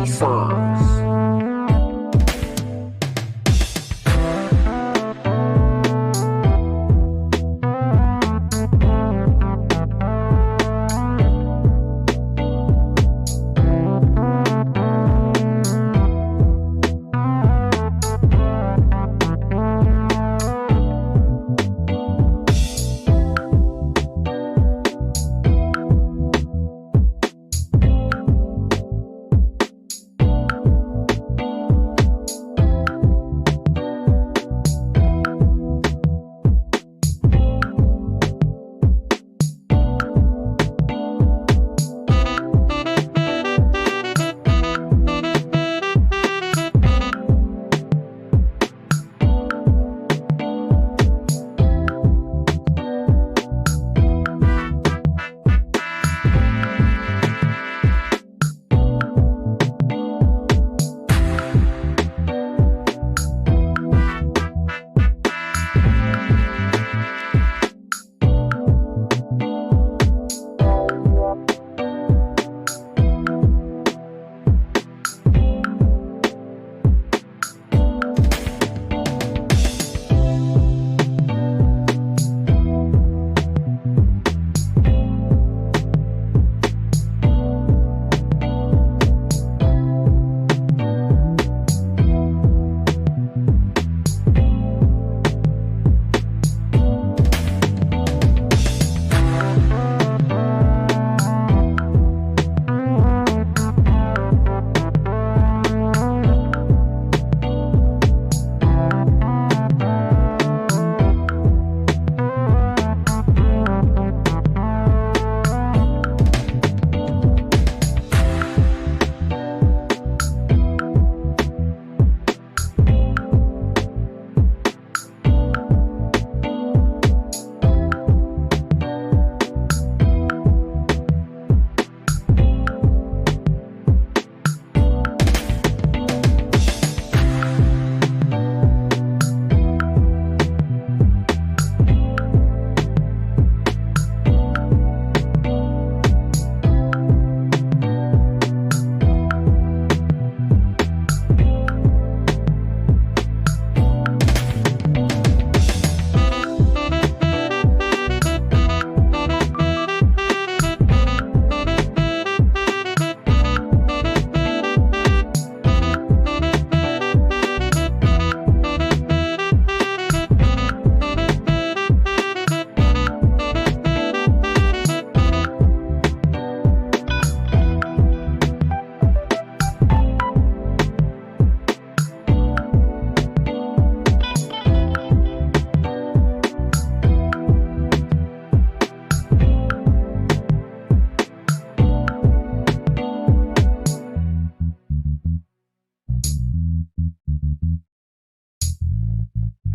Songs.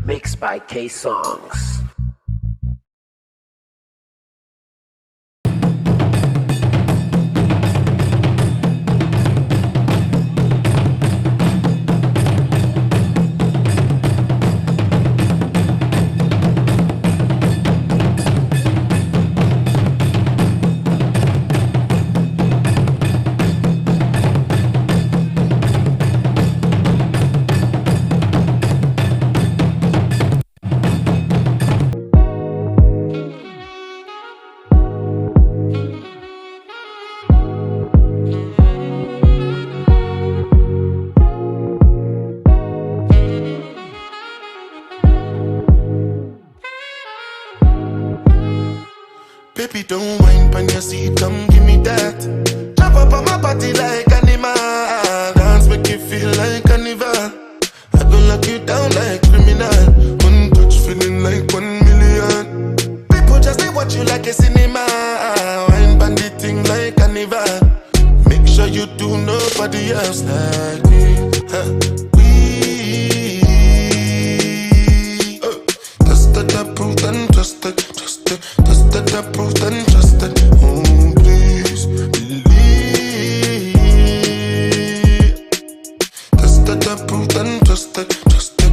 Mixed by K Songs. Baby, don't whine on your seat, come give me that. Jump up on my body like animal. Dance make you feel like carnival. I gon' lock you down like criminal. One touch feeling like 1,000,000. People just they watch you like a cinema. Wine bandit thing like carnival. Make sure you do nobody else like me. Trusted, approved and trusted. Trusted, approved and trusted. Oh, please believe. Trusted, approved and trusted. Trusted,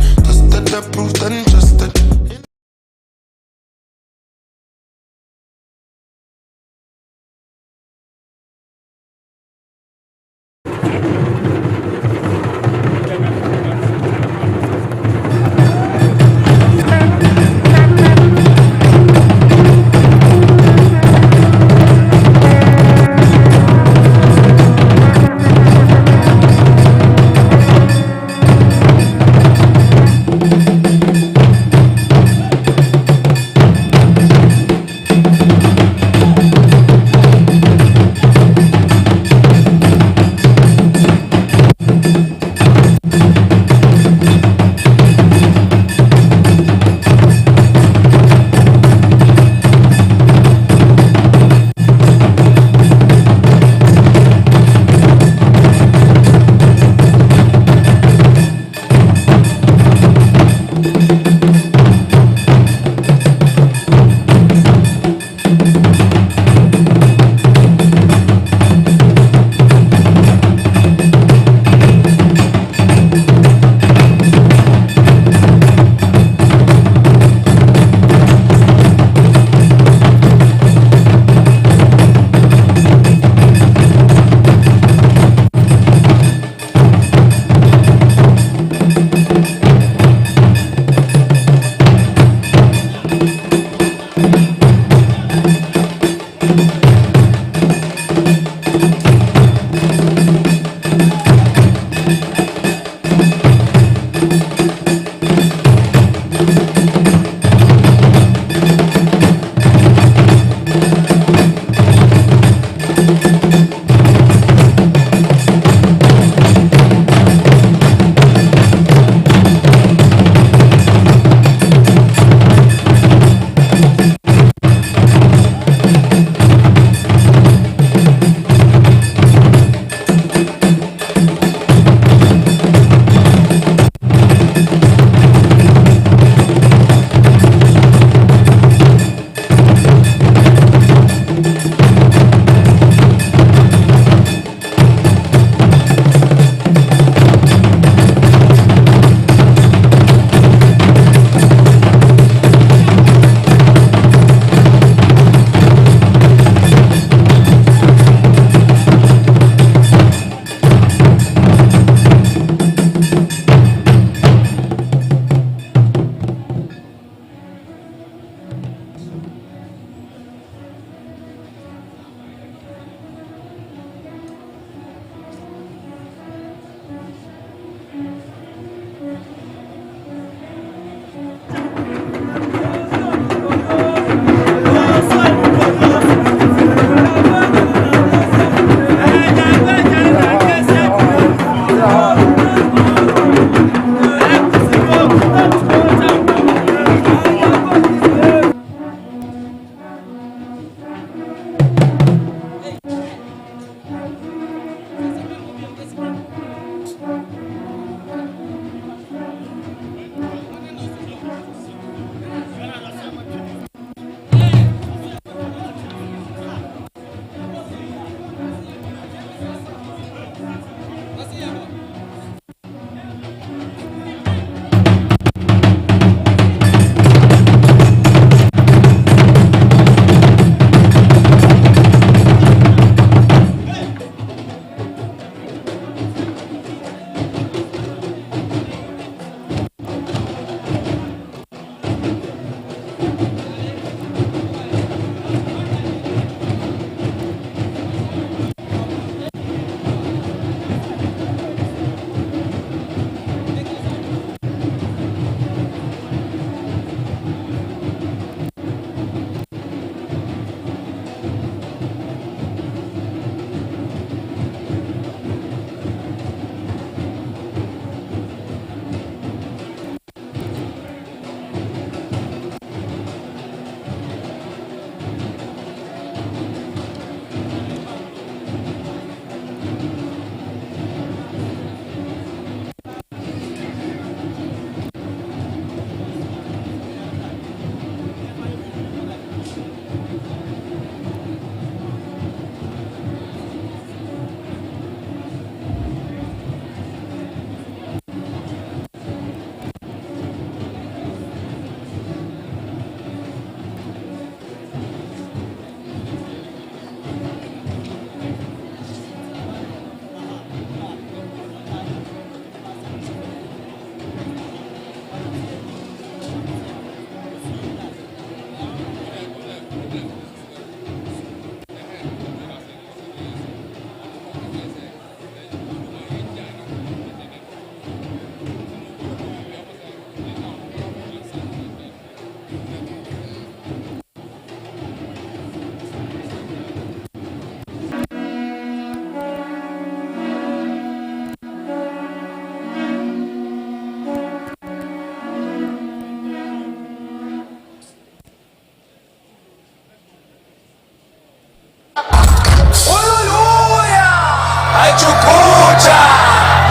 Aichukucha.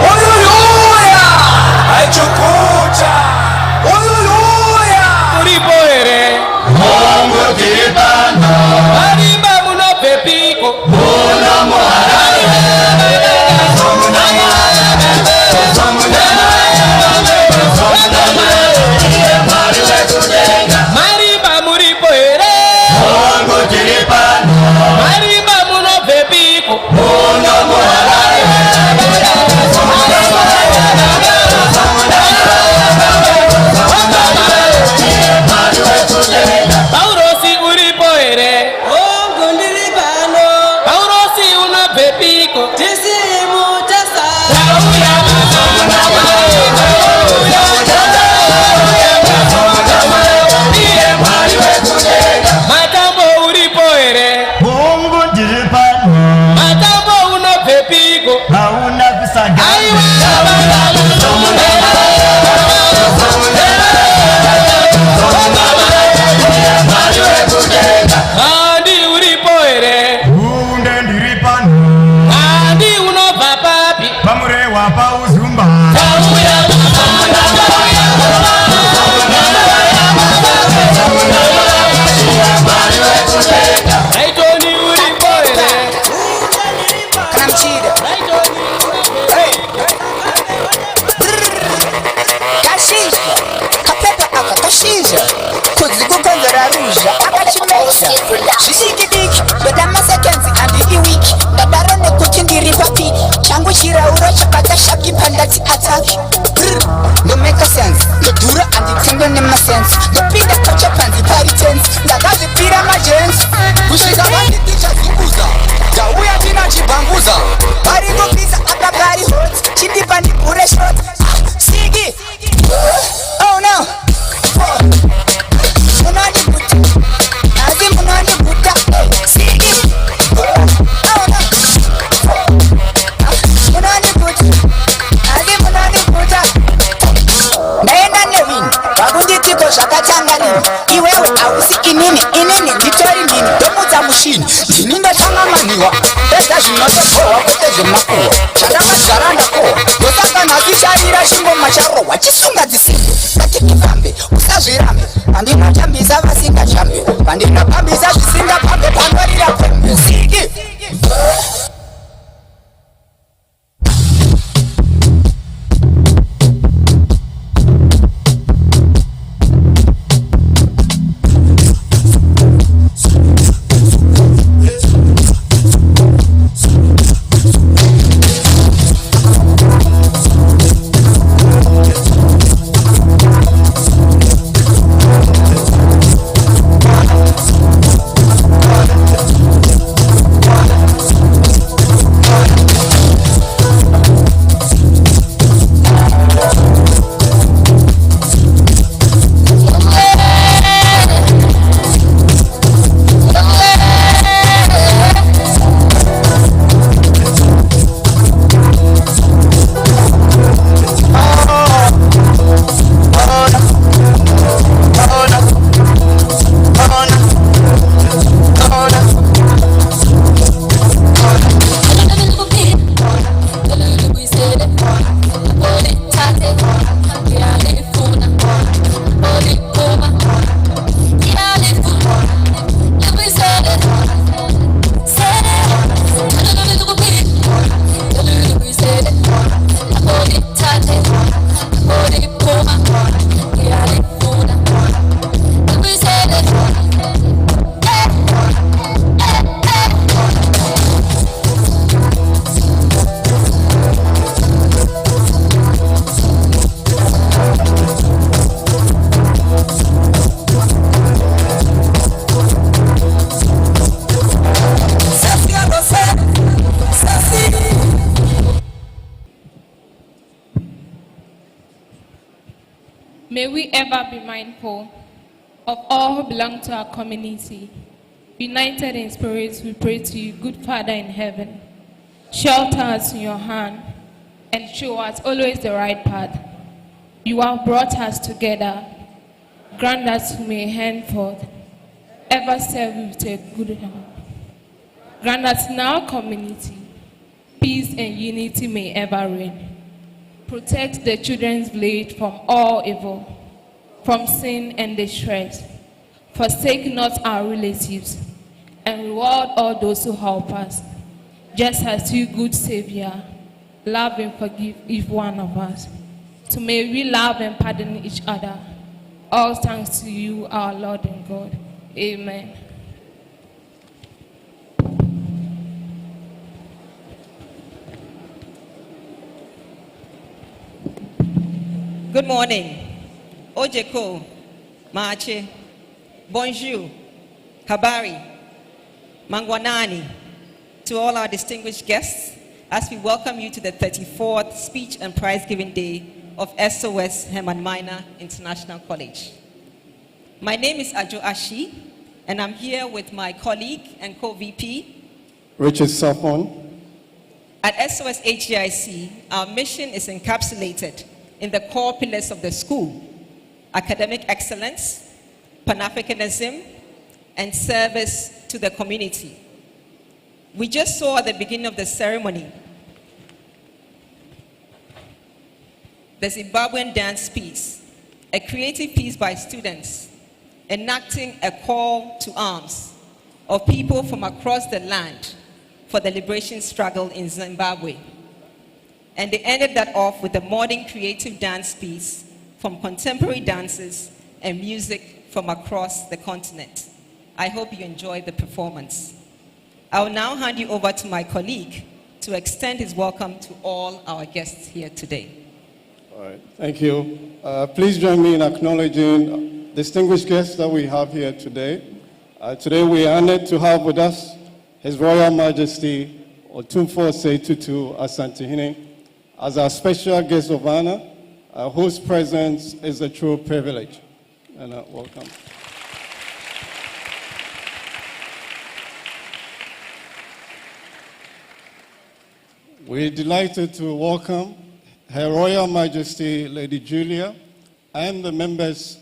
Hallelujah. Aichukucha. Hallelujah. Muripoere. Mungu tiripano. Marimba muno pepiko. Muno muharare. Marimba muripoere. Mungu tiripano. Marimba muno pepiko. Muno muharare. Paurosi uripoere. Mungu ndiripano. Paurosi una pepiko. Tisimu tasa. Matambo uripoere. Mungu ndiripano. Matambo una pepiko. Hauna visagani. Andi uripoere. Unde ndiripano. Andi uno papapi. Pamure wapa uzumba. Naitoni uripoere. Kanamchida. Kashisha. Kapepa akakashisha. Kuzigukonzera ruja. Akachimesha. Shishikidiki. Bedama sekenzi andi iwiki. Dadarane kuchindiri papi. Changu shiraura chakata shaki pandati ataki. No make a sense. The dura and the tingle in my sense. The pida kacha panzi party tense. Dagazi pira my gens. Ushiga wandi teacher zibuza. Jauya tina chibanguza. Bari go pizza akabari hot. Chindi pandi pure shot. Sigi. Oh no. Munani buta. Nazi munani buta. Sigi. Oh no. Munani buta. Nazi munani buta. Naenda nevini. Wakundi tiko shakachanga nini. Iwewe awusi inini. Inini nditori nini. Domuza mushini. Jininga changa maniwa. Pesa jinoto kowa koteje makuwa. Chadama charanda kowa. Yosaka nazisharira shimbo macharo. Wachisunga zisimbo. Katiki pambe. Usazvirame. Pandi nachambiza vasinga chambe. Pandi napambiza zvisinga pambe. Pandwarira pembe. Sigi. May we ever be mindful of all who belong to our community. United in spirit, we pray to you, good Father in heaven. Shelter us in your hand and show us always the right path. You have brought us together. Grant us we may henceforth ever serve you with a good heart. Grant us in our community peace and unity may ever reign. Protect the children's village from all evil, from sin and distress. Forsake not our relatives, and reward all those who help us, just as you, good Savior, love and forgive each one of us. So may we love and pardon each other. All thanks to you, our Lord and God. Amen. Good morning. Ojeko, Maache, Bonjour, Habari, Mangwanani, to all our distinguished guests, as we welcome you to the 34th Speech and Prize Giving Day of SOS Herman Minor International College. My name is Ajo Ashi, and I'm here with my colleague and co-VP, Richard Safon. At SOS-HGIC, our mission is encapsulated in the core pillars of the school: academic excellence, Pan-Africanism, and service to the community. We just saw at the beginning of the ceremony the Zimbabwean dance piece, a creative piece by students enacting a call to arms of people from across the land for the liberation struggle in Zimbabwe. And they ended that off with a modern creative dance piece from contemporary dancers and music from across the continent. I hope you enjoyed the performance. I will now hand you over to my colleague to extend his welcome to all our guests here today. All right, thank you. Please join me in acknowledging distinguished guests that we have here today. Today we are honored to have with us His Royal Majesty Otumfuo Osei Tutu Asantehene as our special guest of honor, whose presence is a true privilege. And welcome. We're delighted to welcome Her Royal Majesty Lady Julia and the members,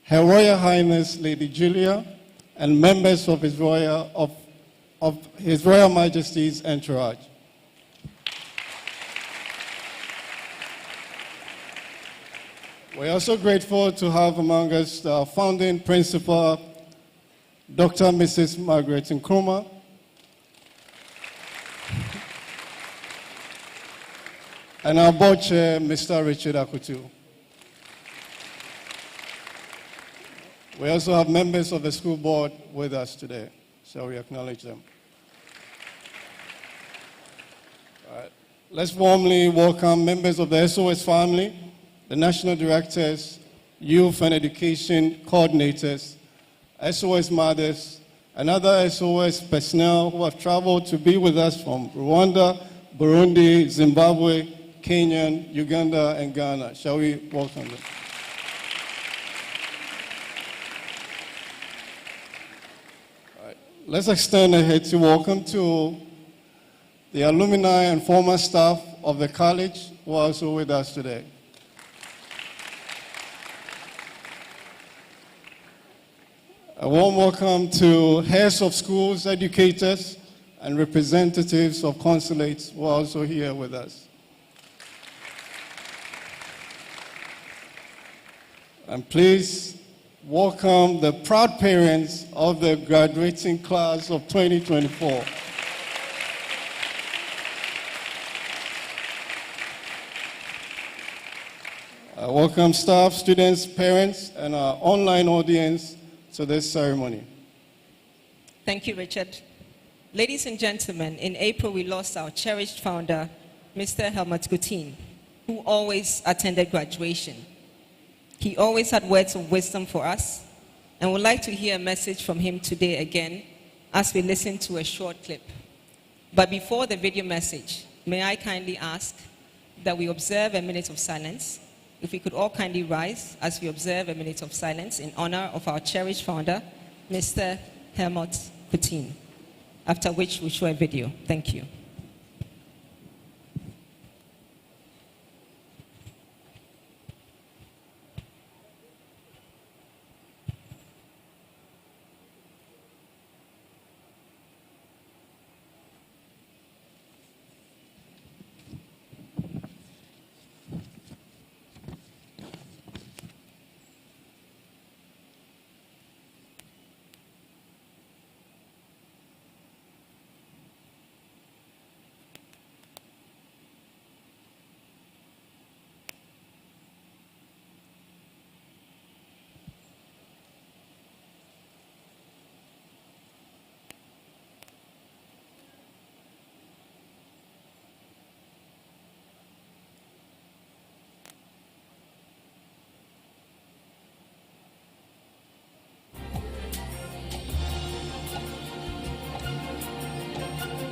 Her Royal Highness Lady Julia, and members of His Royal Majesty's entourage. We're also grateful to have among us the founding principal, Dr. Mrs. Margaret Nkrumah, and our board chair, Mr. Richard Akutu. We also have members of the school board with us today. Shall we acknowledge them? All right. Let's warmly welcome members of the SOS family, the national directors, youth and education coordinators, SOS mothers, and other SOS personnel who have traveled to be with us from Rwanda, Burundi, Zimbabwe, Kenya, Uganda, and Ghana. Shall we welcome them? All right. Let's extend a hearty welcome to the alumni and former staff of the college who are also with us today. A warm welcome to heads of schools, educators, and representatives of consulates who are also here with us. And please welcome the proud parents of the graduating class of 2024. Welcome staff, students, parents, and our online audience to this ceremony. Thank you, Richard. Ladies and gentlemen, in April we lost our cherished founder, Mr. Helmut Gutin, who always attended graduation. He always had words of wisdom for us, and would like to hear a message from him today again as we listen to a short clip. But before the video message, may I kindly ask that we observe a minute of silence. If we could all kindly rise as we observe a minute of silence in honor of our cherished founder, Mr. Helmut Gutin, after which we show a video. Thank you.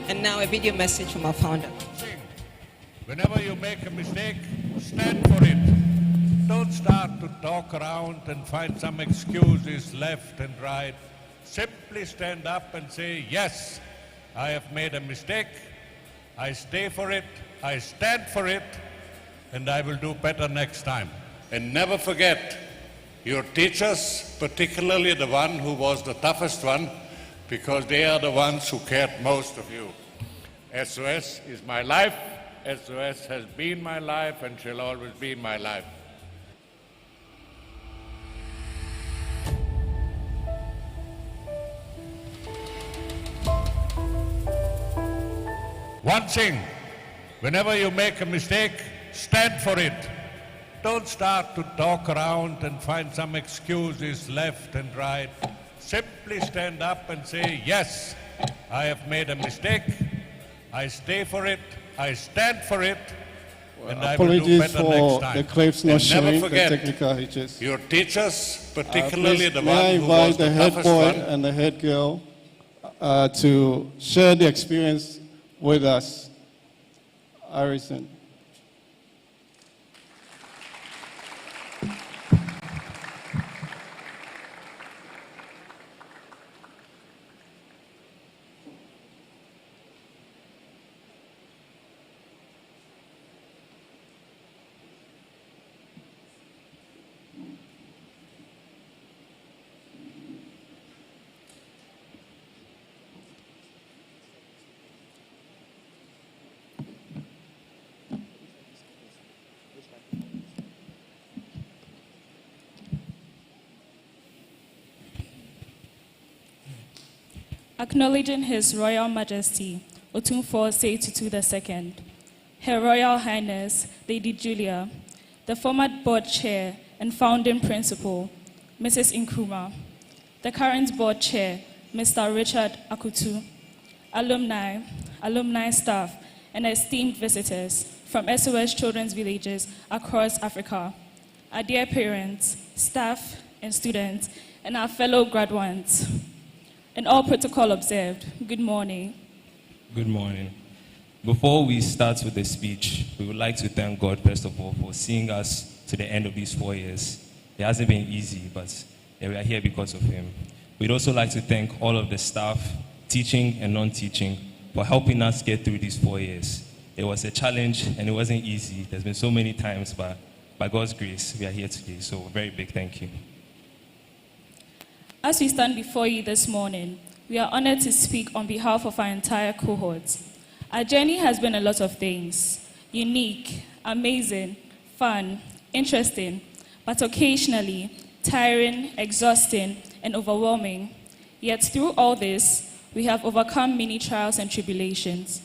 And now a video message from our founder. Whenever you make a mistake, stand for it. Don't start to talk around and find some excuses left and right. Simply stand up and say, yes, I have made a mistake. I stay for it. I stand for it. And I will do better next time. And never forget your teachers, particularly the one who was the toughest one, because they are the ones who cared most of you. SOS is my life. SOS has been my life and shall always be my life. One thing, whenever you make a mistake, stand for it. Don't start to talk around and find some excuses left and right. Simply stand up and say, yes, I have made a mistake. I stay for it. I stand for it. And I will do better next time. The clips not And never showing forget the technical hitches. your teachers, particularly the May I one who invite was the the head toughest boy one. and the head girl to share the experience with us. Harrison. Acknowledging His Royal Majesty, Otunfo Seitutu II, Her Royal Highness, Lady Julia, the former board chair and founding principal, Mrs. Nkrumah, the current board chair, Mr. Richard Akutu, alumni staff, and esteemed visitors from SOS Children's Villages across Africa, our dear parents, staff, and students, and our fellow graduates. And all protocol observed. Good morning. Good morning. Before we start with the speech, we would like to thank God, first of all, for seeing us to the end of these 4 years. It hasn't been easy, but we are here because of Him. We'd also like to thank all of the staff, teaching and non-teaching, for helping us get through these 4 years. It was a challenge and it wasn't easy. There's been so many times, but by God's grace, we are here today. So a very big thank you. As we stand before you this morning, we are honored to speak on behalf of our entire cohort. Our journey has been a lot of things: unique, amazing, fun, interesting, but occasionally tiring, exhausting, and overwhelming. Yet through all this, we have overcome many trials and tribulations.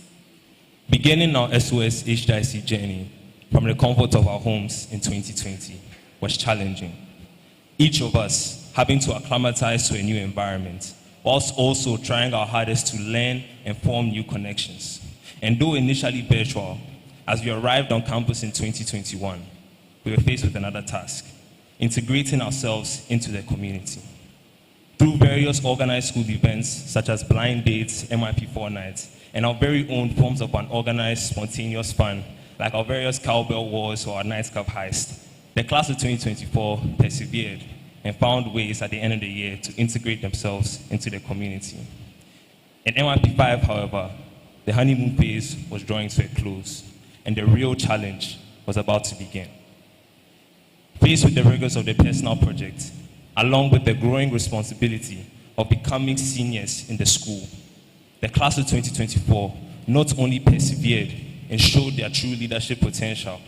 Beginning our SOS-HGIC journey from the comfort of our homes in 2020 was challenging. Each of us having to acclimatize to a new environment, whilst also trying our hardest to learn and form new connections. And though initially virtual, as we arrived on campus in 2021, we were faced with another task: integrating ourselves into the community. Through various organized school events, such as blind dates, MIP4 nights, and our very own forms of unorganized, spontaneous fun, like our various cowbell wars or our nightclub heist, the class of 2024 persevered and found ways at the end of the year to integrate themselves into the community. In MIP5, however, the honeymoon phase was drawing to a close, and the real challenge was about to begin. Faced with the rigors of the personal project, along with the growing responsibility of becoming seniors in the school, the class of 2024 not only persevered and showed their true leadership potential,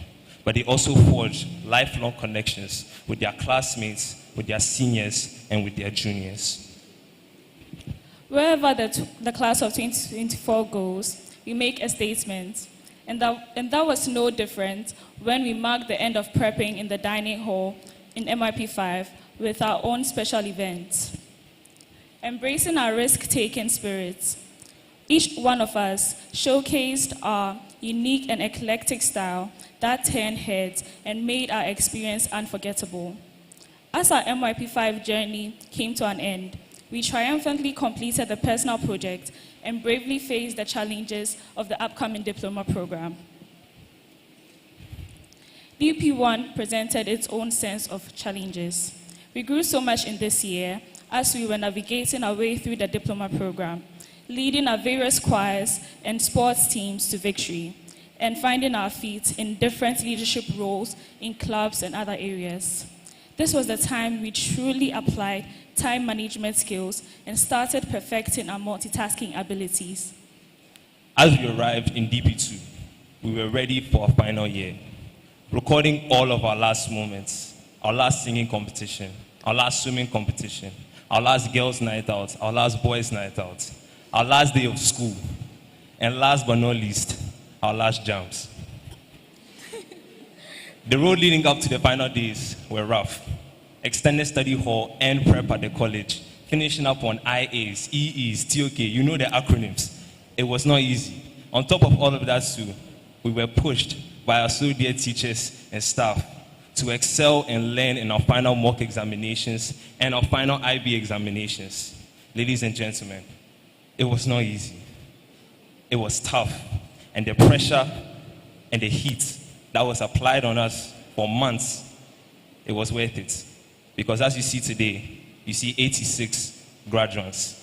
but they also forged lifelong connections with their classmates, with their seniors, and with their juniors. Wherever the class of 2024 goes, we make a statement. And that was no different when we marked the end of prepping in the dining hall in MIP5 with our own special event. Embracing our risk-taking spirits, each one of us showcased our unique and eclectic style that turned heads and made our experience unforgettable. As our MIP5 journey came to an end, we triumphantly completed the personal project and bravely faced the challenges of the upcoming diploma program. DP1 presented its own sense of challenges. We grew so much in this year as we were navigating our way through the diploma program, leading our various choirs and sports teams to victory, and finding our feet in different leadership roles in clubs and other areas. This was the time we truly applied time management skills and started perfecting our multitasking abilities. As we arrived in DP2, we were ready for our final year, recording all of our last moments, our last singing competition, our last swimming competition, our last girls' night out, our last boys' night out, our last day of school, and last but not least, our last jams. The road leading up to the final days were rough. Extended study hall and prep at the college, finishing up on IAs, EEs, TOK, you know the acronyms. It was not easy. On top of all of that too, we were pushed by our so dear teachers and staff to excel and learn in our final mock examinations and our final IB examinations. Ladies and gentlemen, it was not easy. It was tough. And the pressure and the heat that was applied on us for months, it was worth it. Because as you see today, you see 86 graduates.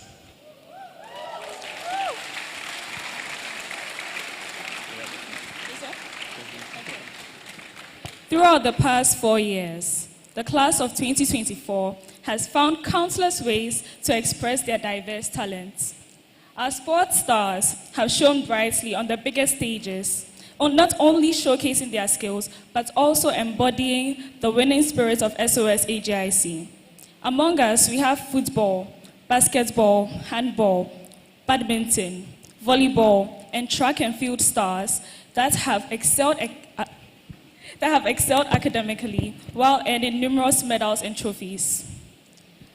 Throughout the past 4 years, the class of 2024 has found countless ways to express their diverse talents. Our sports stars have shone brightly on the biggest stages, not only showcasing their skills, but also embodying the winning spirit of SOS-HGIC. Among us, we have football, basketball, handball, badminton, volleyball, and track and field stars that have excelled academically while earning numerous medals and trophies.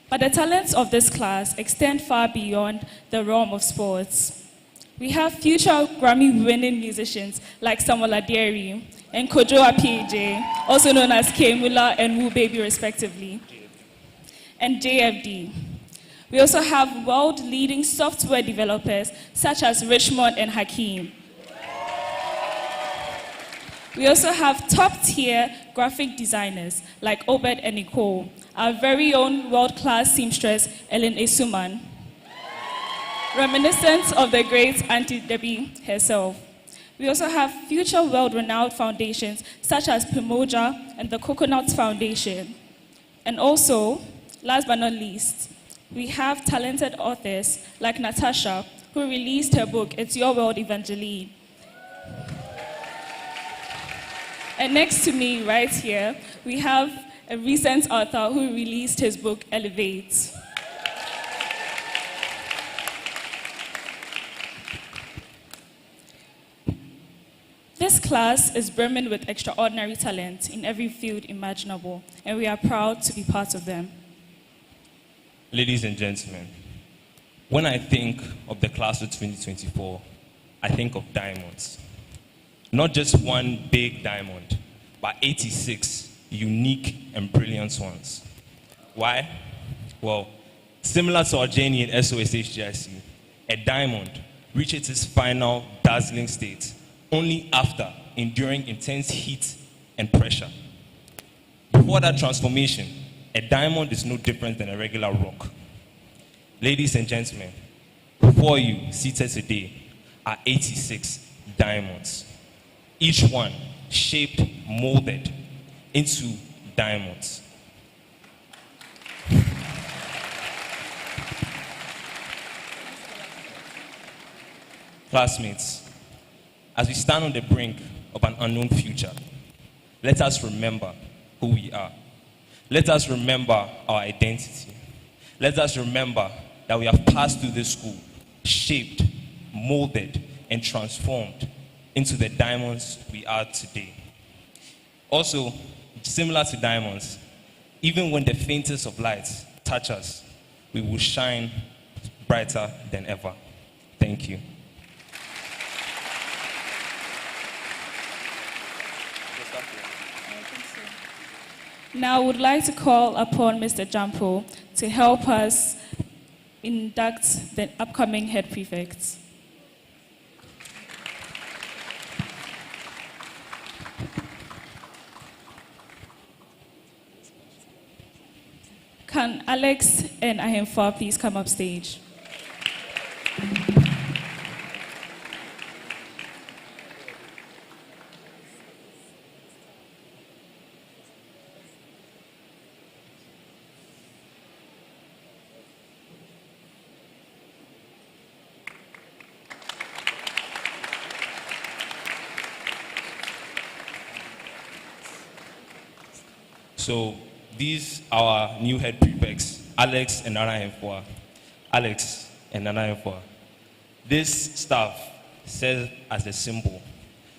But the talents of this class extend far beyond the realm of sports. We have future Grammy-winning musicians like Samuel Aderi and Kojo Apieje, also known as K. Mula and Wu Baby respectively, and JFD. We also have world-leading software developers such as Richmond and Hakeem. We also have top-tier graphic designers like Obed and Nicole, our very own world-class seamstress Ellen Esuman, reminiscent of the great Auntie Debbie herself. We also have future world-renowned foundations such as Pimoja and the Coconuts Foundation. And also, last but not least, we have talented authors like Natasha, who released her book, It's Your World, Evangeline. And next to me, right here, we have a recent author who released his book, Elevate. This class is brimming with extraordinary talent in every field imaginable, and we are proud to be part of them. Ladies and gentlemen, when I think of the class of 2024, I think of diamonds. Not just one big diamond, but 86 unique and brilliant ones. Why? Well, similar to our journey in SOS-HGIC, a diamond reaches its final dazzling state only after enduring intense heat and pressure. Before that transformation, a diamond is no different than a regular rock. Ladies and gentlemen, before you, seated today, are 86 diamonds. Each one shaped, molded into diamonds. Classmates, as we stand on the brink of an unknown future, let us remember who we are. Let us remember our identity. Let us remember that we have passed through this school, shaped, molded, and transformed into the diamonds we are today. Also, similar to diamonds, even when the faintest of lights touch us, we will shine brighter than ever. Thank you. Now I would like to call upon Mr. Jampo to help us induct the upcoming head prefects. Can Alex and Ahemfa please come up stage? So these are our new head prefects, Alex and Nana Ahemfa. Alex and Nana Ahemfa. This staff serves as a symbol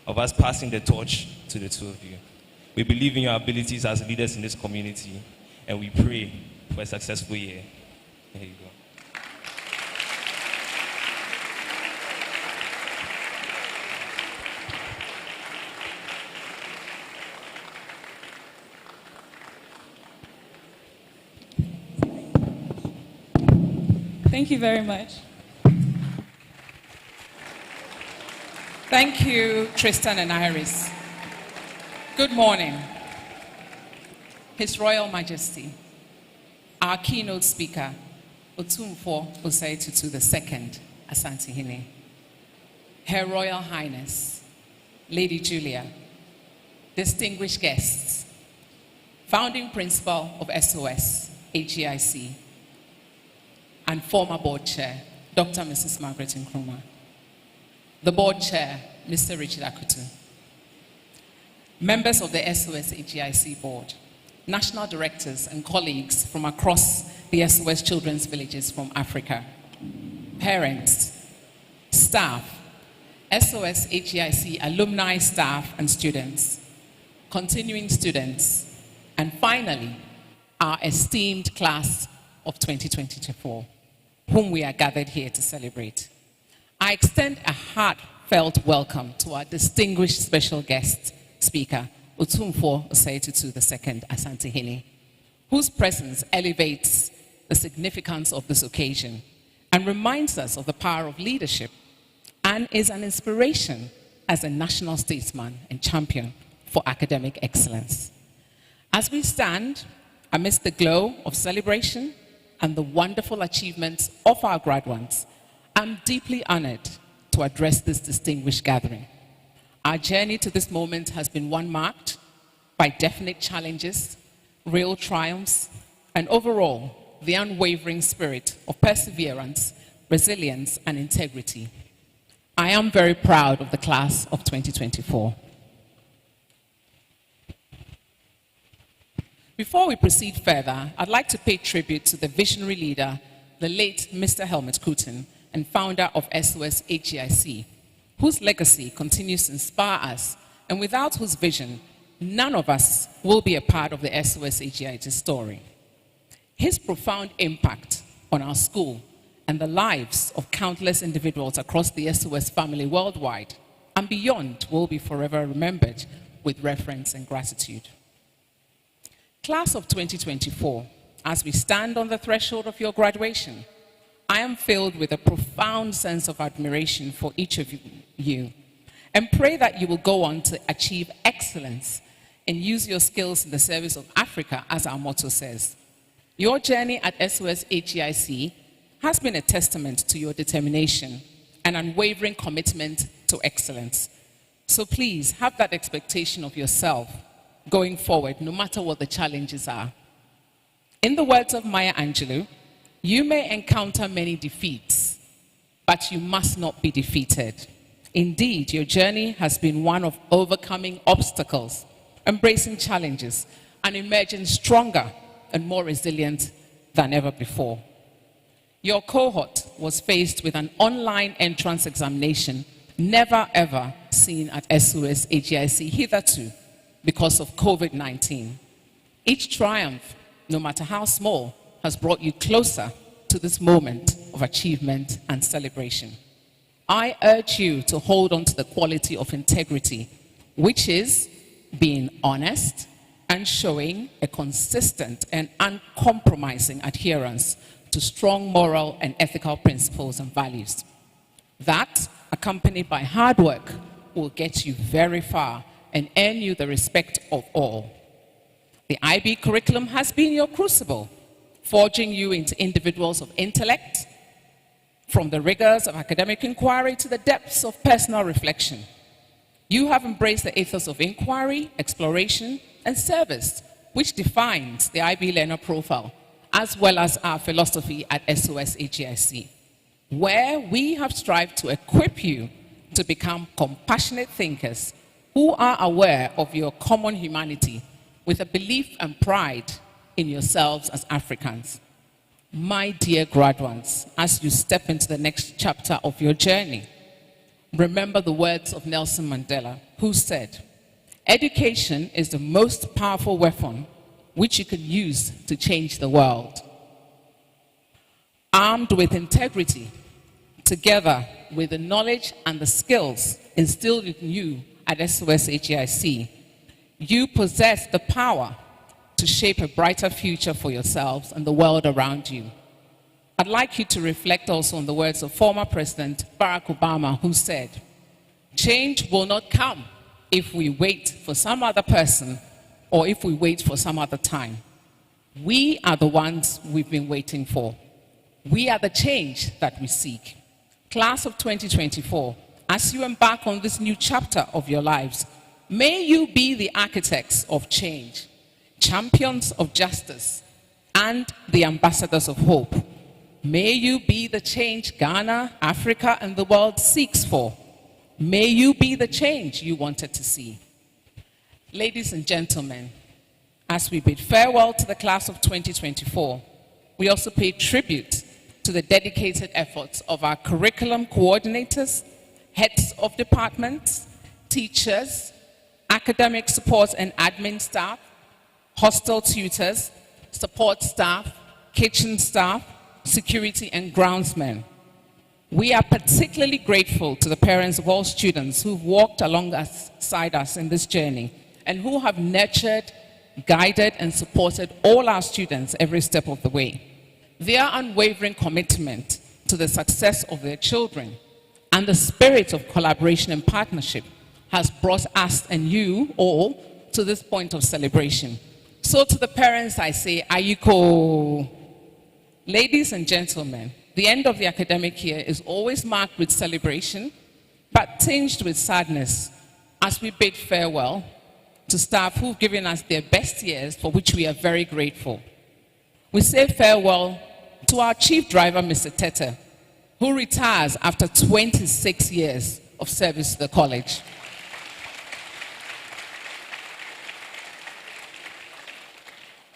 of us passing the torch to the two of you. We believe in your abilities as leaders in this community, and we pray for a successful year. There you go. Thank you very much. Thank you, Tristan and Iris. Good morning. His Royal Majesty, our keynote speaker, Otumfuo Osei Tutu II, Asantehene, Her Royal Highness, Lady Julia, distinguished guests, founding principal of SOS-HGIC, and former board chair, Dr. Mrs. Margaret Nkrumah, the board chair, Mr. Richard Akutu, members of the SOS-HGIC board, national directors and colleagues from across the SOS Children's Villages from Africa, parents, staff, SOS-HGIC alumni, staff and students, continuing students, and finally, our esteemed class of 2024, whom we are gathered here to celebrate. I extend a heartfelt welcome to our distinguished special guest speaker, Otumfuo Osei Tutu II, Asantehene, whose presence elevates the significance of this occasion and reminds us of the power of leadership and is an inspiration as a national statesman and champion for academic excellence. As we stand amidst the glow of celebration and the wonderful achievements of our graduates, I'm deeply honored to address this distinguished gathering. Our journey to this moment has been one marked by definite challenges, real triumphs, and overall, the unwavering spirit of perseverance, resilience, and integrity. I am very proud of the class of 2024. Before we proceed further, I'd like to pay tribute to the visionary leader, the late Mr. Helmut Kutten, and founder of SOS-HGIC, whose legacy continues to inspire us, and without whose vision, none of us will be a part of the SOS-HGIC story. His profound impact on our school and the lives of countless individuals across the SOS family worldwide and beyond will be forever remembered with reverence and gratitude. Class of 2024, as we stand on the threshold of your graduation, I am filled with a profound sense of admiration for each of you and pray that you will go on to achieve excellence and use your skills in the service of Africa, as our motto says. Your journey at SOS-HGIC has been a testament to your determination and unwavering commitment to excellence. So please have that expectation of yourself going forward, no matter what the challenges are. In the words of Maya Angelou, you may encounter many defeats, but you must not be defeated. Indeed, your journey has been one of overcoming obstacles, embracing challenges, and emerging stronger and more resilient than ever before. Your cohort was faced with an online entrance examination never ever seen at SOS-HGIC hitherto because of COVID-19. Each triumph, no matter how small, has brought you closer to this moment of achievement and celebration. I urge you to hold on to the quality of integrity, which is being honest and showing a consistent and uncompromising adherence to strong moral and ethical principles and values. That, accompanied by hard work, will get you very far and earn you the respect of all. The IB curriculum has been your crucible, forging you into individuals of intellect, from the rigors of academic inquiry to the depths of personal reflection. You have embraced the ethos of inquiry, exploration, and service, which defines the IB learner profile, as well as our philosophy at SOS-HGIC, where we have strived to equip you to become compassionate thinkers who are aware of your common humanity with a belief and pride in yourselves as Africans. My dear graduates, as you step into the next chapter of your journey, remember the words of Nelson Mandela, who said, "Education is the most powerful weapon which you can use to change the world." Armed with integrity, together with the knowledge and the skills instilled in you at SOS-HGIC, you possess the power to shape a brighter future for yourselves and the world around you. I'd like you to reflect also on the words of former President Barack Obama, who said, "Change will not come if we wait for some other person or if we wait for some other time. We are the ones we've been waiting for. We are the change that we seek." Class of 2024, as you embark on this new chapter of your lives, may you be the architects of change, champions of justice, and the ambassadors of hope. May you be the change Ghana, Africa, and the world seeks for. May you be the change you wanted to see. Ladies and gentlemen, as we bid farewell to the class of 2024, we also pay tribute to the dedicated efforts of our curriculum coordinators, heads of departments, teachers, academic support and admin staff, hostel tutors, support staff, kitchen staff, security and groundsmen. We are particularly grateful to the parents of all students who've walked alongside us in this journey and who have nurtured, guided, and supported all our students every step of the way. Their unwavering commitment to the success of their children and the spirit of collaboration and partnership has brought us and you all to this point of celebration. So to the parents, I say, Ayiko. Ladies and gentlemen, the end of the academic year is always marked with celebration, but tinged with sadness as we bid farewell to staff who've given us their best years, for which we are very grateful. We say farewell to our chief driver, Mr. Tete, who retires after 26 years of service to the college.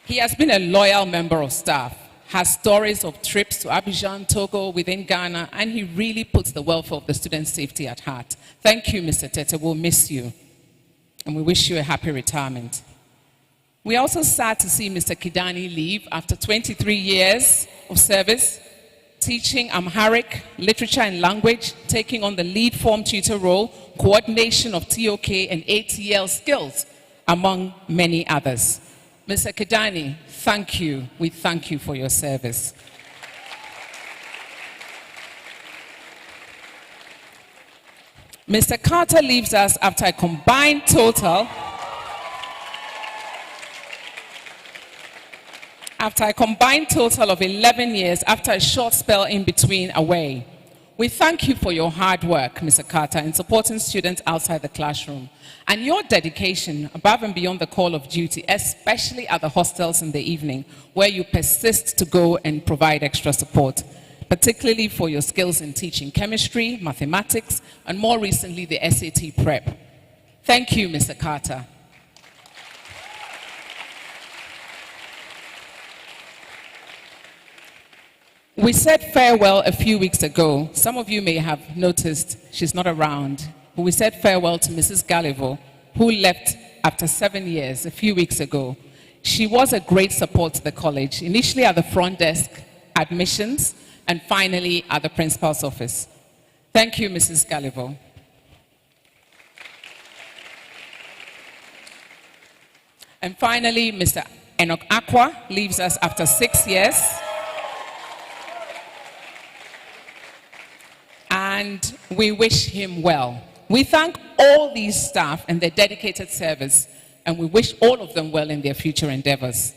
He has been a loyal member of staff, has stories of trips to Abidjan, Togo, within Ghana, and he really puts the welfare of the students' safety at heart. Thank you, Mr. Tete. We'll miss you, and we wish you a happy retirement. We also sad to see Mr. Kidani leave after 23 years of service, teaching Amharic, literature and language, taking on the lead form tutor role, coordination of TOK and ATL skills, among many others. Mr. Kidani, thank you. We thank you for your service. Mr. Carter leaves us after a combined total of 11 years, after a short spell in between away. We thank you for your hard work, Mr. Carter, in supporting students outside the classroom, and your dedication above and beyond the call of duty, especially at the hostels in the evening, where you persist to go and provide extra support, particularly for your skills in teaching chemistry, mathematics, and more recently, the SAT prep. Thank you, Mr. Carter. We said farewell a few weeks ago. Some of you may have noticed she's not around. But we said farewell to Mrs. Gallivo, who left after 7 years a few weeks ago. She was a great support to the college, initially at the front desk, admissions, and finally at the principal's office. Thank you, Mrs. Gallivo. And finally, Mr. Enoch Aqua leaves us after 6 years. and we wish him well. We thank all these staff and their dedicated service, and we wish all of them well in their future endeavors.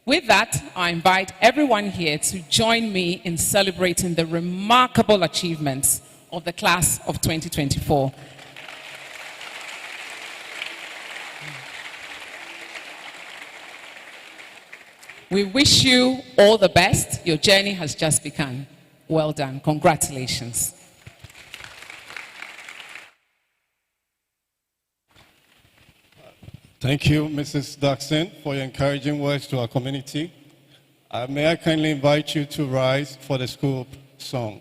With that, I invite everyone here to join me in celebrating the remarkable achievements of the class of 2024. We wish you all the best. Your journey has just begun. Well done. Congratulations. Thank you, Mrs. Daxon, for your encouraging words to our community. May I kindly invite you to rise for the school song.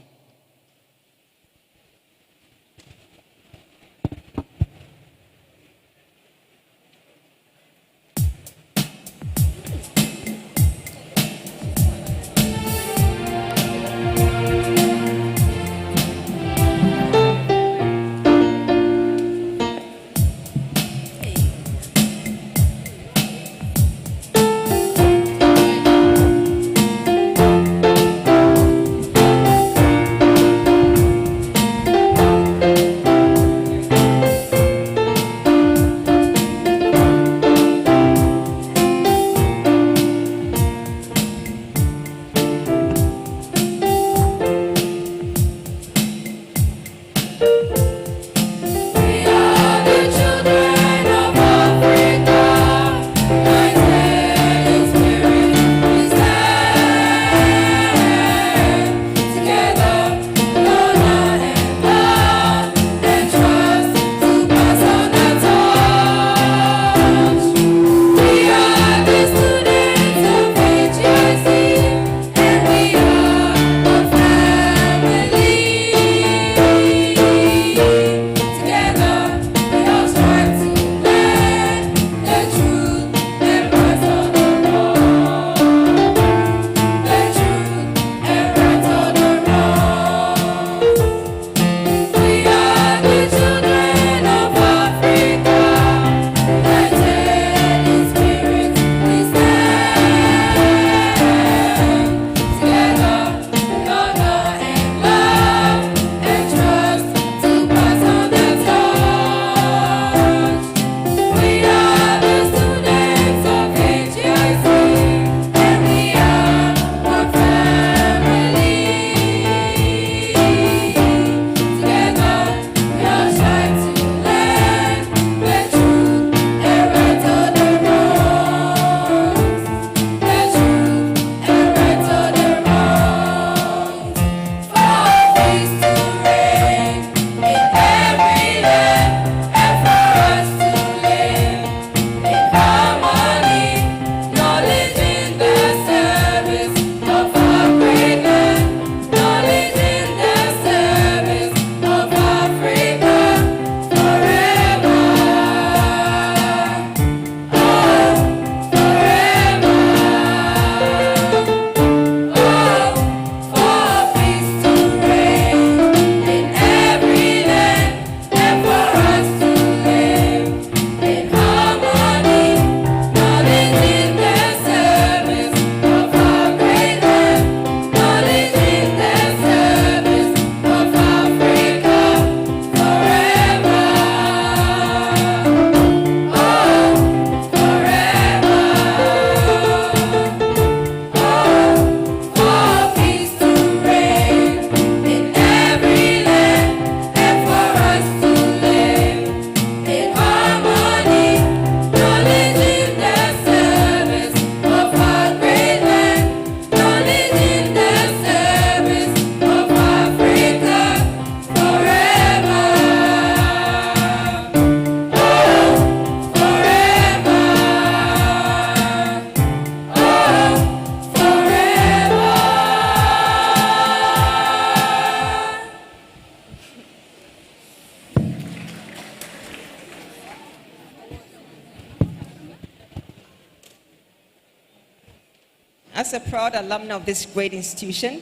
As a proud alumni of this great institution,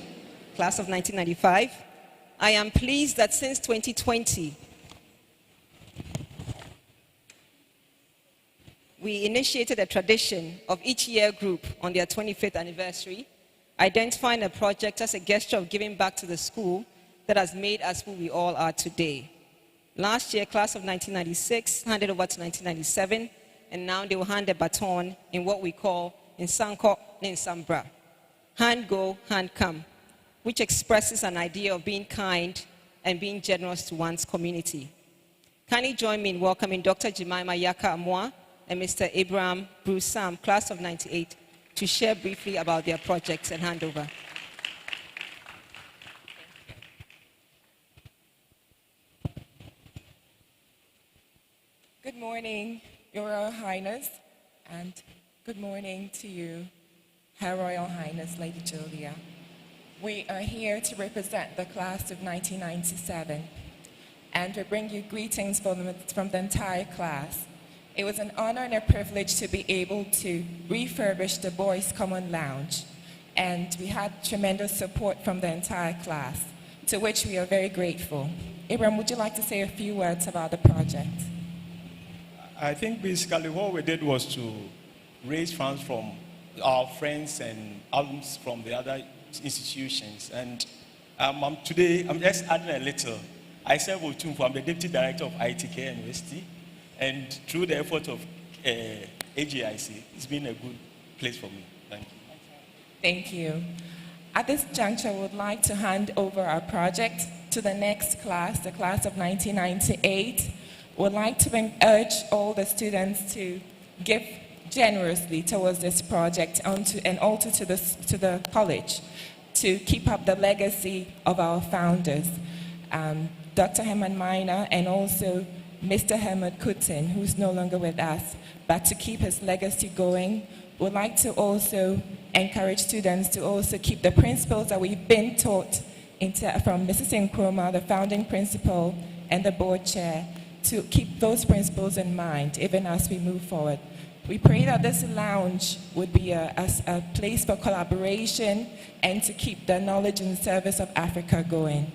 class of 1995, I am pleased that since 2020, we initiated a tradition of each year group on their 25th anniversary, identifying a project as a gesture of giving back to the school that has made us who we all are today. Last year, class of 1996 handed over to 1997, and now they will hand the baton in what we call in Sanko Ninsambra, hand go, hand come, which expresses an idea of being kind and being generous to one's community. Can you join me in welcoming Dr. Jemima Yaka Amwa and Mr. Abraham Bruce Sam, class of 98, to share briefly about their projects and handover. Good morning, Your Royal Highness, and good morning to you, Her Royal Highness Lady Julia. We are here to represent the class of 1997, and we bring you greetings from the entire class. It was an honor and a privilege to be able to refurbish the Boys' Common Lounge, and we had tremendous support from the entire class, to which we are very grateful. Abraham, would you like to say a few words about the project? I think basically what we did was to raise funds from our friends and alums from the other institutions. And today, I'm just adding a little. I serve Otumfu. I'm the Deputy Director of ITK University. And through the effort of HGIC, it's been a good place for me. Thank you. Thank you. At this juncture, I would like to hand over our project to the next class, the class of 1998. Would like to urge all the students to give generously towards this project and also to the college to keep up the legacy of our founders, Dr. Herman Miner and also Mr. Herman Kutin, who's no longer with us, but to keep his legacy going. Would like to also encourage students to also keep the principles that we've been taught from Mrs. Nkrumah, the founding principal and the board chair, to keep those principles in mind even as we move forward. We pray that this lounge would be a place for collaboration and to keep the knowledge and service of Africa going.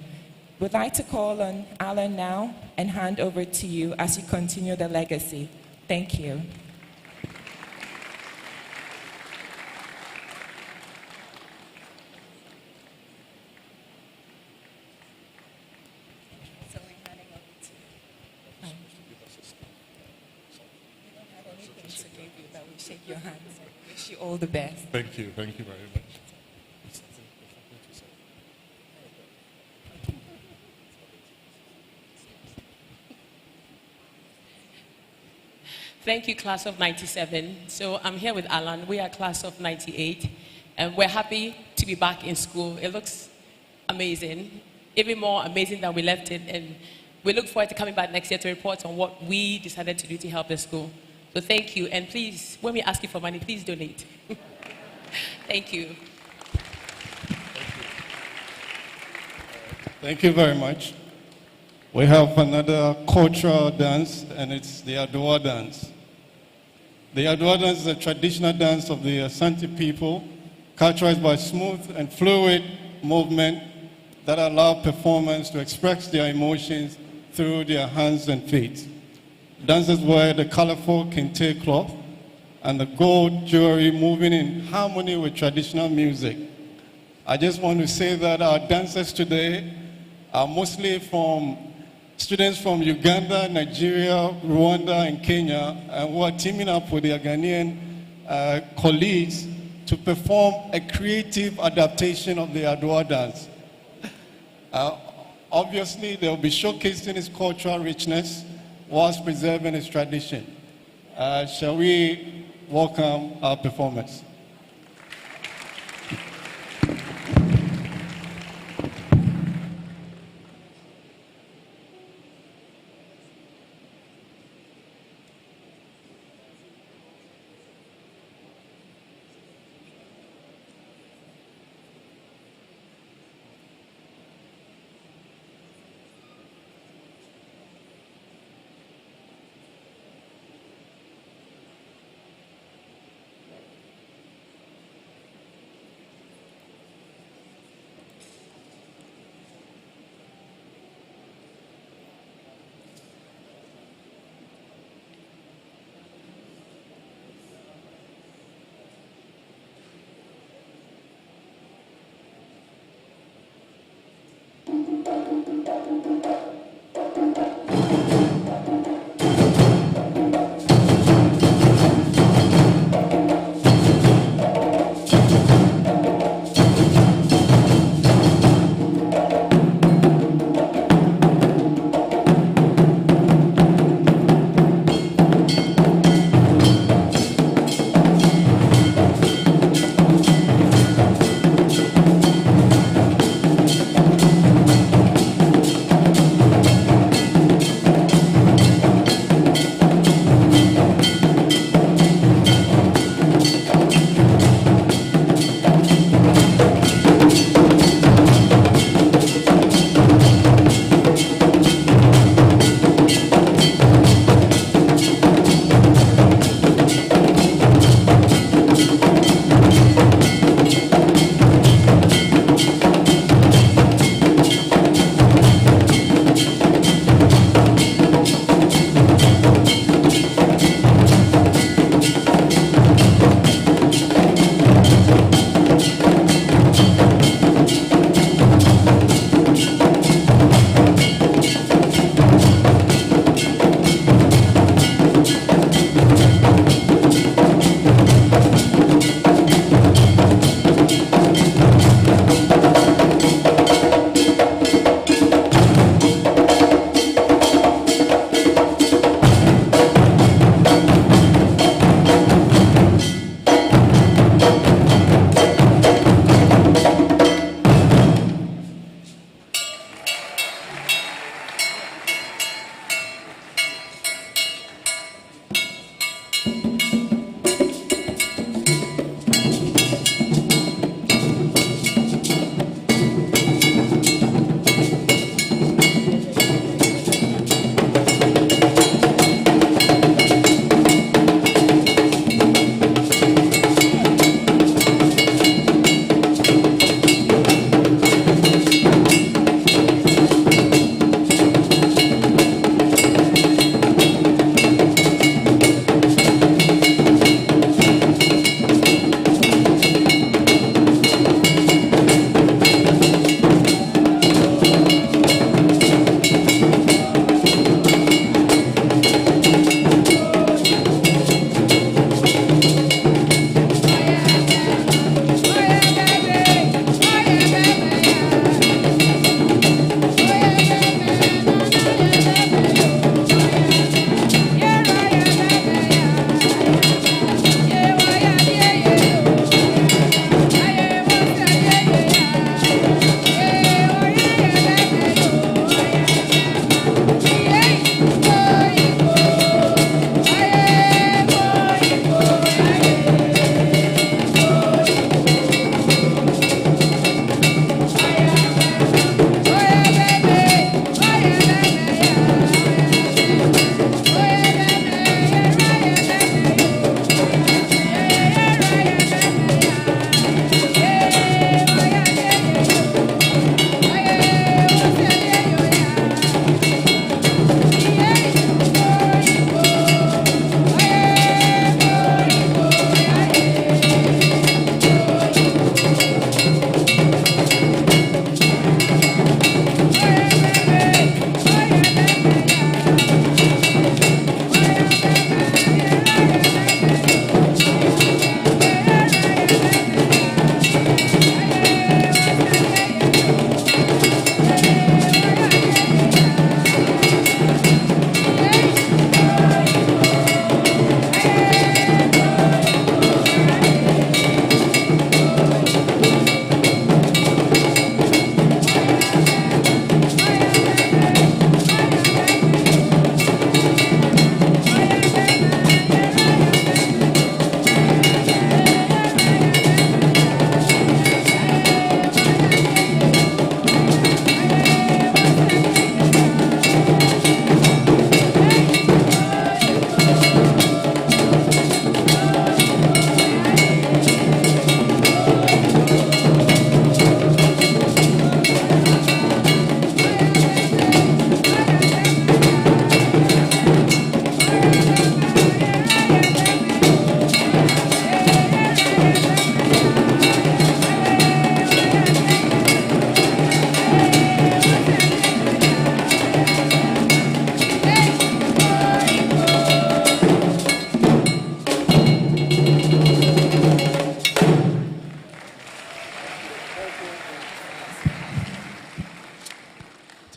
We'd like to call on Alan now and hand over to you as you continue the legacy. Thank you. Shake your hands. Wish you all the best. Thank you very much. Thank you, class of 97. So I'm here with Alan. We are class of 98, and we're happy to be back in school. It looks amazing, even more amazing than we left it, and we look forward to coming back next year to report on what we decided to do to help the school. So thank you, and please, when we ask you for money, please donate. Thank you. Thank you very much. We have another cultural dance, and it's the Adwa dance. The Adwa dance is a traditional dance of the Asante people, characterized by smooth and fluid movement that allow performers to express their emotions through their hands and feet. Dances wear the colorful kente cloth and the gold jewelry moving in harmony with traditional music. I just want to say that our dancers today are mostly from students from Uganda, Nigeria, Rwanda, and Kenya, and who are teaming up with their Ghanaian colleagues to perform a creative adaptation of the Adwa dance. Obviously, they'll be showcasing its cultural richness whilst preserving its tradition. Shall we welcome our performers?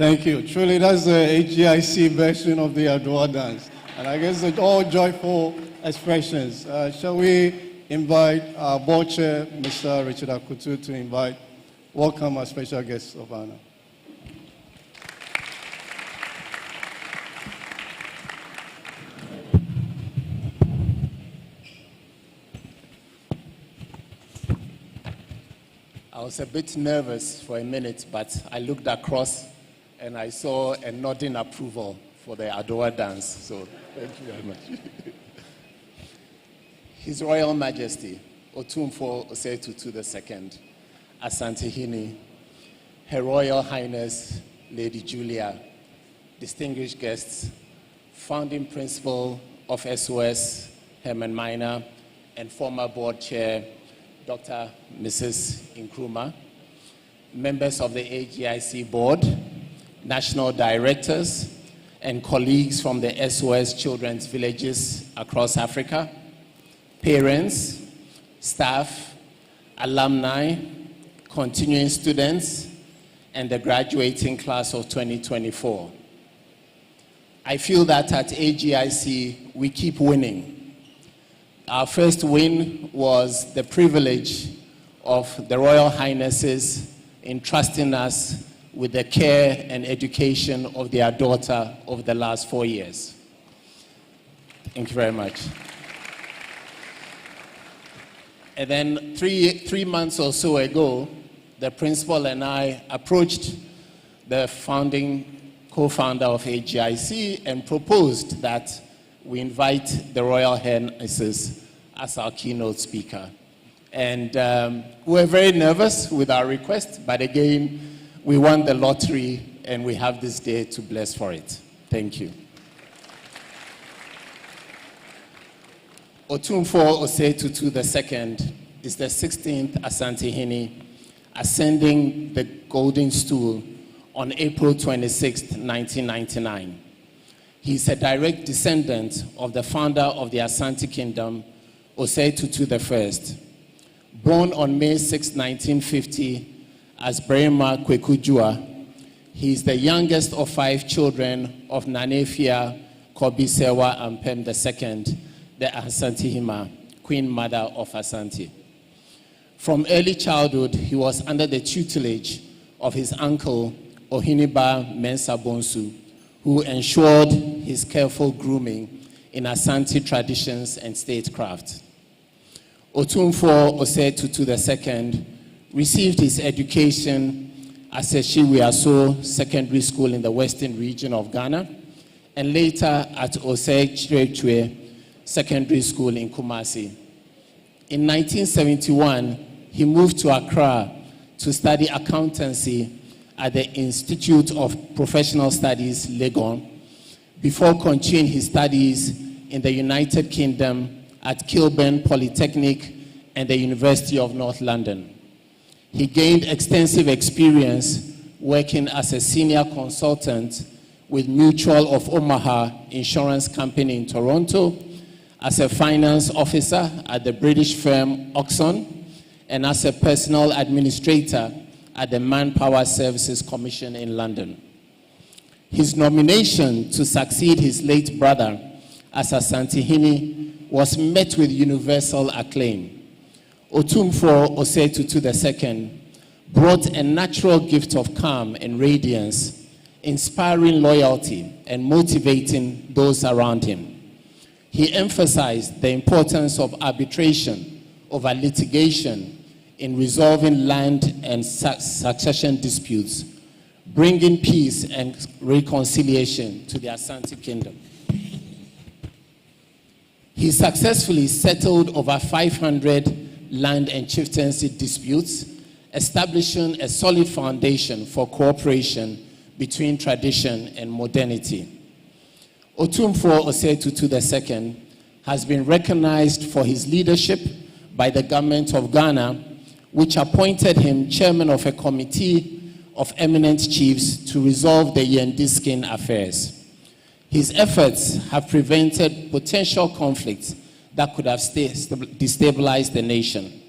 Thank you. Truly, that's the HGIC version of the Adwa dance. And I guess it's all joyful expressions. Shall we invite our board chair, Mr. Richard Akutu, to welcome our special guest of honor. I was a bit nervous for a minute, but I looked across and I saw a nodding approval for the Adoa dance. So thank you very much. His Royal Majesty, Otumfuo Osei Tutu II, Asantehene, Her Royal Highness Lady Julia, distinguished guests, founding principal of SOS, Herman Minor, and former board chair, Dr. Mrs. Nkrumah, members of the HGIC board, national directors, and colleagues from the SOS Children's Villages across Africa, parents, staff, alumni, continuing students, and the graduating class of 2024. I feel that at HGIC, we keep winning. Our first win was the privilege of the Royal Highnesses entrusting us with the care and education of their daughter over the last 4 years. Thank you very much. And then three months or so ago, the principal and I approached the co-founder of HGIC and proposed that we invite the Royal Highnesses as our keynote speaker. And we were very nervous with our request, but again, we won the lottery and we have this day to bless for it. Thank you. Otumfuo Osei Tutu II is the 16th Asantehene, ascending the golden stool on April 26, 1999. He is a direct descendant of the founder of the Asante Kingdom, Osei Tutu I. Born on May 6, 1950, as Brema Kwekujua, he is the youngest of 5 children of Nanefia Kobisewa Ampem II, the Asantehima, Queen Mother of Asante. From early childhood, he was under the tutelage of his uncle, Ohiniba Mensah Bonsu, who ensured his careful grooming in Asante traditions and statecraft. Otumfuo Osei Tutu II received his education at Seshiwiaso Secondary School in the Western region of Ghana, and later at Osei Chirechwe Secondary School in Kumasi. In 1971, he moved to Accra to study accountancy at the Institute of Professional Studies, Legon, before continuing his studies in the United Kingdom at Kilburn Polytechnic and the University of North London. He gained extensive experience working as a senior consultant with Mutual of Omaha Insurance Company in Toronto, as a finance officer at the British firm Oxon, and as a personal administrator at the Manpower Services Commission in London. His nomination to succeed his late brother as Asantehene was met with universal acclaim. Otumfuo Osei Tutu II brought a natural gift of calm and radiance, inspiring loyalty and motivating those around him. He emphasized the importance of arbitration over litigation in resolving land and succession disputes, bringing peace and reconciliation to the Asante Kingdom. He successfully settled over 500 land and chieftaincy disputes, establishing a solid foundation for cooperation between tradition and modernity. Otumfuo Osei Tutu II has been recognized for his leadership by the government of Ghana, which appointed him chairman of a committee of eminent chiefs to resolve the Yendiskin affairs. His efforts have prevented potential conflicts that could have destabilized the nation.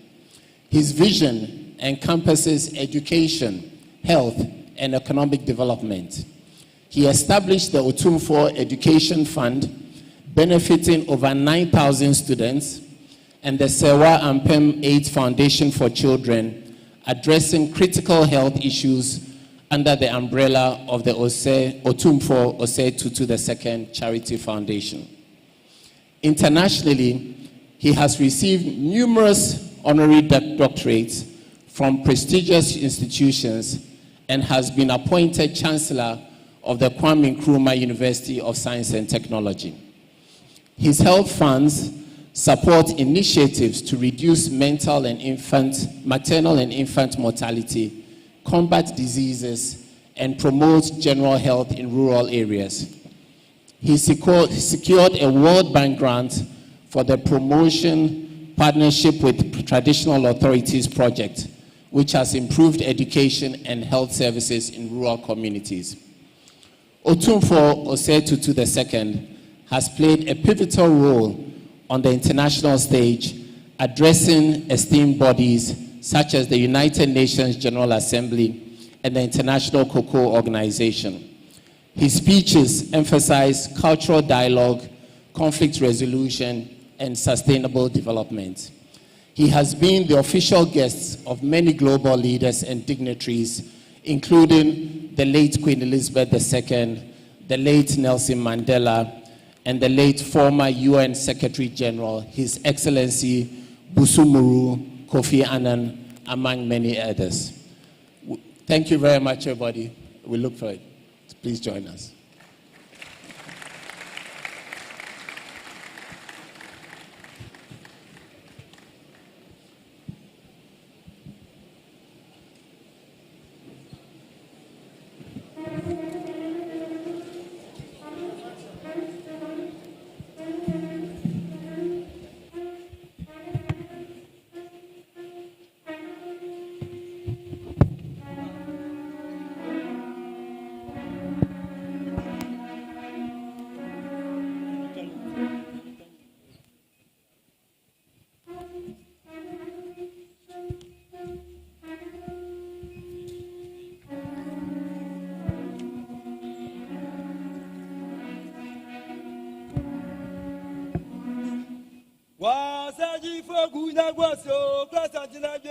His vision encompasses education, health, and economic development. He established the Otumfuo Education Fund, benefiting over 9,000 students, and the Sewa Ampem AIDS Foundation for Children, addressing critical health issues under the umbrella of the Otumfuo Osei Tutu II Charity Foundation. Internationally, he has received numerous honorary doctorates from prestigious institutions and has been appointed Chancellor of the Kwame Nkrumah University of Science and Technology. His health funds support initiatives to reduce maternal and infant mortality, combat diseases, and promote general health in rural areas. He secured a World Bank grant for the Promotion Partnership with Traditional Authorities project, which has improved education and health services in rural communities. Otumfuo Osei Tutu II has played a pivotal role on the international stage, addressing esteemed bodies such as the United Nations General Assembly and the International Cocoa Organization. His speeches emphasize cultural dialogue, conflict resolution, and sustainable development. He has been the official guest of many global leaders and dignitaries, including the late Queen Elizabeth II, the late Nelson Mandela, and the late former UN Secretary General, His Excellency Busumuru Kofi Annan, among many others. Thank you very much, everybody. We look forward. Please join us. Wasaji fogunya gwasyo krasantina je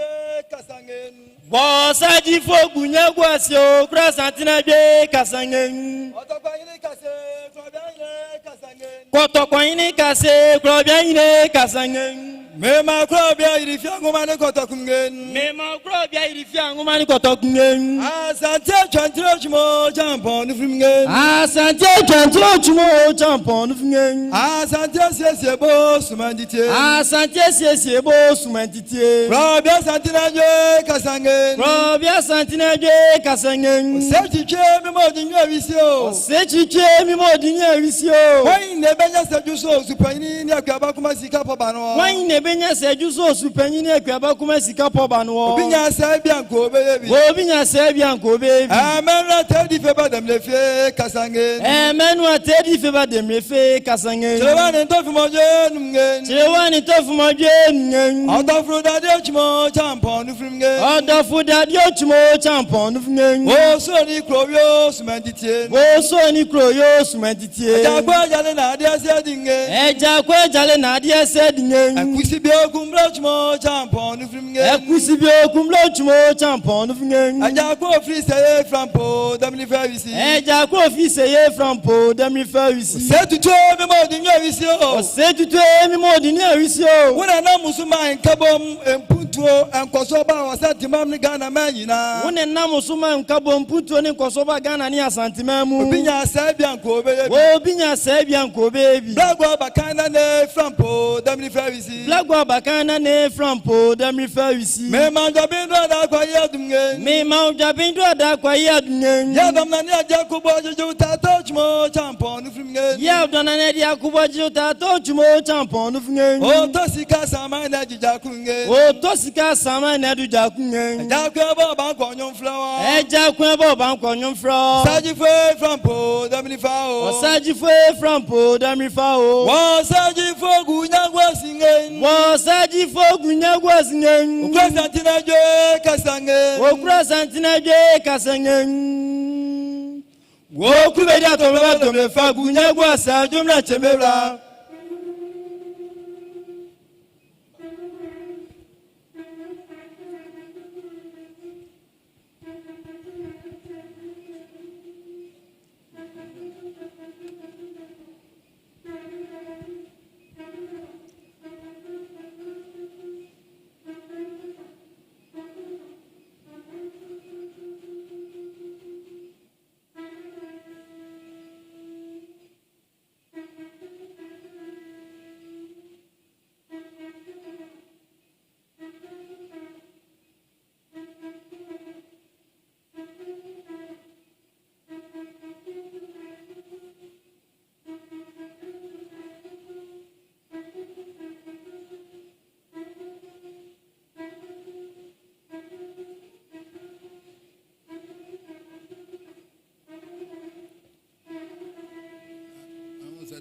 kasangen. Wasaji fogunya gwasyo krasantina je kasangen. Otokwanyine kase krobyanyine kasangen. Kotokwanyine kase krobyanyine kasangen. Mema krobya irifyangu mane kotokungen. Mema krobya irifyangu mane kotokungen. Asante chantro chimo champon nufringen. Asante chantro chimo champon nufringen. Asante sesiebo sumandite. Asante sesiebo sumandite. Krobya santina je kasangen. Krobya santina je kasangen. Osechiche mimodinya visio. Osechiche mimodinya visio. Wayne benya sejuso supanyini ni akwaba kuma sika pobano. Wayne benya sejuso supanyini akwaba kuma sika pobano. Obinya sebia nko bebi. Obinya sebia nko bebi. Amen wa tedi feba dem lefe kasangen. Amen wa tedi feba dem lefe kasangen. Chewani tofu moje nungen. Chewani tofu moje nungen. Odofu dadio chimo champon nufringen. Odofu dadio chimo champon nufringen. Woso ni krobyo sumandite. Woso ni kroyo sumandite. Ejakwe jale na adia sedinge. Ejakwe jale na adia sedinge. Ekusibio kumblo chimo champon nufringen. Ekusibio kumblo chimo champon nufringen. Ejakwe ofri seye frampo damni favisi. Ejakwe ofri seye frampo damni favisi. Setuto mimodi nyawisio. Setuto mimodi nyawisio. Wuna na musuma enkabom empuntuo enkosoba wasatimam ni Ghana manyina. Wuna na musuma enkabom puntuo ni nkosoba Ghana ni asantimamu. Obinya sebia nko bebi. Obinya sebia nko bebi. Blagwa bakana ne frampo damni favisi. Blagwa bakana ne frampo damni favisi. Mema jabindu ada kwa yadumge. Mema jabindu ada kwa yadumge. Yadam na ni aja kubo juju tato chmo champon nufrimge. Yadam na ni aja kubo juju tato chmo champon nufrimge. O tosika sama na jija kunge. O tosika sama na jija kunge. Ejakwe bo ban konyon flower. Ejakwe bo ban konyon flower. Saji fwe frampo damni fao. Saji fwe frampo damni fao. Wasaji fwe gunya gwasingen. Wasaji Tifo Gunyagwas Nang. Santina Joe Kasange. Okra Santina Joe Kasange. Woku Vedia Tomato Mefa Gunyagwas, Jumla Chemera.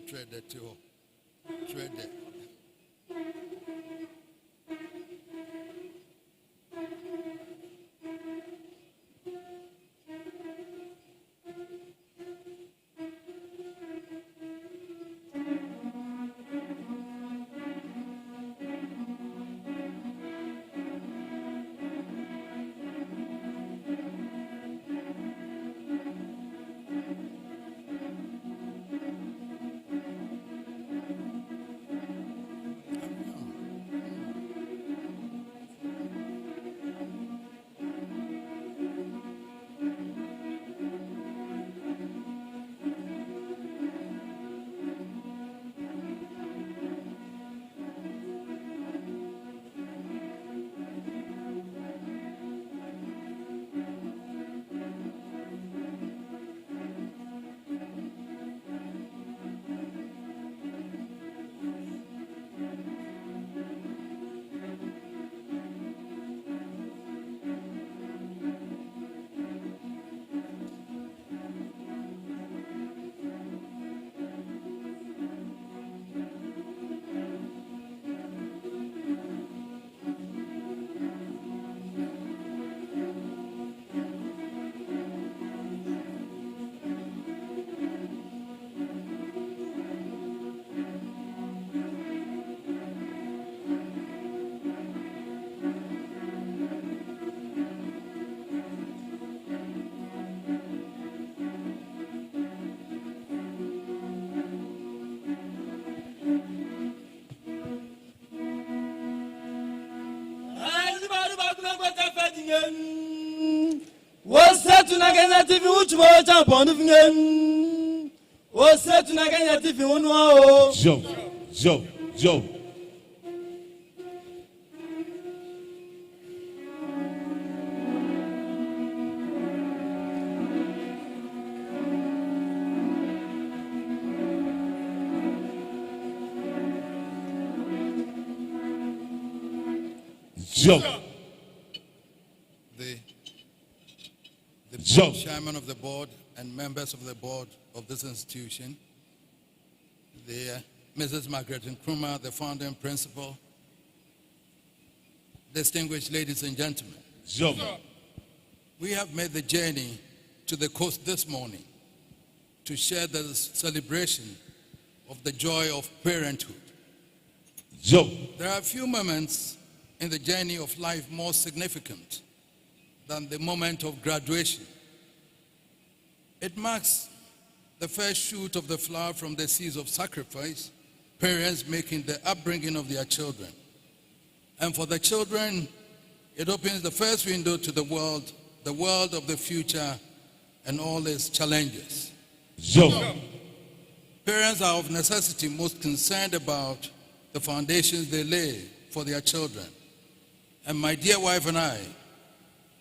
Trade that too. Trade that. What's that to Naganative which was upon the Vingen? What's that to Naganative one? Joe. The chairman of the board and members of the board of this institution, Mrs. Margaret Nkrumah, the founder and principal, distinguished ladies and gentlemen. We have made the journey to the coast this morning to share the celebration of the joy of parenthood. There are a few moments in the journey of life more significant than the moment of graduation. It marks the first shoot of the flower from the seeds of sacrifice, parents making the upbringing of their children. And for the children, it opens the first window to the world of the future and all its challenges. Parents are of necessity most concerned about the foundations they lay for their children. And my dear wife and I,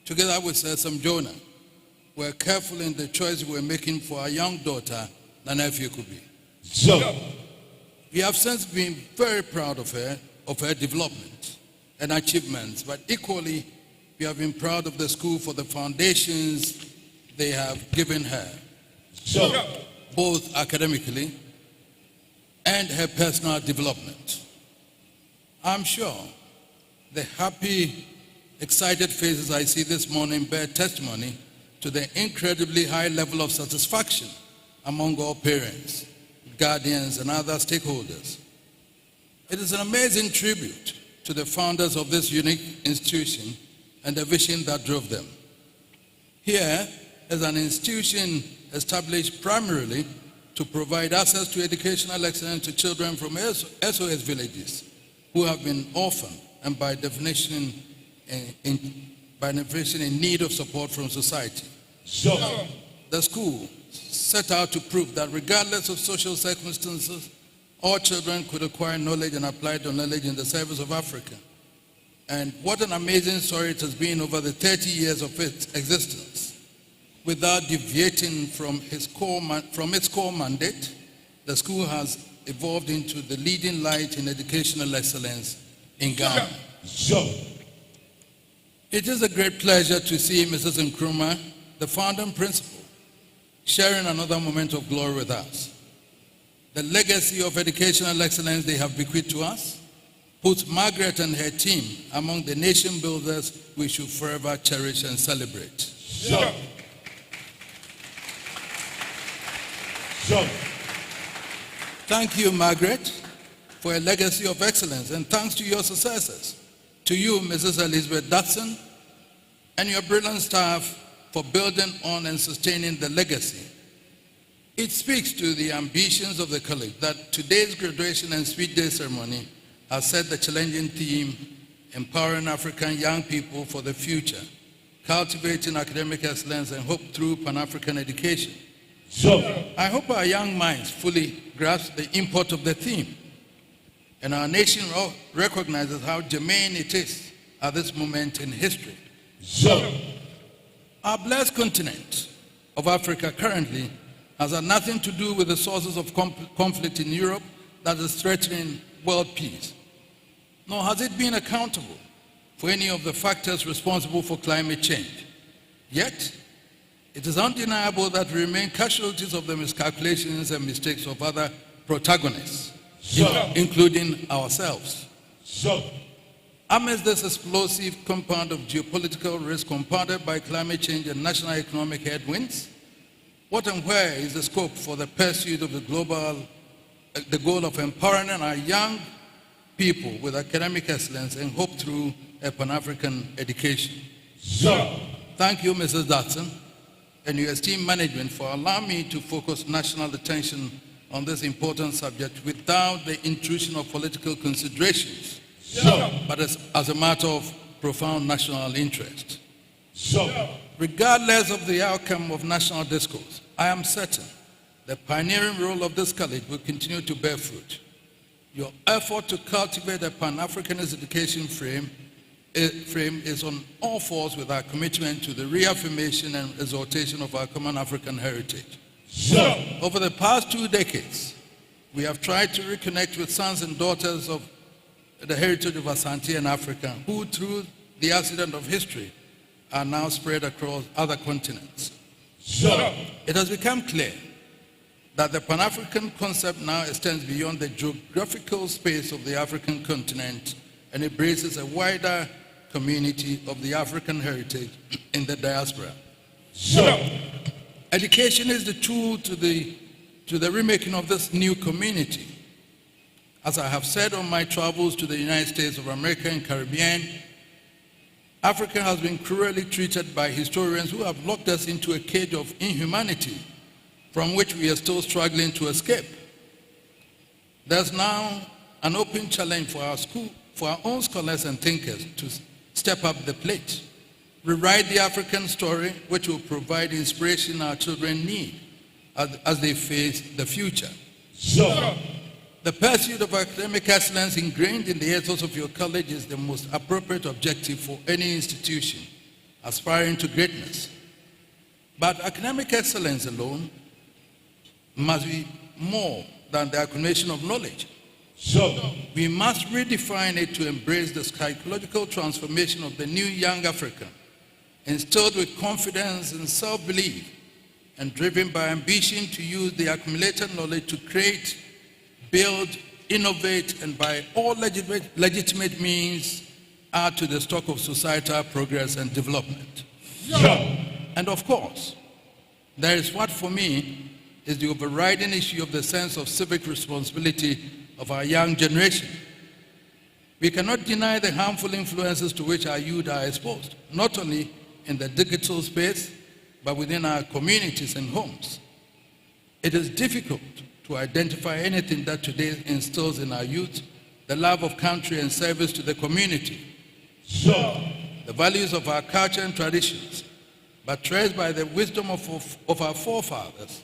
together with Sam Jonah, were careful in the choice we were making for our young daughter, Nanefie Kubi. We have since been very proud of her development and achievements, but equally, we have been proud of the school for the foundations they have given her, both academically and her personal development. I'm sure The happy, excited faces I see this morning bear testimony to the incredibly high level of satisfaction among all parents, guardians, and other stakeholders. It is an amazing tribute to the founders of this unique institution and the vision that drove them. Here is an institution established primarily to provide access to educational excellence to children from SOS villages who have been orphaned and by definition in need of support from society. The school set out to prove that regardless of social circumstances, all children could acquire knowledge and apply the knowledge in the service of Africa. And what an amazing story it has been over the 30 years of its existence. Without deviating from its core mandate, the school has evolved into the leading light in educational excellence in Ghana. It is a great pleasure to see Mrs. Nkrumah, the founding principal, sharing another moment of glory with us. The legacy of educational excellence they have bequeathed to us puts Margaret and her team among the nation builders we should forever cherish and celebrate. Thank you, Margaret, for a legacy of excellence, and thanks to your successors, to you, Mrs. Elizabeth Dutson, and your brilliant staff for building on and sustaining the legacy. It speaks to the ambitions of the college that today's graduation and sweet day ceremony has set the challenging theme, empowering African young people for the future, cultivating academic excellence and hope through Pan-African education. I hope our young minds fully grasp the import of the theme, and our nation recognizes how germane it is at this moment in history. Our blessed continent of Africa currently has had nothing to do with the sources of conflict in Europe that is threatening world peace, nor has it been accountable for any of the factors responsible for climate change. Yet, it is undeniable that we remain casualties of the miscalculations and mistakes of other protagonists, including ourselves. Amidst this explosive compound of geopolitical risk compounded by climate change and national economic headwinds, what and where is the scope for the pursuit of the goal of empowering our young people with academic excellence and hope through a Pan-African education? Thank you, Mrs. Dutson, and your esteemed management for allowing me to focus national attention on this important subject without the intrusion of political considerations, but as a matter of profound national interest. Regardless of the outcome of national discourse, I am certain the pioneering role of this college will continue to bear fruit. Your effort to cultivate a Pan-Africanist education frame is on all fours with our commitment to the reaffirmation and exaltation of our common African heritage. Over the past 2 decades, we have tried to reconnect with sons and daughters of the heritage of Asante and Africa, who through the accident of history are now spread across other continents. It has become clear that the Pan-African concept now extends beyond the geographical space of the African continent and embraces a wider community of the African heritage in the diaspora. Education is the tool to the remaking of this new community. As I have said on my travels to the United States of America and Caribbean, Africa has been cruelly treated by historians who have locked us into a cage of inhumanity from which we are still struggling to escape. There's now an open challenge for our own scholars and thinkers to step up the plate, rewrite the African story, which will provide inspiration our children need as they face the future. The pursuit of academic excellence ingrained in the ethos of your college is the most appropriate objective for any institution aspiring to greatness. But academic excellence alone must be more than the accumulation of knowledge. We must redefine it to embrace the psychological transformation of the new young Africa, instilled with confidence and self-belief, and driven by ambition to use the accumulated knowledge to create, build, innovate, and by all legitimate means add to the stock of societal progress and development. And of course, there is what for me is the overriding issue of the sense of civic responsibility of our young generation. We cannot deny the harmful influences to which our youth are exposed, not only in the digital space, but within our communities and homes. It is difficult to identify anything that today instills in our youth the love of country and service to the community. The values of our culture and traditions, but traced by the wisdom of our forefathers,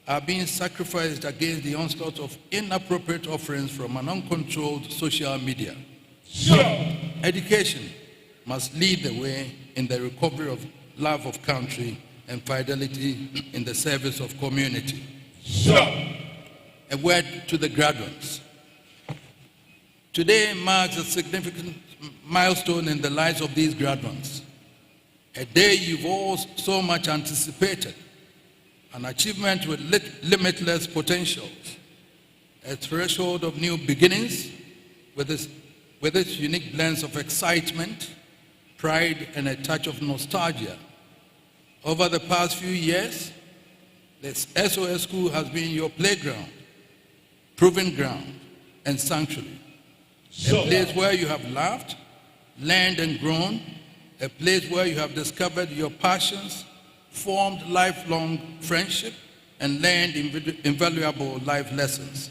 are being sacrificed against the onslaught of inappropriate offerings from an uncontrolled social media. Education must lead the way in the recovery of love of country and fidelity in the service of community. A word to the graduates. Today marks a significant milestone in the lives of these graduates. A day you've all so much anticipated. An achievement with limitless potentials. A threshold of new beginnings with its unique blends of excitement, pride, and a touch of nostalgia. Over the past few years, this SOS School has been your playground, proving ground, and sanctuary. A place where you have laughed, learned, and grown. A place where you have discovered your passions, formed lifelong friendship, and learned invaluable life lessons.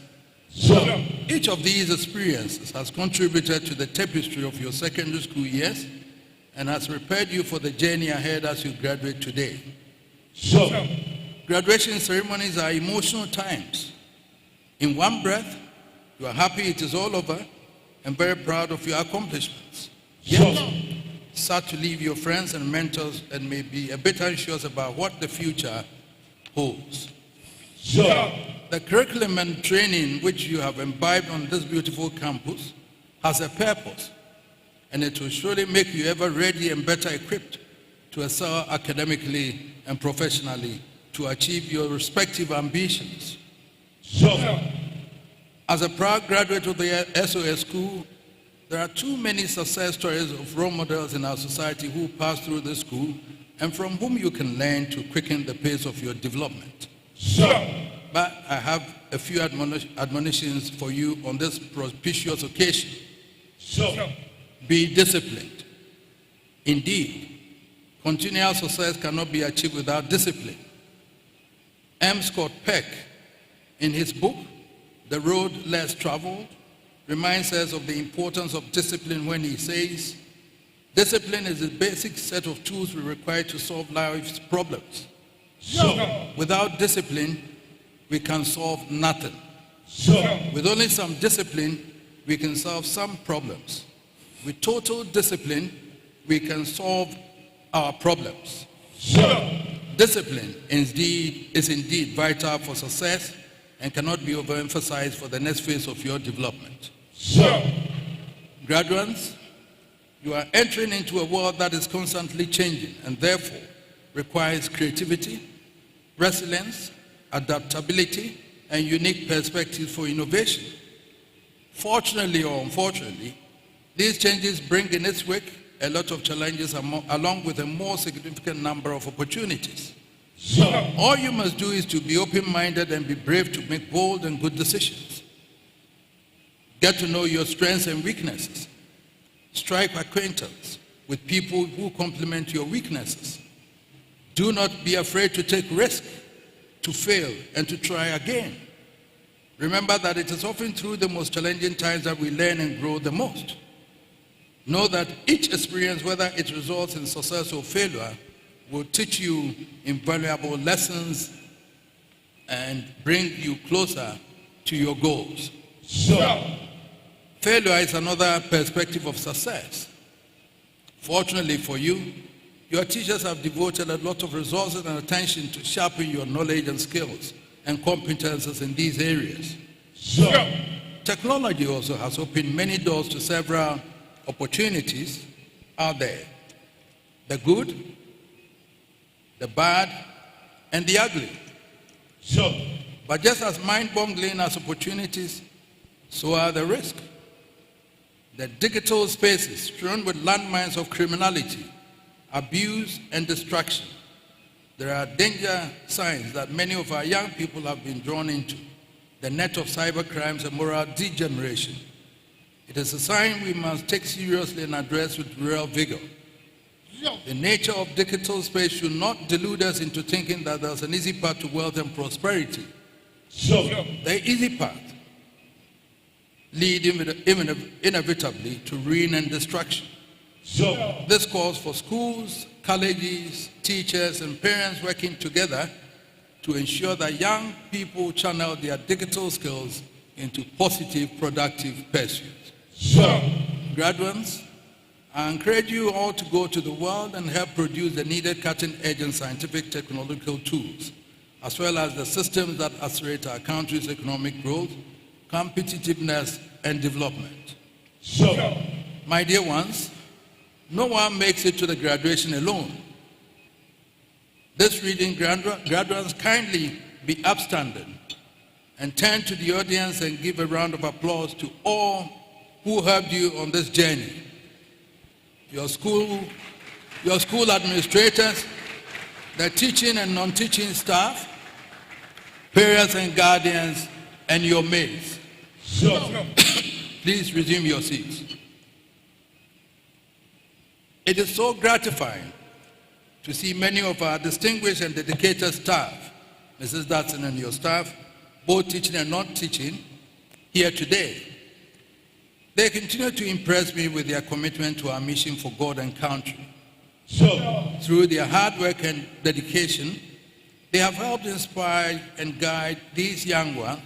Each of these experiences has contributed to the tapestry of your secondary school years and has prepared you for the journey ahead as you graduate today. Graduation ceremonies are emotional times. In one breath, you are happy it is all over and very proud of your accomplishments. Yet, sad to leave your friends and mentors and may be a bit anxious about what the future holds. The curriculum and training which you have imbibed on this beautiful campus has a purpose, and it will surely make you ever ready and better equipped to excel academically and professionally to achieve your respective ambitions. As a proud graduate of the SOS School, there are too many success stories of role models in our society who passed through this school and from whom you can learn to quicken the pace of your development. But I have a few admonitions for you on this propitious occasion. Be disciplined. Indeed, continual success cannot be achieved without discipline. M. Scott Peck, in his book, The Road Less Traveled, reminds us of the importance of discipline when he says, discipline is the basic set of tools we require to solve life's problems. Without discipline, we can solve nothing. With only some discipline, we can solve some problems. With total discipline, we can solve our problems. Discipline is indeed vital for success and cannot be overemphasized for the next phase of your development. Graduates, you are entering into a world that is constantly changing and therefore requires creativity, resilience, adaptability, and unique perspectives for innovation. Fortunately or unfortunately, these changes bring in its wake a lot of challenges along with a more significant number of opportunities. All you must do is to be open-minded and be brave to make bold and good decisions. Get to know your strengths and weaknesses. Strike acquaintance with people who complement your weaknesses. Do not be afraid to take risks, to fail, and to try again. Remember that it is often through the most challenging times that we learn and grow the most. Know that each experience, whether it results in success or failure, will teach you invaluable lessons and bring you closer to your goals. Failure is another perspective of success. Fortunately for you, your teachers have devoted a lot of resources and attention to sharpen your knowledge and skills and competences in these areas. Technology also has opened many doors to several opportunities out there. The good, the bad, and the ugly. But just as mind-boggling as opportunities, so are the risks. The digital spaces strewn with landmines of criminality, abuse, and destruction. There are danger signs that many of our young people have been drawn into, the net of cyber crimes and moral degeneration. It is a sign we must take seriously and address with real vigor. The nature of digital space should not delude us into thinking that there's an easy path to wealth and prosperity. The easy path leads inevitably to ruin and destruction. This calls for schools, colleges, teachers, and parents working together to ensure that young people channel their digital skills into positive, productive pursuits. Graduates, I encourage you all to go to the world and help produce the needed cutting-edge and scientific technological tools, as well as the systems that accelerate our country's economic growth, competitiveness, and development. My dear ones, no one makes it to the graduation alone. This reading, graduates, kindly be upstanding and turn to the audience and give a round of applause to all who helped you on this journey. Your school administrators, the teaching and non-teaching staff, parents and guardians, and your mates. Please resume your seats. It is so gratifying to see many of our distinguished and dedicated staff, Mrs. Dodson and your staff, both teaching and non-teaching, here today. They continue to impress me with their commitment to our mission for God and country. Through their hard work and dedication, they have helped inspire and guide these young ones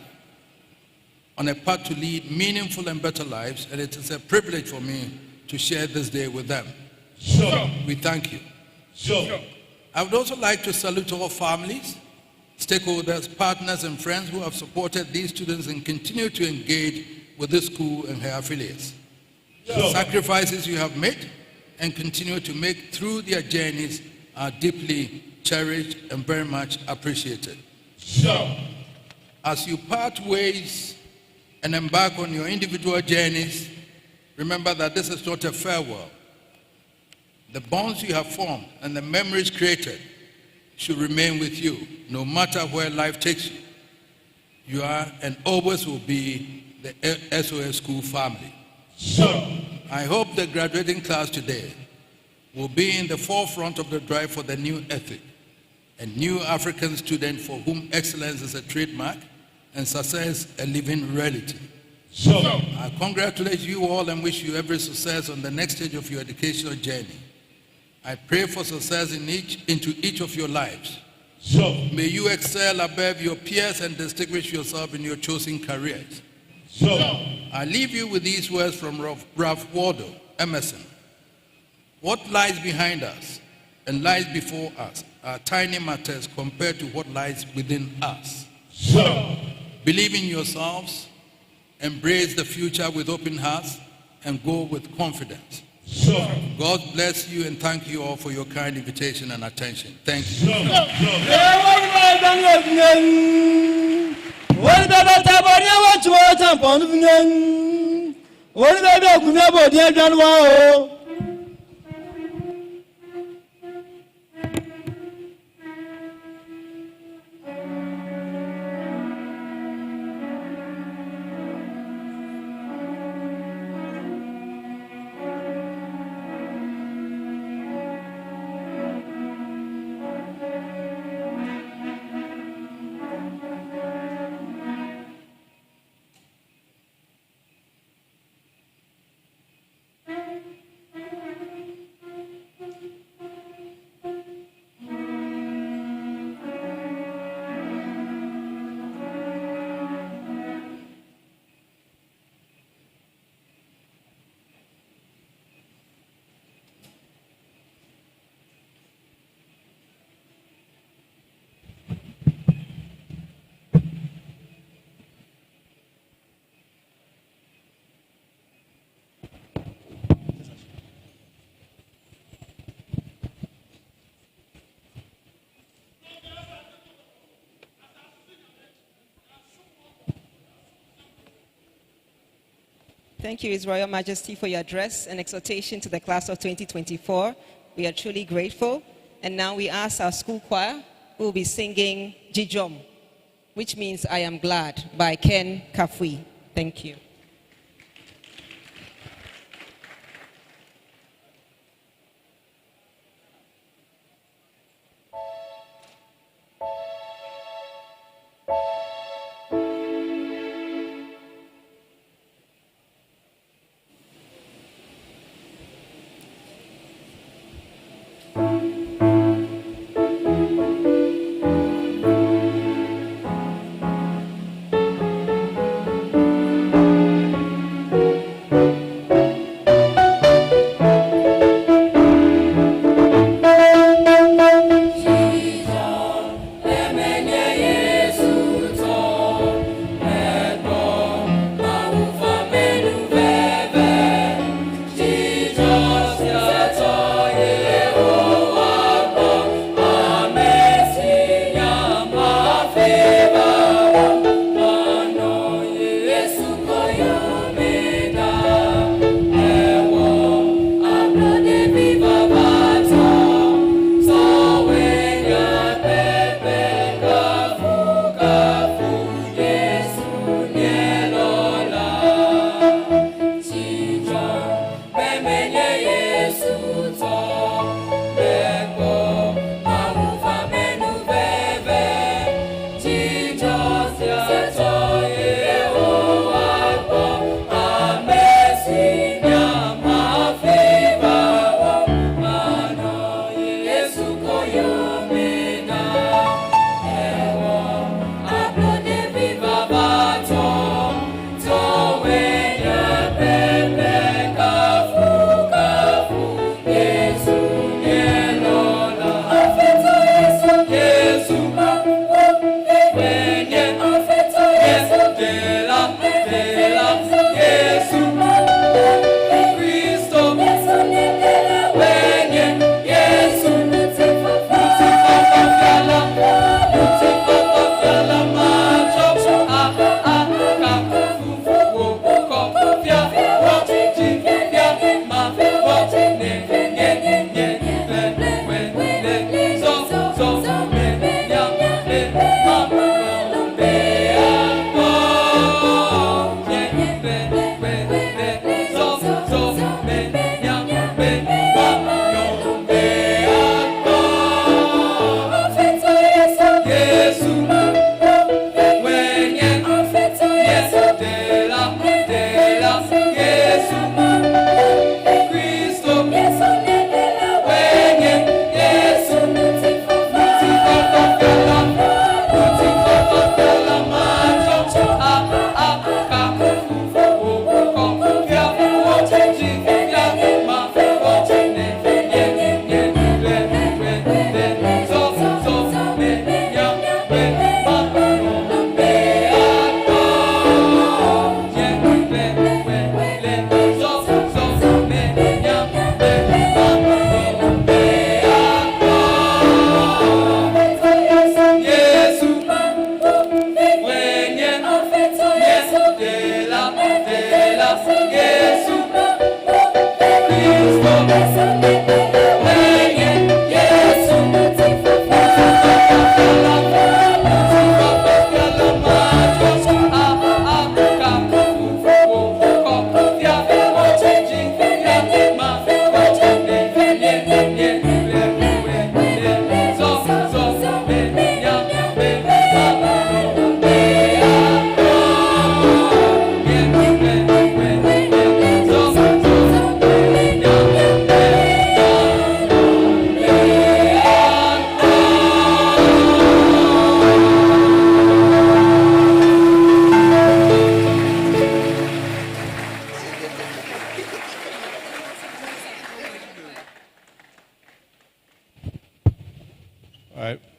on a path to lead meaningful and better lives, and it is a privilege for me to share this day with them. We thank you. I would also like to salute all families, stakeholders, partners, and friends who have supported these students and continue to engage with this school and her affiliates. The sacrifices you have made and continue to make through their journeys are deeply cherished and very much appreciated. As you part ways and embark on your individual journeys, remember that this is not a farewell. The bonds you have formed and the memories created should remain with you, no matter where life takes you. You are and always will be the SOS School family. I hope the graduating class today will be in the forefront of the drive for the new ethic, a new African student for whom excellence is a trademark and success a living reality. I congratulate you all and wish you every success on the next stage of your educational journey. I pray for success into each of your lives. May you excel above your peers and distinguish yourself in your chosen careers. I leave you with these words from Ralph Waldo Emerson. What lies behind us and lies before us are tiny matters compared to what lies within us. Believe in yourselves, embrace the future with open hearts, and go with confidence. God bless you and thank you all for your kind invitation and attention. Thank you. Thank you, His Royal Majesty, for your address and exhortation to the class of 2024. We are truly grateful. And now we ask our school choir, who will be singing Jijom, which means I am glad, by Ken Kafui. Thank you.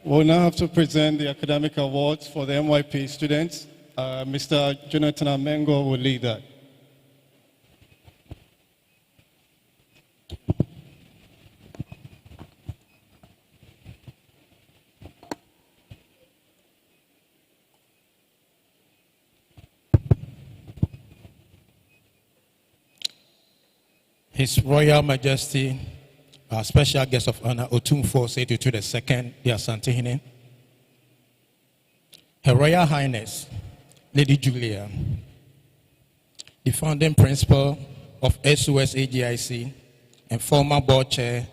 We'll now have to present the academic awards for the MYP students. Mr. Jonathan Amengo will lead that. His Royal Majesty, our special guest of honor, Otumfuo Osei-Tutu II, the Asante-Hene, Her Royal Highness, Lady Julia, the founding principal of SOS-HGIC and former board chair,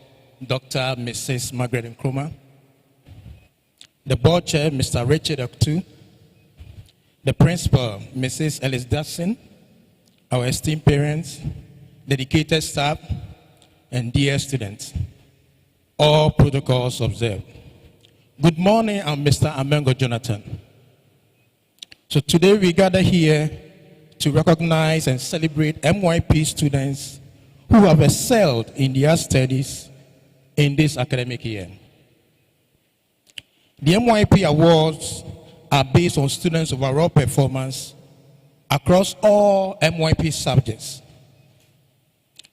Dr. Mrs. Margaret Nkrumah, the board chair, Mr. Richard Aktu, the principal, Mrs. Ellis Dawson, our esteemed parents, dedicated staff, and dear students, all protocols observed. Good morning, I'm Mr. Amengo Jonathan. So today we gather here to recognize and celebrate MYP students who have excelled in their studies in this academic year. The MYP Awards are based on students' overall performance across all MYP subjects.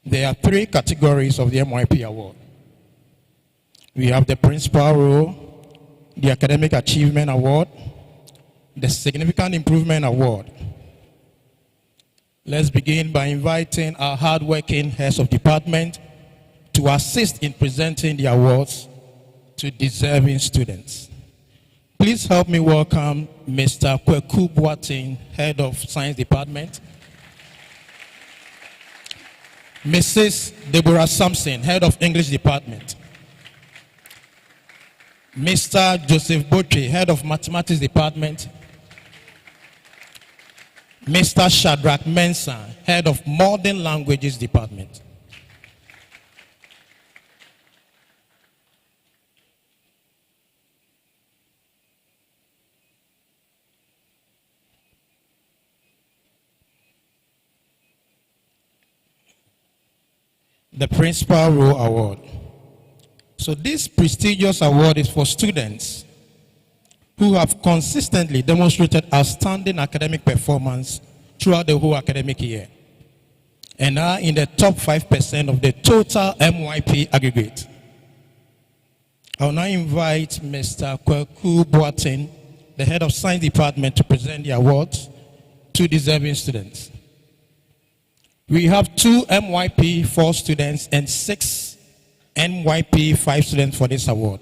There are 3 categories of the MYP Award. We have the Principal Role, the Academic Achievement Award, the Significant Improvement Award. Let's begin by inviting our hardworking heads of department to assist in presenting the awards to deserving students. Please help me welcome Mr. Kweku Boateng, Head of Science Department, Mrs. Deborah Sampson, Head of English Department, Mr. Joseph Botri, Head of Mathematics Department, Mr. Shadrach Mensah, Head of Modern Languages Department. The Principal Role Award. So this prestigious award is for students who have consistently demonstrated outstanding academic performance throughout the whole academic year and are in the top 5% of the total MYP aggregate. I will now invite Mr. Kweku Boateng, the Head of Science Department, to present the awards to deserving students. We have 2 MYP 4 students and 6 MYP 5 students for this award.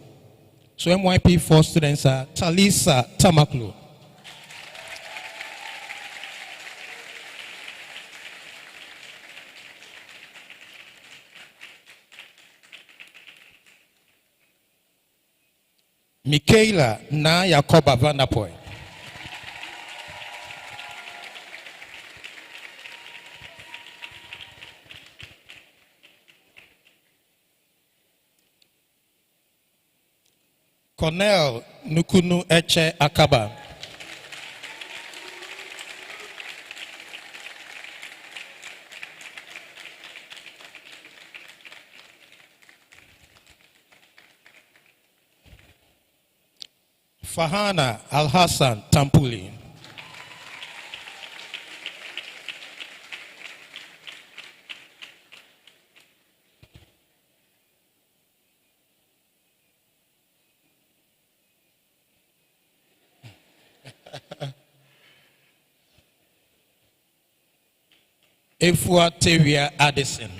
So MYP 4 students are Talisa Tamaklo, Michaela Na Yakoba Vanderpoy, Cornell Nukunu Eche Akaba, Fahana Al-Hassan Tampuli, Efua Tevia Addison,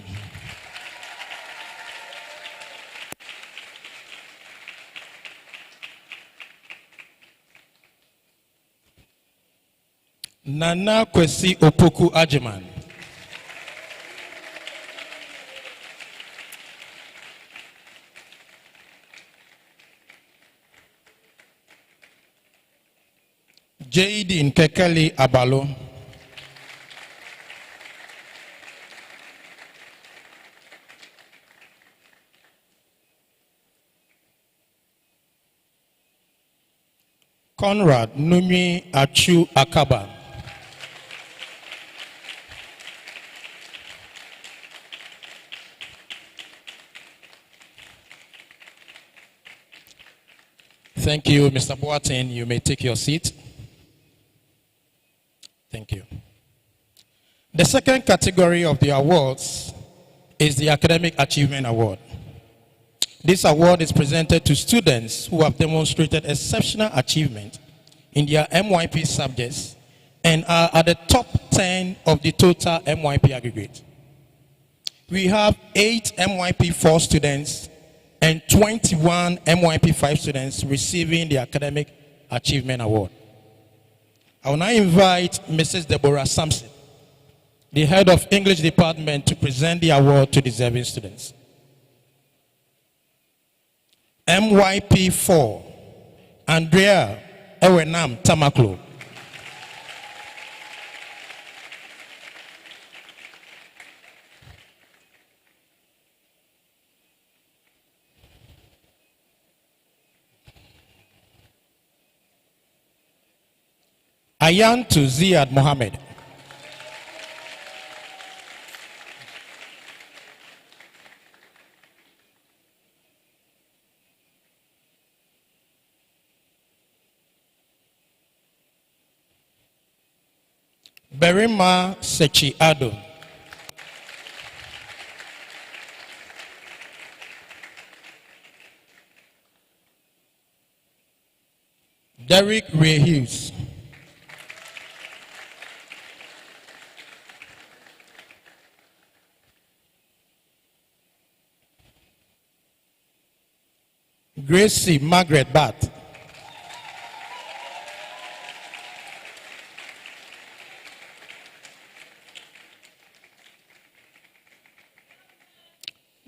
Nana Kwesi Opoku Ajiman, Jaden Kekeli Abalo, Conrad Numi Achu Akaba, thank you, Mr. Boateng. You may take your seat. Thank you. The second category of the awards is the Academic Achievement Award. This award is presented to students who have demonstrated exceptional achievement in their MYP subjects and are at the top 10 of the total MYP aggregate. We have 8 MYP4 students and 21 MYP5 students receiving the Academic Achievement Award. I will now invite Mrs. Deborah Sampson, the head of English department, to present the award to deserving students. MYP4, Andrea Ewenam Tamaklo. Ayantu Ziad Mohammed. Berima Sechi Ado. Derek Ray Hughes. Gracie Margaret Bath.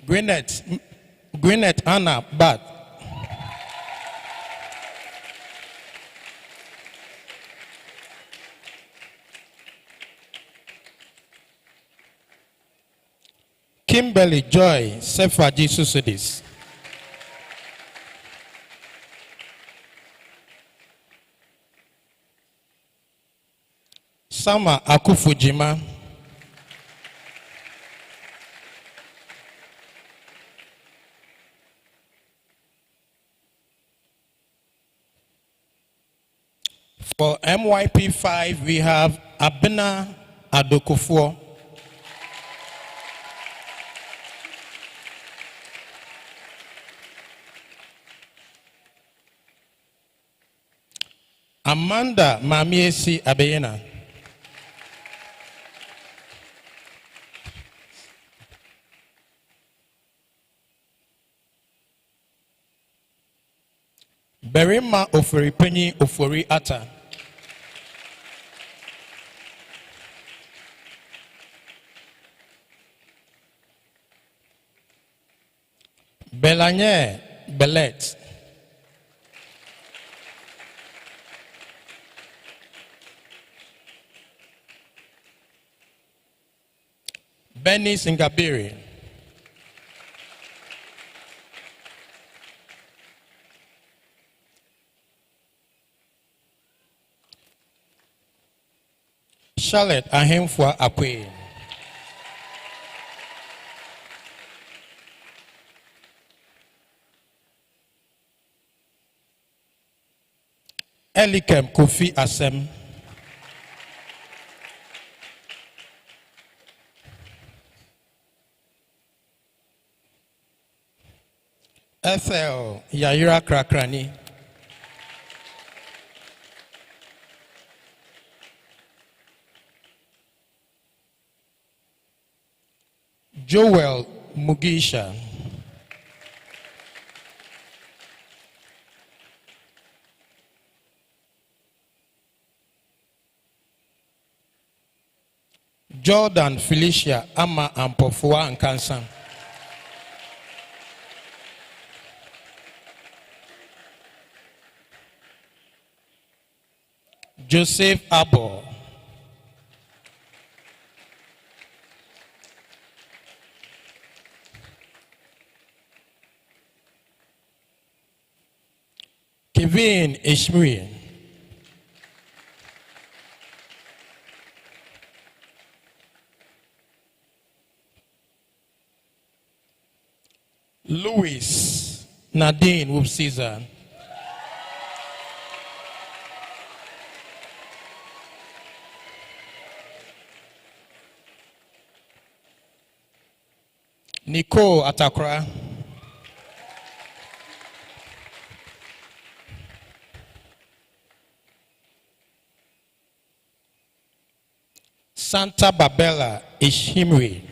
Gwyneth Anna Bath. Kimberly Joy Sefaji Susudis. Sama Akufujima. For MYP5, we have Abena Adokofo. Amanda Mamiesi Abeyena. Berima Oforipenyi Ofori Ata. Belanye Belet. Benny Singabiri. Charlotte Ahemfwa Akwe. Elikem Kofi Asem. Ethel Yaira Krakrani. Joel Mugisha. Jordan Felicia Ama Ampofua and Kansan. Joseph Abo. Kevin Ishmael. Louis Nadine Whoop Caesar. Nicole Atakra. Santa Babella Ishimwe.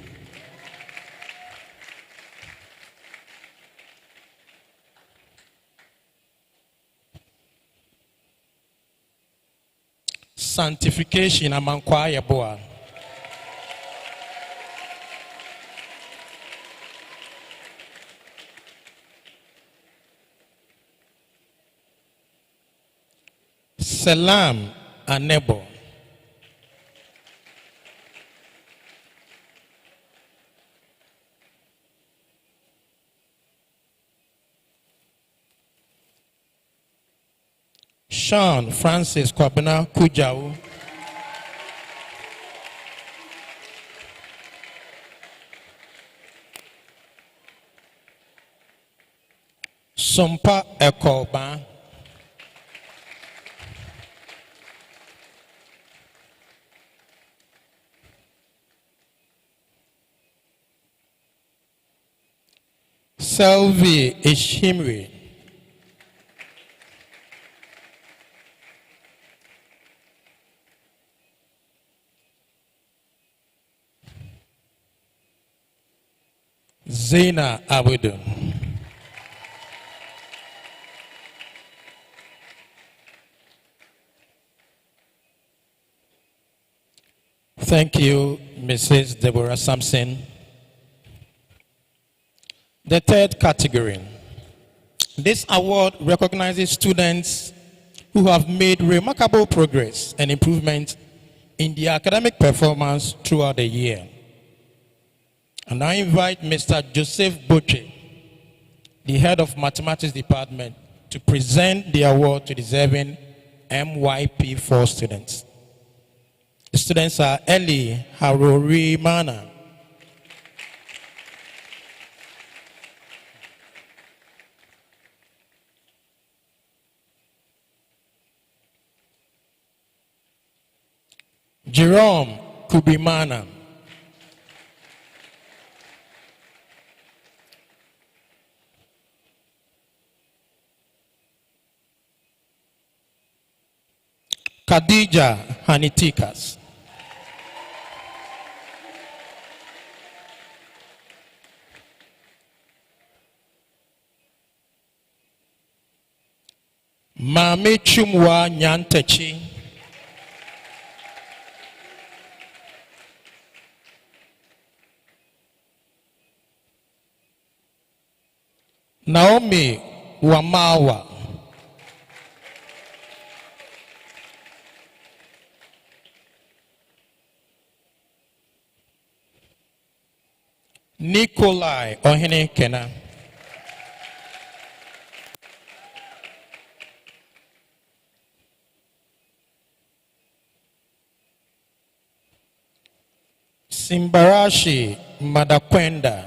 Sanctification Amankwa Yaboa. Salam Anebo. Sean Francis Kwabena Kujau. Sompa Ekoba. Selvi Ishimri. Zaina Abudu. Thank you, Mrs. Deborah Sampson. The third category. This award recognizes students who have made remarkable progress and improvement in their academic performance throughout the year. And I invite Mr. Joseph Boche, the head of mathematics department, to present the award to deserving MYP4 students. The students are Eli Harori Mana, Jerome Kubimana, Khadija Hanitikas, Mame Chumwa Nyantechi, Naomi Wamawa, Nikolai Ohene Kena, Simbarashi Madakwenda,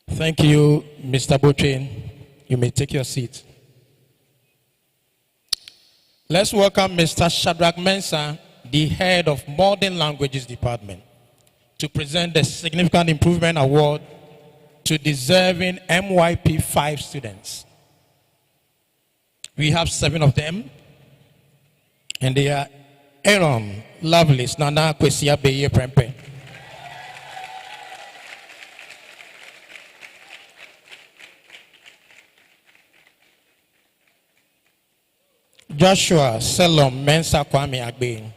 thank you, Mr. Boche. You may take your seat. Let's welcome Mr. Shadrach Mensah, the head of Modern Languages Department, to present the Significant Improvement Award to deserving MYP5 students. We have 7 of them, and they are Aaron Lovelace, Nana Kwesia Beye Prempe, Joshua Selom Mensah Kwame Agbe,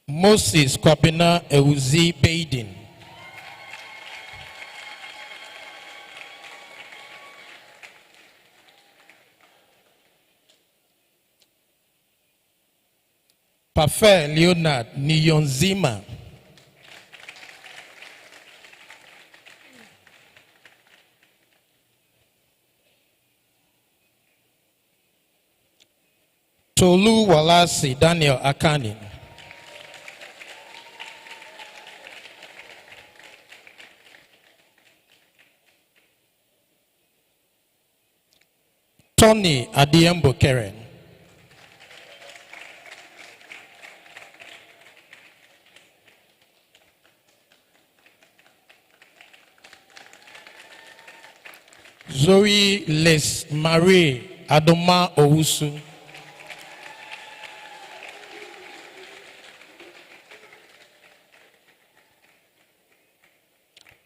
Moses Kwabena Euzi Baden, Parfait Leonard Niyonzima, Tolu Walasi Daniel Akani, Tony Adiembo Keren, Zoe Les Marie Adoma Owusu.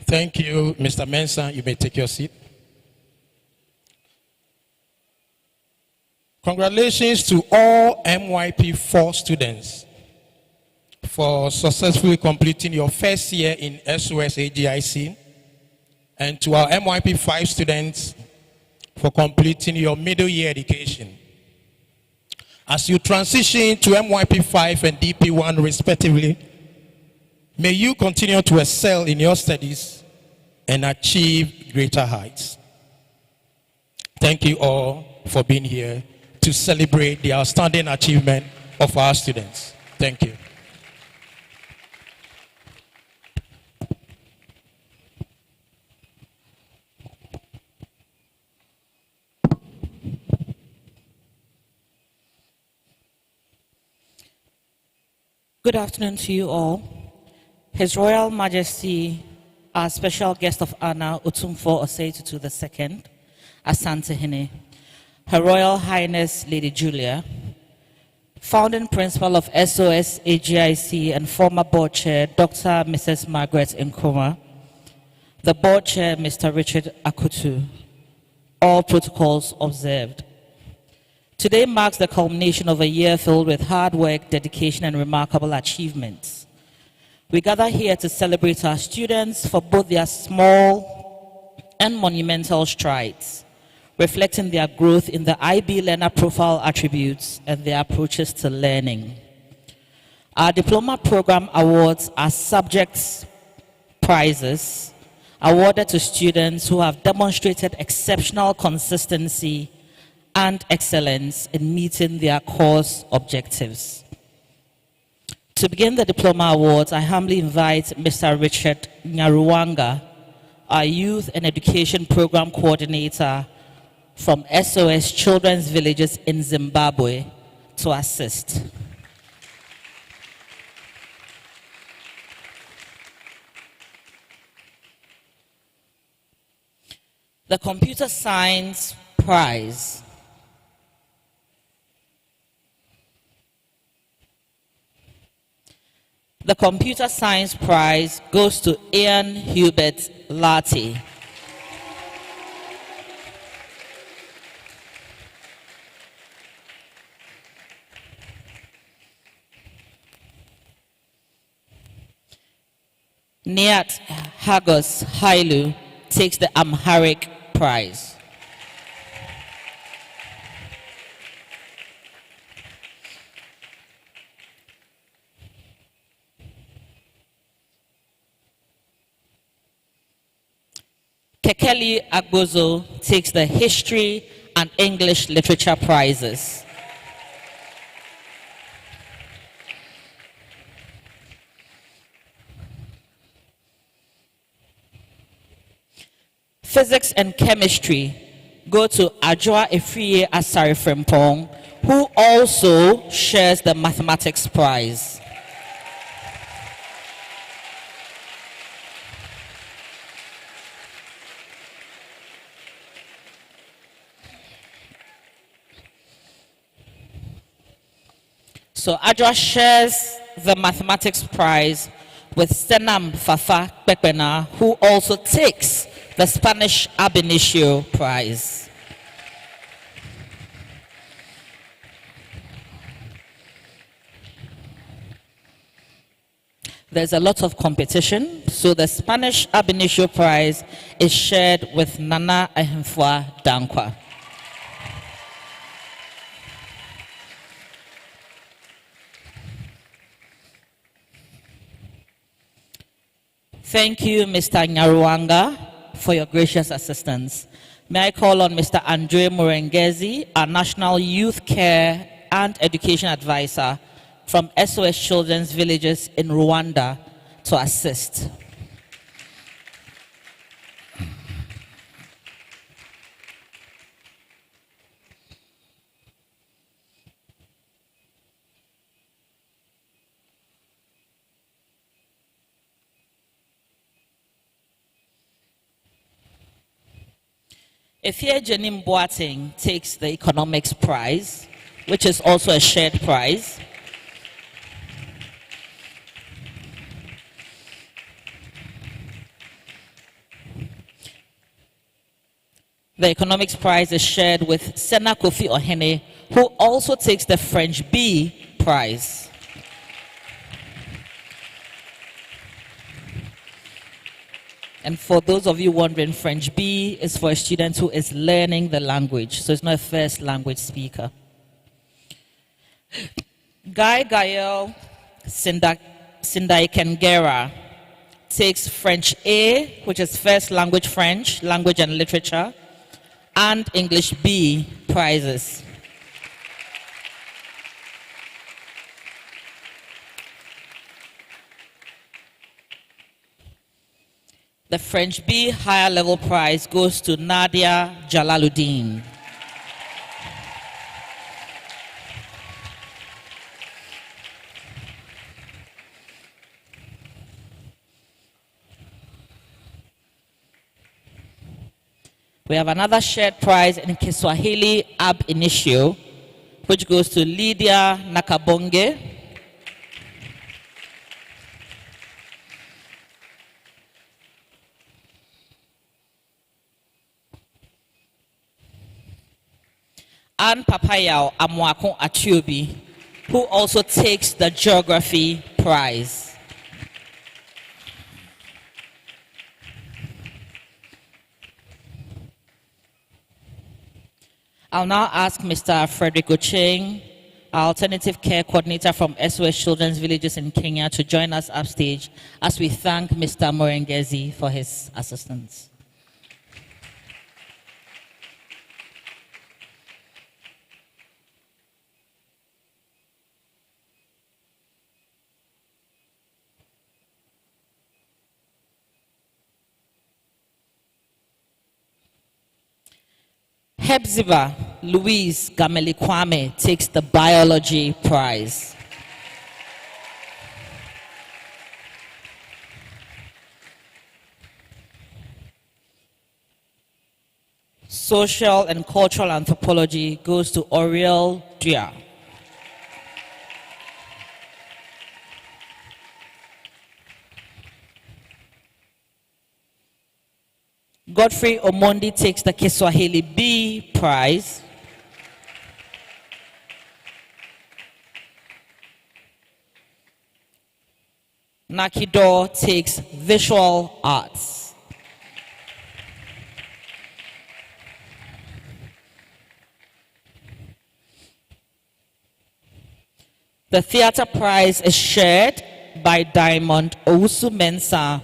Thank you, Mr. Mensah. You may take your seat. Congratulations to all MYP4 students for successfully completing your first year in SOS-HGIC, and to our MYP5 students for completing your middle year education. As you transition to MYP5 and DP1 respectively, may you continue to excel in your studies and achieve greater heights. Thank you all for being here to celebrate the outstanding achievement of our students. Thank you. Good afternoon to you all. His Royal Majesty, our special guest of honor, Otumfuo Osei-Tutu II, Asante-Hene, Her Royal Highness Lady Julia, founding principal of SOS-HGIC and former board chair, Dr. Mrs. Margaret Nkrumah, the board chair, Mr. Richard Akutu, all protocols observed. Today marks the culmination of a year filled with hard work, dedication, and remarkable achievements. We gather here to celebrate our students for both their small and monumental strides, reflecting their growth in the IB learner profile attributes and their approaches to learning. Our diploma program awards are subject prizes awarded to students who have demonstrated exceptional consistency and excellence in meeting their course objectives. To begin the Diploma Awards, I humbly invite Mr. Richard Nyaruwanga, our Youth and Education Program Coordinator from SOS Children's Villages in Zimbabwe, to assist. The Computer Science Prize. The Computer Science Prize goes to Ian Hubert Lati. Niat Hagos Hailu takes the Amharic Prize. Kekeli Agbozo takes the History and English Literature Prizes. Physics and Chemistry go to Ajwa Efriye Asari Frimpong, who also shares the Mathematics Prize. So Ajwa shares the Mathematics Prize with Senam Fafa Pepena, who also takes the Spanish Ab Initio Prize. There's a lot of competition, so the Spanish Ab Initio Prize is shared with Nana Ahemfua Dankwa. Thank you, Mr. Nyaruwanga, for your gracious assistance. May I call on Mr. Andre Murengezi, our National Youth Care and Education Advisor from SOS Children's Villages in Rwanda, to assist. Efie Jenim Boateng takes the economics prize, which is also a shared prize. The economics prize is shared with Sena Kofi Ohene, who also takes the French B prize. And for those of you wondering, French B is for a student who is learning the language, so it's not a first language speaker. Guy Gael Sindai Kengera takes French A, which is first language French, language and literature, and English B prizes. The French B higher level prize goes to Nadia Jalaluddin. We have another shared prize in Kiswahili ab initio, which goes to Lydia Nakabonge. And Papayao Amwako Atiobi, who also takes the geography prize. I'll now ask Mr. Frederick Ocheng, our alternative care coordinator from SOS Children's Villages in Kenya, to join us upstage as we thank Mr. Morengezi for his assistance. Hepzibah Louise Gameli-Kwame takes the biology prize. Social and cultural anthropology goes to Oriel Dia. Godfrey Omondi takes the Kiswahili B prize. Nakido takes visual arts. The theater prize is shared by Diamond Owusu Mensah.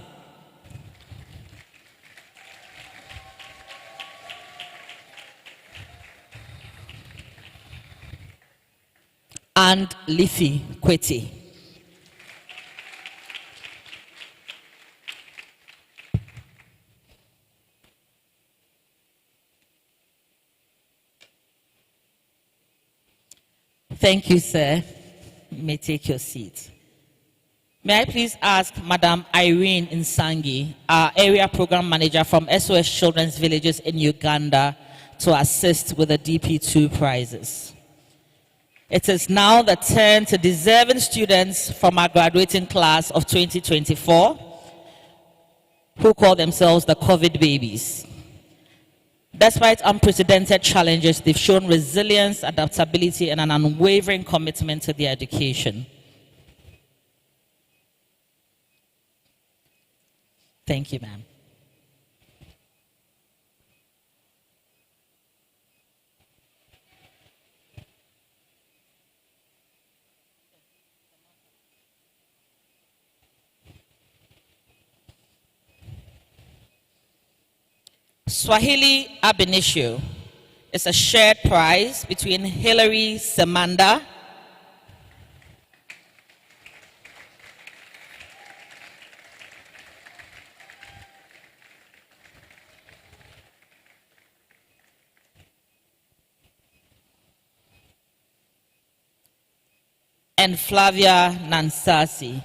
And Lifi Kweti. Thank you, sir. You may take your seat. May I please ask Madam Irene Nsangi, our area program manager from SOS Children's Villages in Uganda, to assist with the DP2 prizes. It is now the turn to deserving students from our graduating class of 2024 who call themselves the COVID babies. Despite unprecedented challenges, they've shown resilience, adaptability, and an unwavering commitment to their education. Thank you, ma'am. Swahili ab initio is a shared prize between Hilary Semanda and Flavia Nansasi.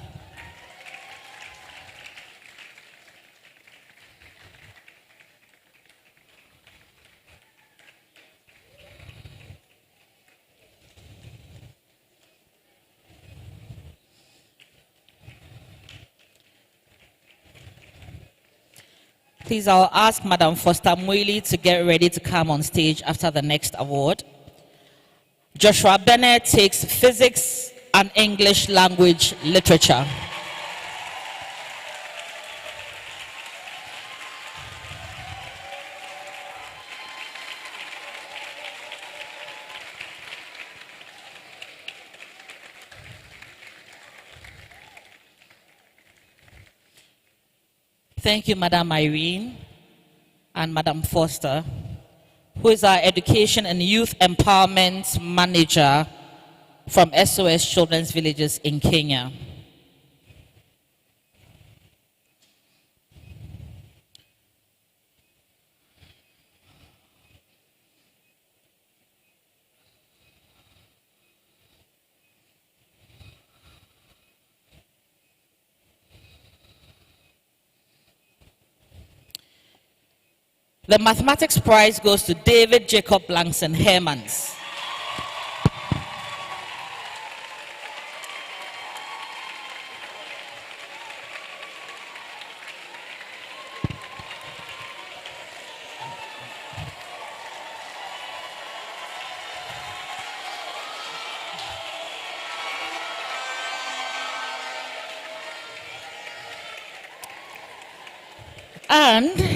Please, I'll ask Madam Foster Mwili to get ready to come on stage after the next award. Joshua Bennett takes Physics and English Language Literature. Thank you, Madam Irene and Madam Foster, who is our Education and Youth Empowerment Manager from SOS Children's Villages in Kenya. The Mathematics Prize goes to David Jacob Langson Hermans. And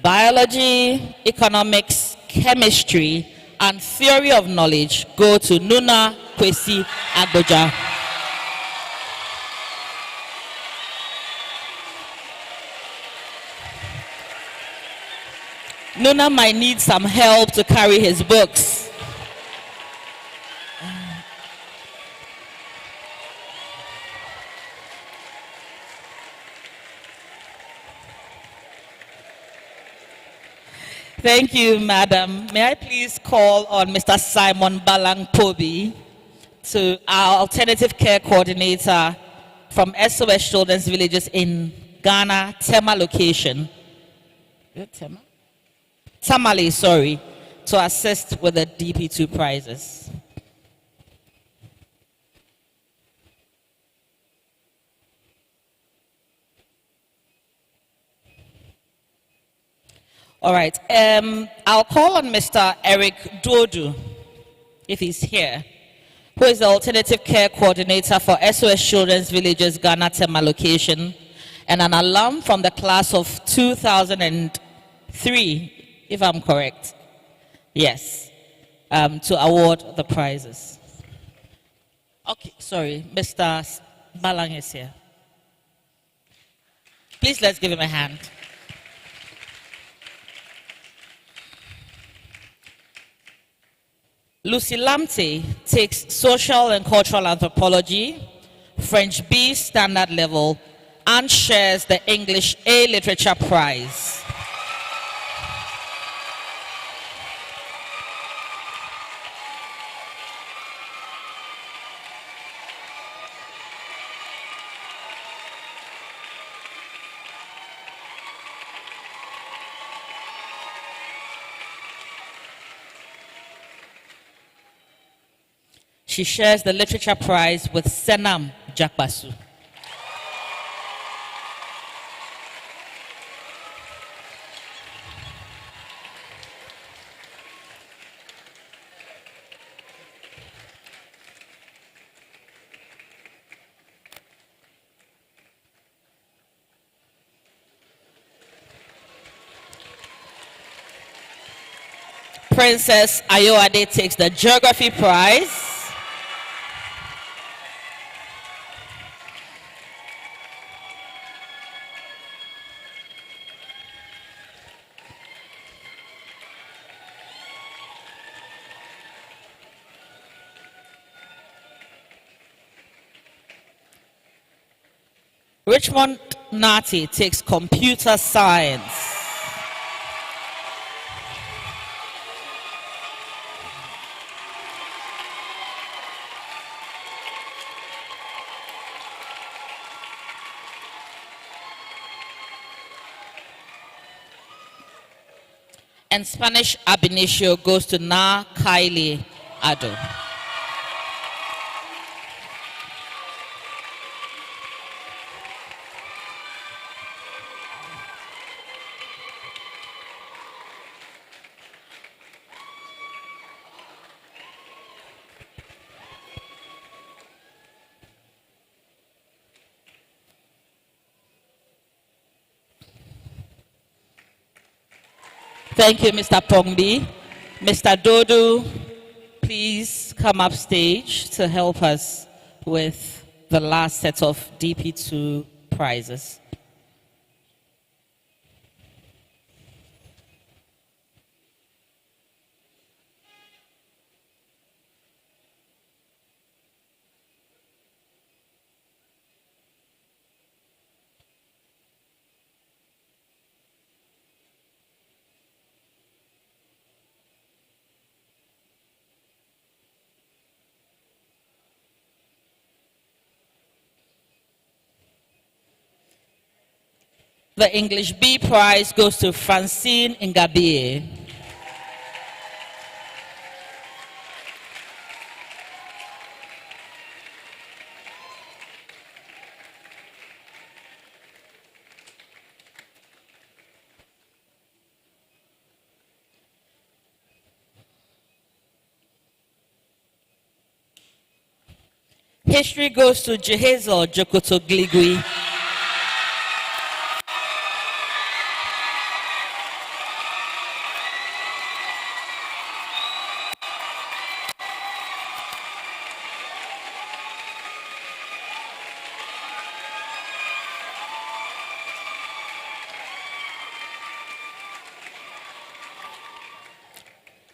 Biology, Economics, Chemistry, and Theory of Knowledge go to Nuna Kwesi Agboja. Nuna might need some help to carry his books. Thank you, Madam. May I please call on Mr. Simon Balang Pobi, to our alternative care coordinator from SOS Children's Villages in Ghana, Tema location. Tema? Tamale, sorry, to assist with the DP2 prizes. All right, I'll call on Mr. Eric Dodu, if he's here, who is the Alternative Care Coordinator for SOS Children's Villages Ghana Tema location, and an alum from the class of 2003, if I'm correct. Yes, to award the prizes. Okay, sorry, Mr. Balang is here. Please let's give him a hand. Lucy Lamte takes Social and Cultural Anthropology, French B standard level, and shares the English A Literature Prize. She shares the Literature Prize with Senam Jakbasu. Princess Ayoade takes the Geography Prize. Richmond Nati takes Computer Science. And Spanish ab initio goes to Na Kylie Ado. Thank you, Mr. Pongbi. Mr. Dodu, please come up stage to help us with the last set of DP2 prizes. The English B prize goes to Francine Ngabie. History goes to Jehezo Jokoto Gligui.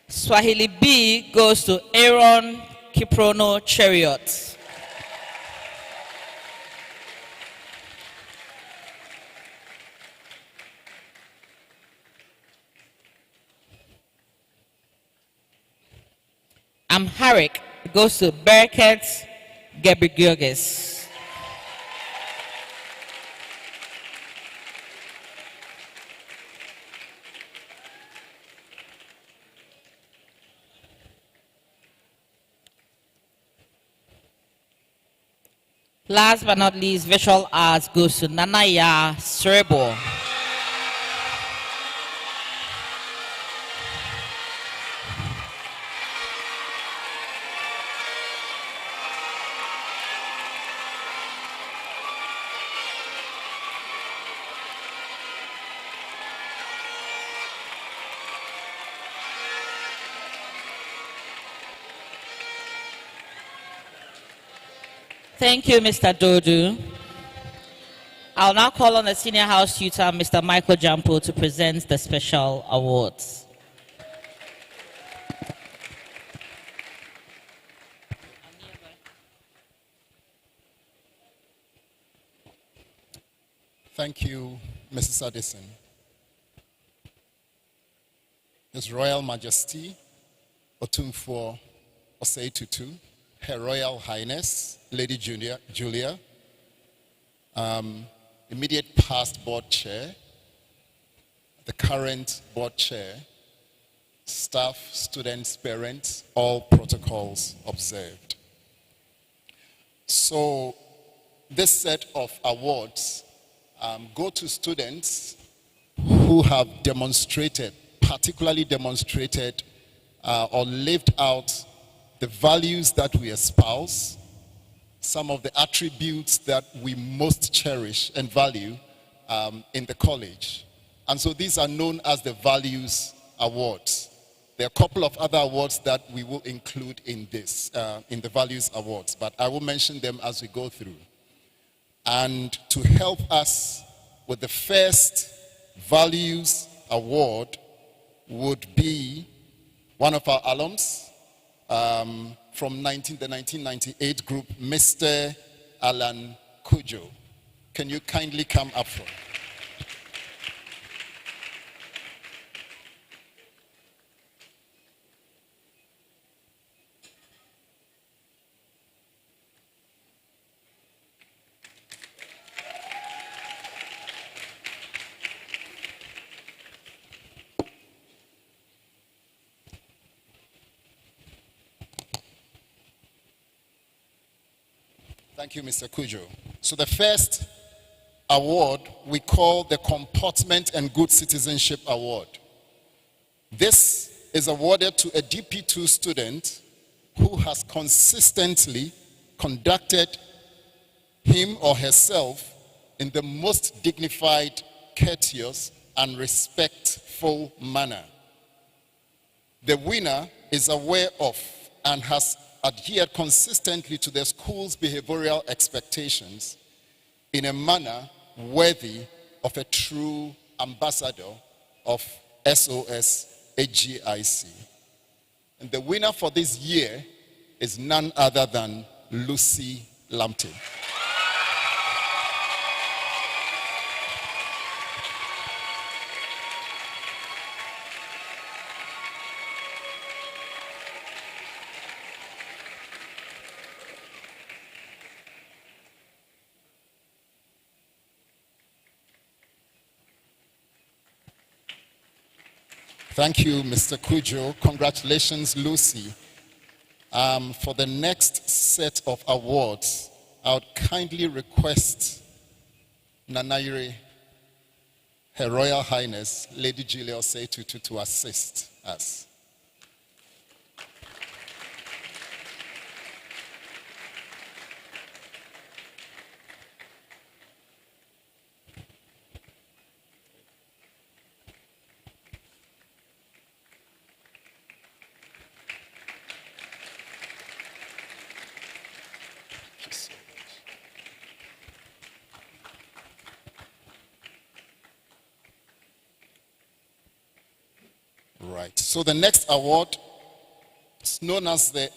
Swahili B goes to Aaron Kiprono Chariot. Amharic goes to Bereket Gebrigurgis. Last but not least, visual arts goes to Nanaya Srebo. Thank you, Mr. Dodu. I'll now call on the Senior House Tutor, Mr. Michael Jampo, to present the special awards. Thank you, Mrs. Addison. His Royal Majesty Otumfuo Osei Tutu, Her Royal Highness Lady Julia, immediate past board chair, the current board chair, staff, students, parents, all protocols observed. So this set of awards go to students who have demonstrated, particularly demonstrated or lived out the values that we espouse, some of the attributes that we most cherish and value in the college. And so these are known as the Values Awards. There are a couple of other awards that we will include in this, in the Values Awards, but I will mention them as we go through. And to help us with the first Values Award would be one of our alums, from the 1998 group, Mr. Alan Kujo. Can you kindly come up front? Thank you, Mr. Kujo. So the first award we call the Comportment and Good Citizenship Award. This is awarded to a DP2 student who has consistently conducted him or herself in the most dignified, courteous, and respectful manner. The winner is aware of and has adhered consistently to the school's behavioral expectations in a manner worthy of a true ambassador of SOS-HGIC. And the winner for this year is none other than Lucy Lamptey. Thank you, Mr. Kujo. Congratulations, Lucy. For the next set of awards, I would kindly request Nanaire, Her Royal Highness, Lady Julia Osei-Tutu, to assist us. Right. So the next award is known as the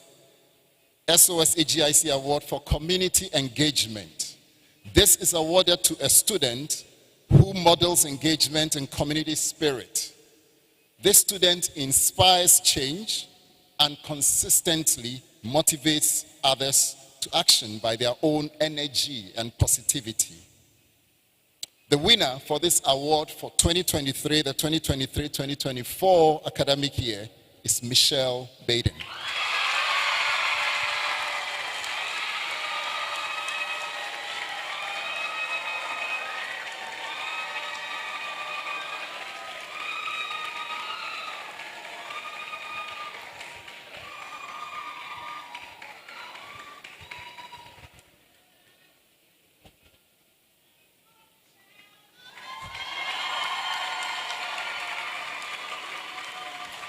SOS-HGIC Award for Community Engagement. This is awarded to a student who models engagement and community spirit. This student inspires change and consistently motivates others to action by their own energy and positivity. The winner for this award for 2023, the 2023-2024 academic year is Michelle Baden.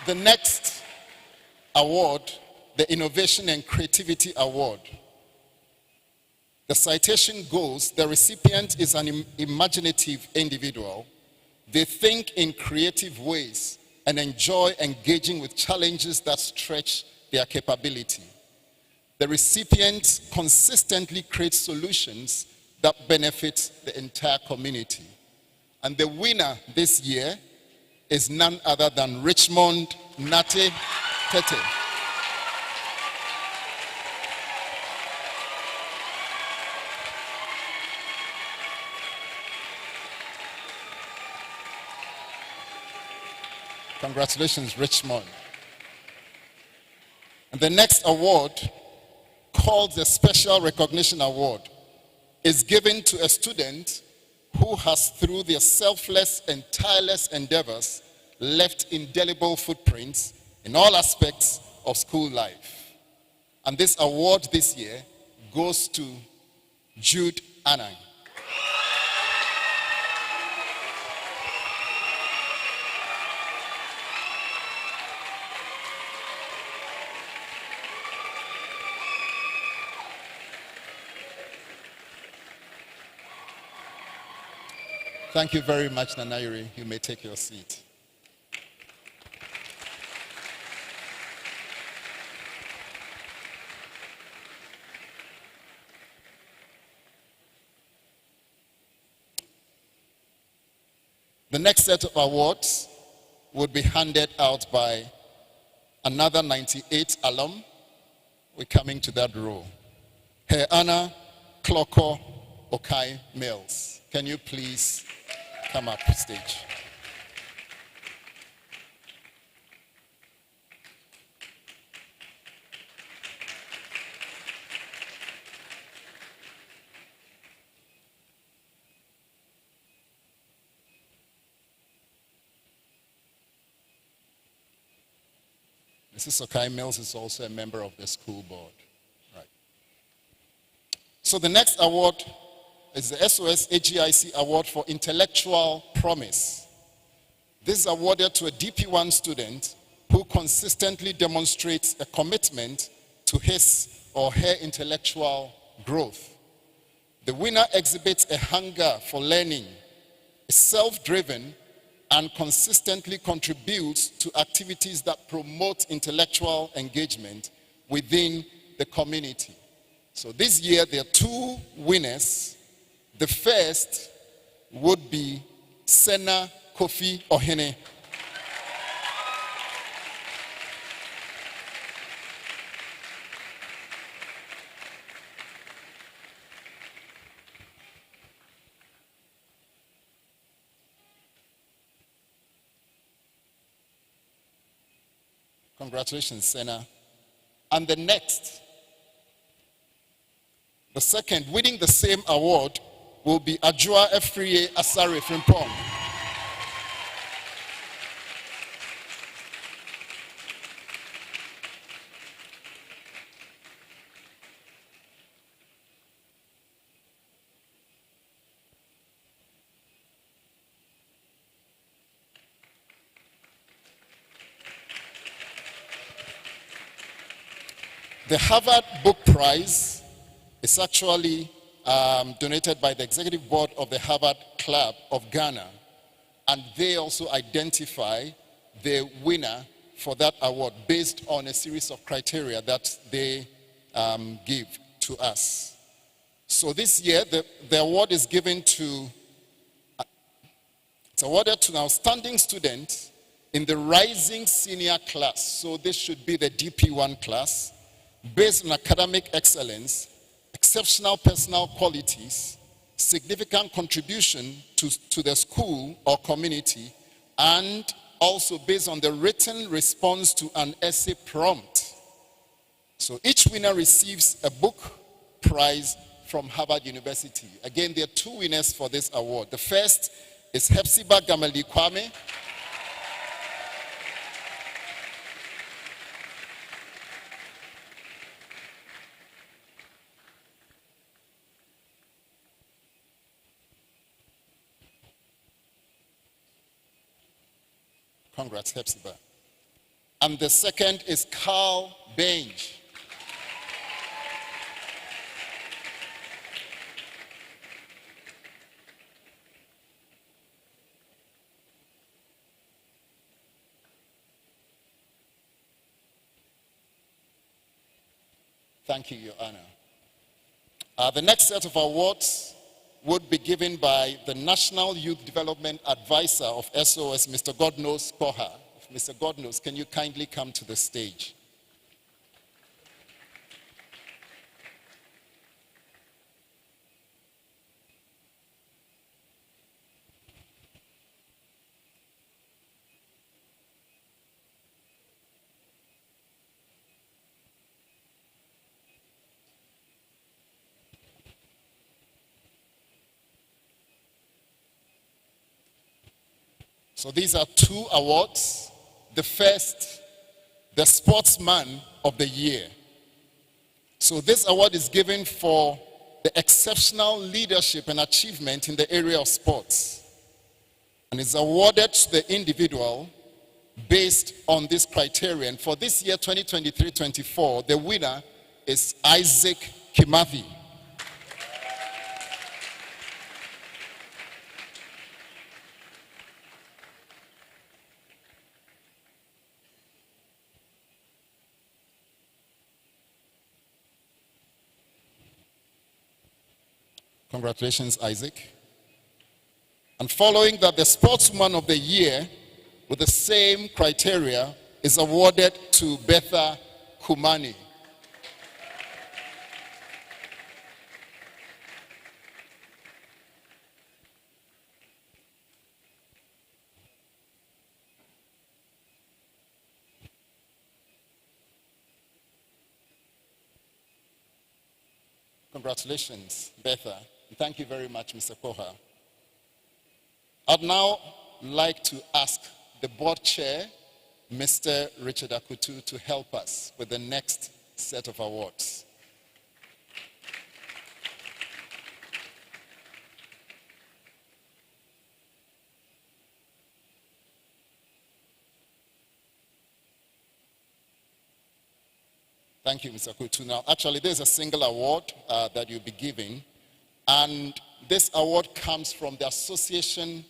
The next award, the Innovation and Creativity Award. The citation goes, the recipient is an imaginative individual. They think in creative ways and enjoy engaging with challenges that stretch their capability. The recipient consistently creates solutions that benefit the entire community. And the winner this year is none other than Richmond Nate Tete. Congratulations, Richmond. And the next award, called the Special Recognition Award, is given to a student who has, through their selfless and tireless endeavors, left indelible footprints in all aspects of school life. And this award this year goes to Jude Anang. Thank you very much, Nanairi. You may take your seat. The next set of awards would be handed out by another 98 alum. We're coming to that row. Her Anna Kloko Okai Mills. Can you please come up stage? Mrs. Okai Mills is also a member of the school board. Right. So the next award is the SOS-HGIC Award for Intellectual Promise. This is awarded to a DP1 student who consistently demonstrates a commitment to his or her intellectual growth. The winner exhibits a hunger for learning, is self-driven, and consistently contributes to activities that promote intellectual engagement within the community. So this year there are 2 winners. The first would be Sena Kofi Ohene. Congratulations, Sena. And the second, winning the same award, will be Ajua Efriye Asare Frimpong. The Harvard Book Prize is actually donated by the Executive Board of the Harvard Club of Ghana, and they also identify the winner for that award based on a series of criteria that they give to us. So this year, the award is given to, it's awarded to an outstanding student in the rising senior class. So this should be the DP1 class, based on academic excellence, exceptional personal qualities, significant contribution to the school or community, and also based on the written response to an essay prompt. So each winner receives a book prize from Harvard University. Again, there are 2 winners for this award. The first is Hepzibah Gamali Kwame. Congrats, Hepzibah. And the second is Carl Benj. Thank you, Your Honor. The next set of awards would be given by the National Youth Development Advisor of SOS, Mr. Godnose Koha. Mr. Godnose, can you kindly come to the stage? So these are 2 awards. The first, the Sportsman of the Year. So this award is given for the exceptional leadership and achievement in the area of sports, and is awarded to the individual based on this criterion. For this year, 2023-24, the winner is Isaac Kimathi. Congratulations, Isaac. And following that, the Sportsman of the Year with the same criteria is awarded to Betha Kumani. Congratulations, Betha. Thank you very much, Mr. Koha. I'd now like to ask the board chair, Mr. Richard Akutu, to help us with the next set of awards. Thank you, Mr. Kutu. Now, actually, there's a single award that you'll be giving, and this award comes from the Association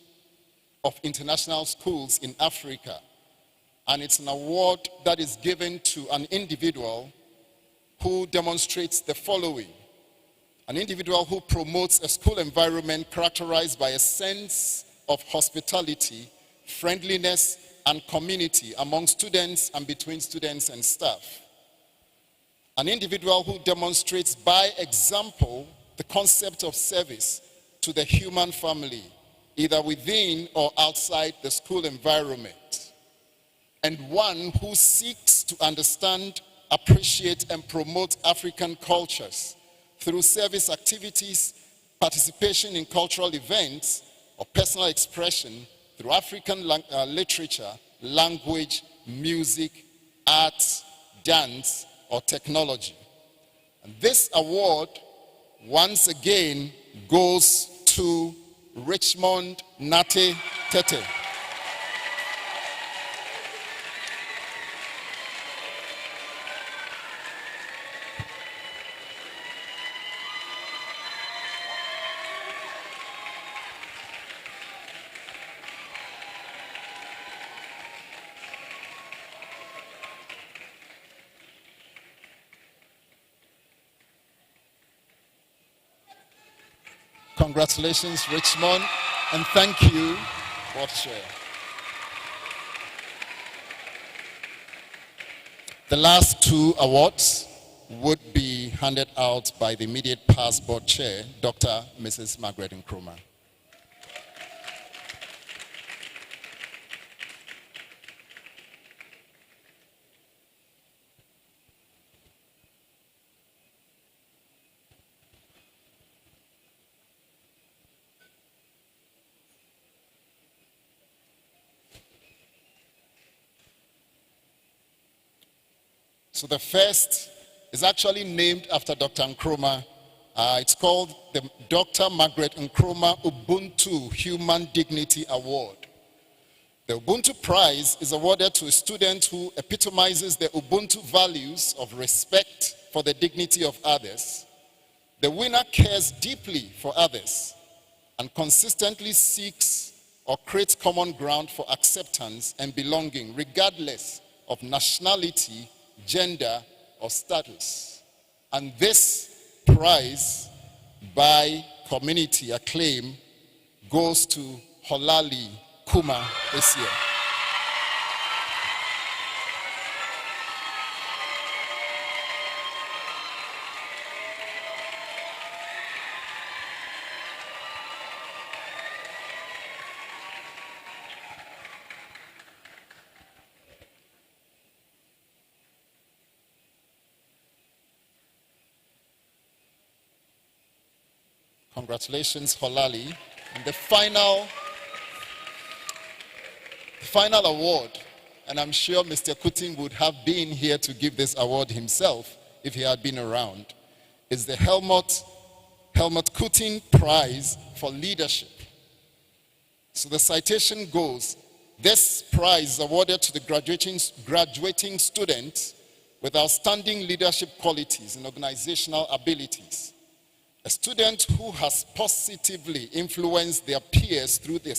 of International Schools in Africa, and it's an award that is given to an individual who demonstrates the following. An individual who promotes a school environment characterized by a sense of hospitality, friendliness, and community among students and between students and staff. An individual who demonstrates by example the concept of service to the human family, either within or outside the school environment. And one who seeks to understand, appreciate, and promote African cultures through service activities, participation in cultural events, or personal expression through African literature, language, music, arts, dance, or technology. And this award, once again, goes to Richmond Nate Tete. Congratulations, Richmond, and thank you, Board Chair. The last two awards would be handed out by the immediate past Board Chair, Dr. Mrs. Margaret Nkrumah. So the first is actually named after Dr. Nkrumah. It's called the Dr. Margaret Nkrumah Ubuntu Human Dignity Award. The Ubuntu Prize is awarded to a student who epitomizes the Ubuntu values of respect for the dignity of others. The winner cares deeply for others and consistently seeks or creates common ground for acceptance and belonging, regardless of nationality, gender, or status. And this prize, by community acclaim, goes to Holali Kuma this year. Congratulations, Holali. And the final award, and I'm sure Mr. Kuting would have been here to give this award himself if he had been around, is the Helmut Kuting Prize for Leadership. So the citation goes, this prize is awarded to the graduating students with outstanding leadership qualities and organizational abilities. A student who has positively influenced their peers through the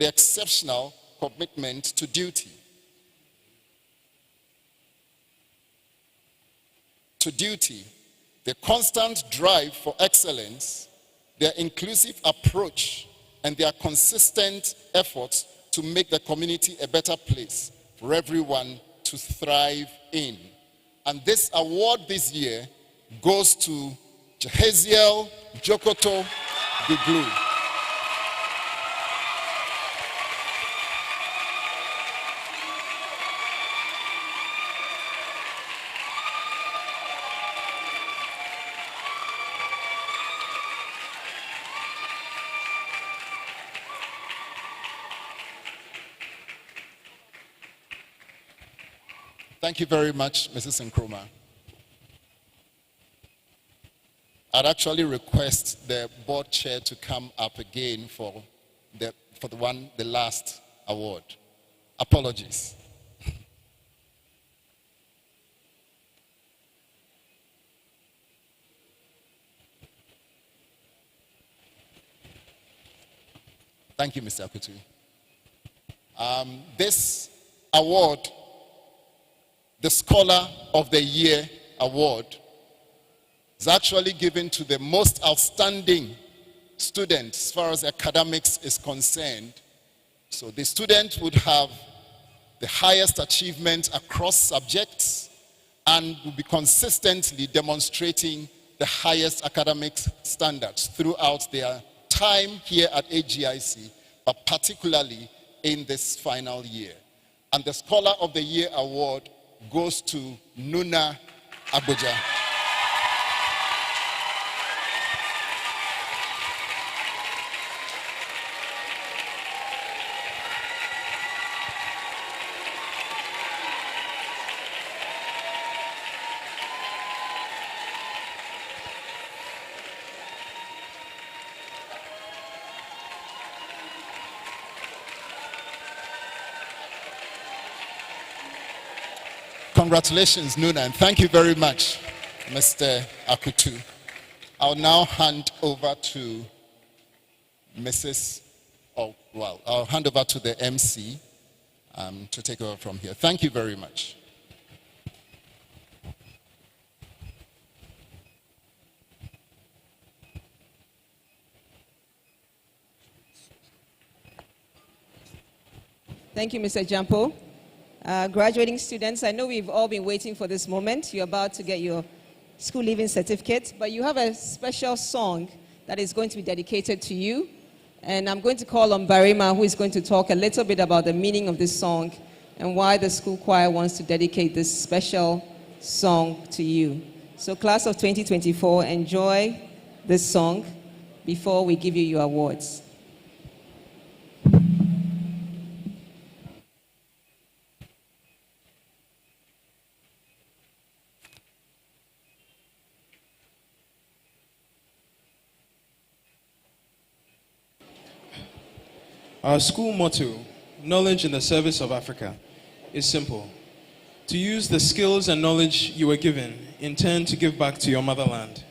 exceptional commitment to duty. The constant drive for excellence, their inclusive approach, and their consistent efforts to make the community a better place for everyone to thrive in. And this award this year goes to Jeheziel Jokoto Guglu. Thank you very much, Mrs. Nkrumah. I'd actually request the board chair to come up again for the last award. Apologies. Thank you, Mr. Akutu. This award, the Scholar of the Year award, is actually given to the most outstanding student as far as academics is concerned. So the student would have the highest achievement across subjects and will be consistently demonstrating the highest academic standards throughout their time here at HGIC, but particularly in this final year. And the Scholar of the Year award goes to Nuna Abuja. Congratulations, Nuna, and thank you very much, Mr. Akutu. I'll now hand over to I'll hand over to the MC to take over from here. Thank you very much. Thank you, Mr. Jampo. Graduating students, I know we've all been waiting for this moment. You're about to get your school leaving certificate, but you have a special song that is going to be dedicated to you. And I'm going to call on Barima, who is going to talk a little bit about the meaning of this song and why the school choir wants to dedicate this special song to you. So class of 2024, enjoy this song before we give you your awards. Our school motto, knowledge in the service of Africa, is simple. To use the skills and knowledge you were given in turn to give back to your motherland.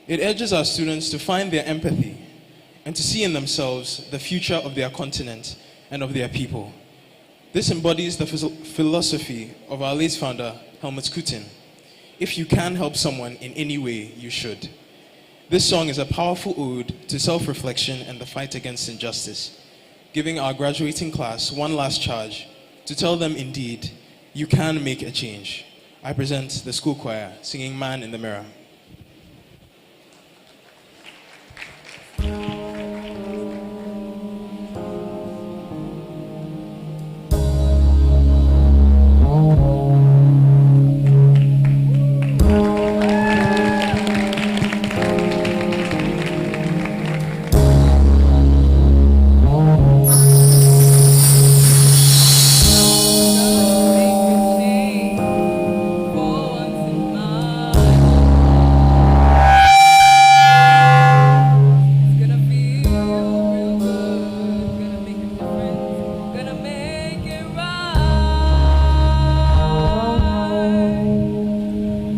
It urges our students to find their empathy and to see in themselves the future of their continent and of their people. This embodies the philosophy of our late founder, Helmut Kutin. If you can help someone in any way, you should. This song is a powerful ode to self-reflection and the fight against injustice, giving our graduating class one last charge to tell them indeed, you can make a change. I present the school choir singing Man in the Mirror.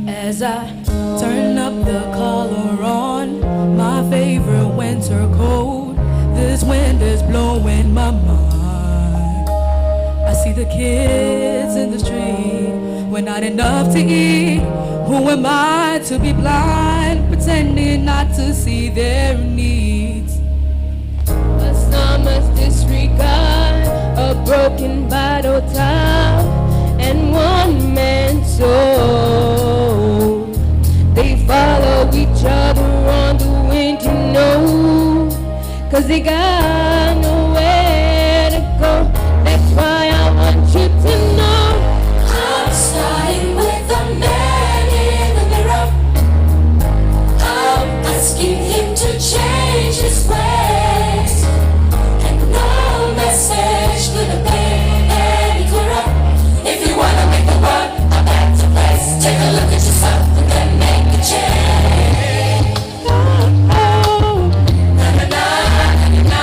As I turn up the collar on my favorite winter coat, this wind is blowing my mind. I see the kids in the street with not enough to eat. Who am I to be blind, pretending not to see their needs? A summer's disregard, a broken bottle top, and one man's soul. They follow each other on the wind, you know, 'cause they got nowhere to go. That's why I want you to know I'm starting with the man in the mirror. I'm asking him to change his ways, and no message could have been any clearer. If you wanna make the world a better place, take a look at yourself and then make a change. Oh, oh. Na, na, na, na, na, na.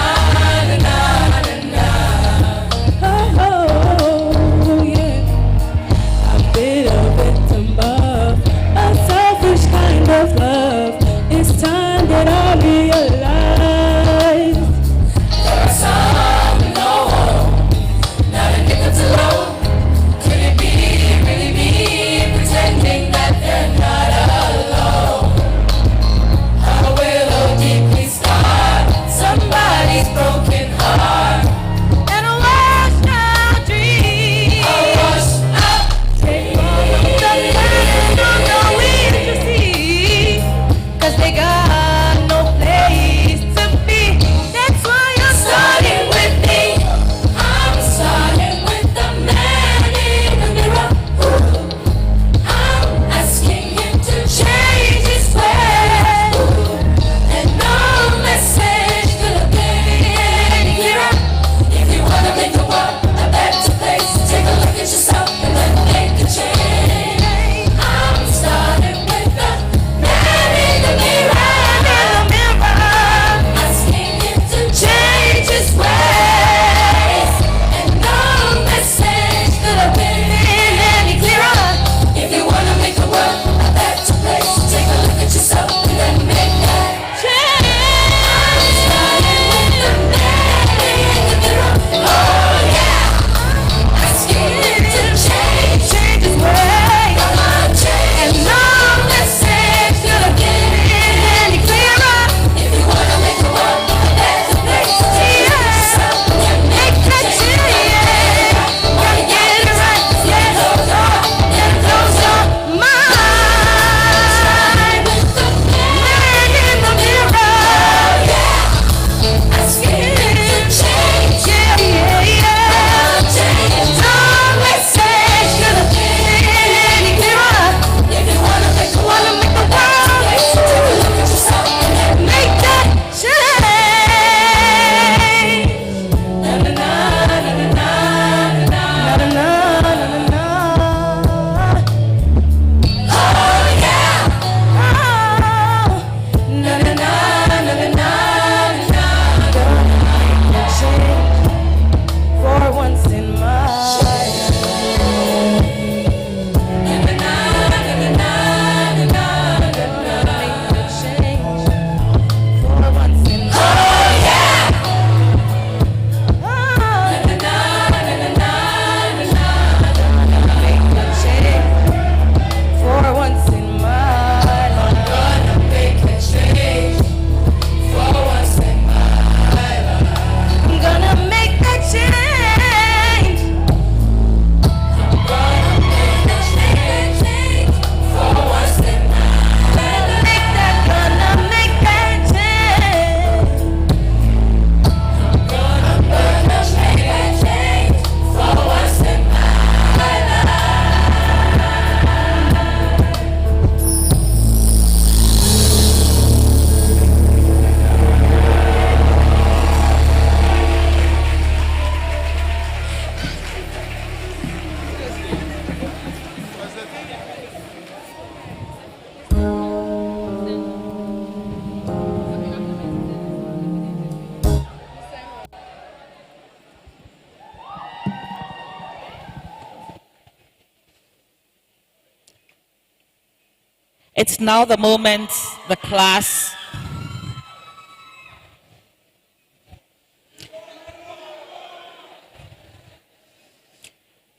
It's now the moment the class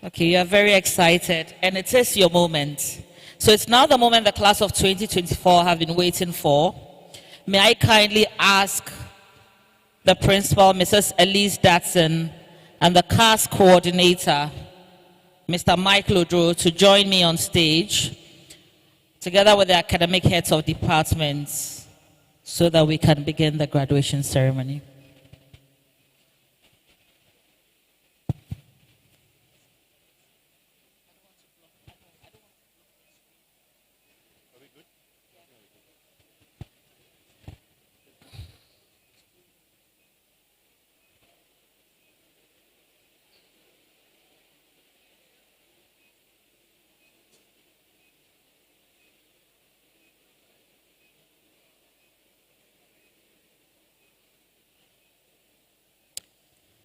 Okay, you are very excited, and it is your moment. So it's now the moment the class of 2024 have been waiting for. May I kindly ask the principal, Mrs. Elise Datson, and the CAS coordinator, Mr. Mike Lodro, to join me on stage, together with the academic heads of departments, so that we can begin the graduation ceremony.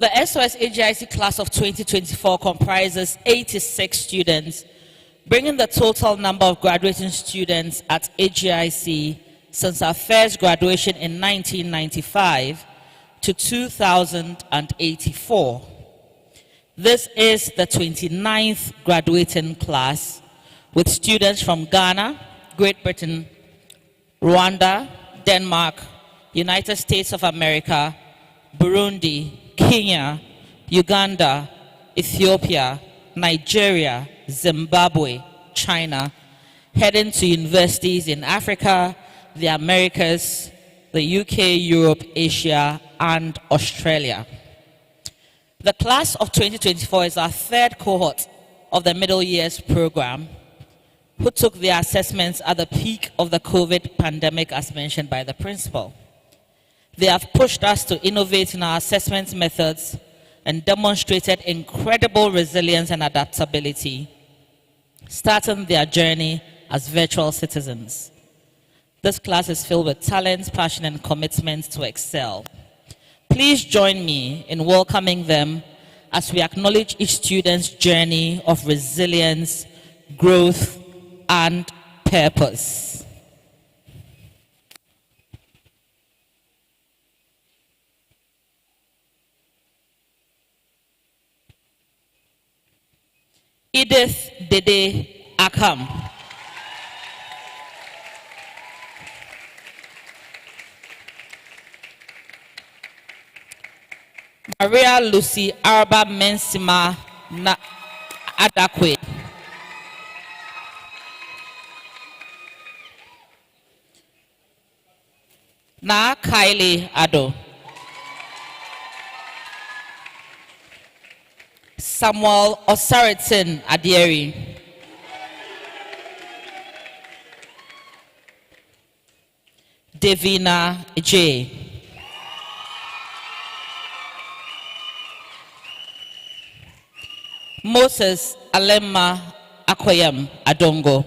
The SOS-HGIC class of 2024 comprises 86 students, bringing the total number of graduating students at HGIC since our first graduation in 1995 to 2,084. This is the 29th graduating class, with students from Ghana, Great Britain, Rwanda, Denmark, United States of America, Burundi, Kenya, Uganda, Ethiopia, Nigeria, Zimbabwe, China, heading to universities in Africa, the Americas, the UK, Europe, Asia, and Australia. The class of 2024 is our third cohort of the middle years program, who took their assessments at the peak of the COVID pandemic, as mentioned by the principal. They have pushed us to innovate in our assessment methods and demonstrated incredible resilience and adaptability, starting their journey as virtual citizens. This class is filled with talent, passion, and commitment to excel. Please join me in welcoming them as we acknowledge each student's journey of resilience, growth, and purpose. Edith Dede Akam. Maria Lucy Arba Mensima Adakwe. Na Kylie Ado. Samuel Osaritin Adieri. Devina J. Moses Alema Akoyam Adongo.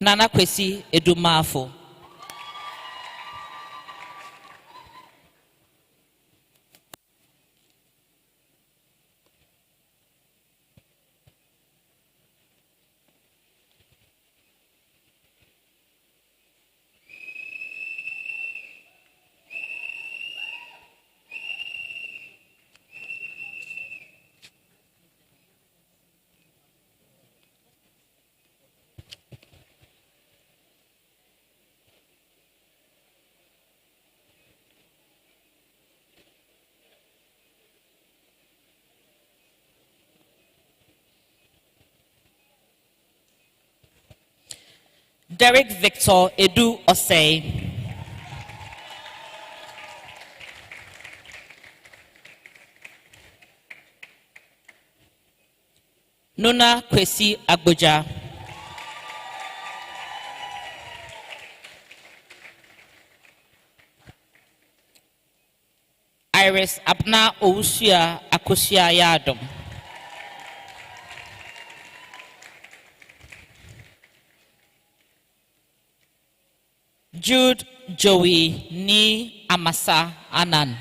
Nana Kwesi Edumafo. Derek Victor Edu Osei. Nona Kwesi Agboja. Iris Abna Ousia Akosia Yadom. Jude Joey Ni Amasa Anan.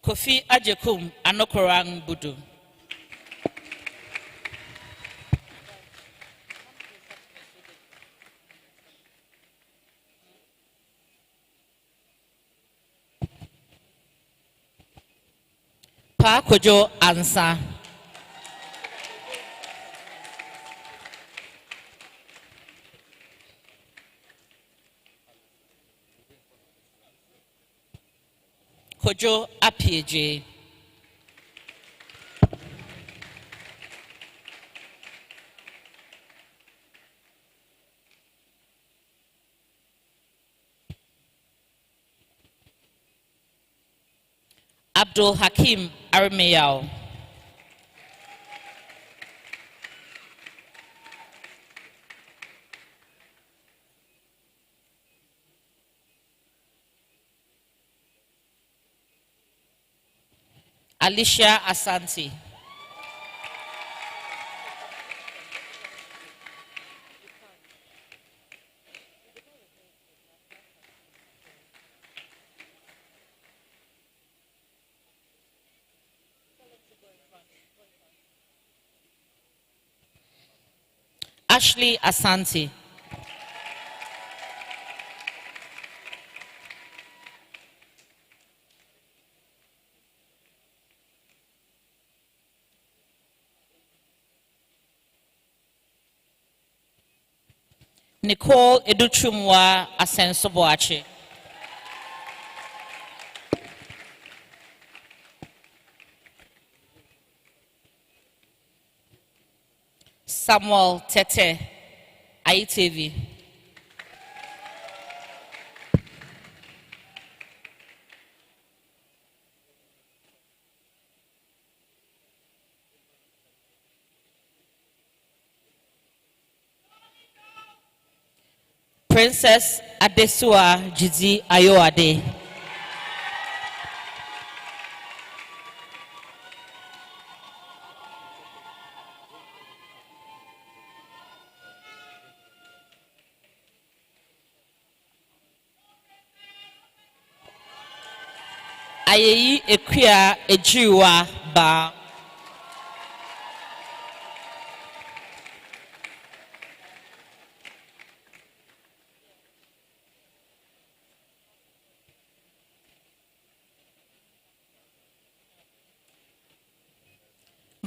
Kofi Ajekum Anokorang Budu. Pa Kojo Ansa. Kojo Apieje. Abdul Hakim Armeyao. Alicia Asante. Ashley Asante. Nicole Educhumwa Asensoboache. Samuel Tete ITV. Princess Adesua Jidi Ayoade. Ayeyi Ekwia Ejiwa Ba.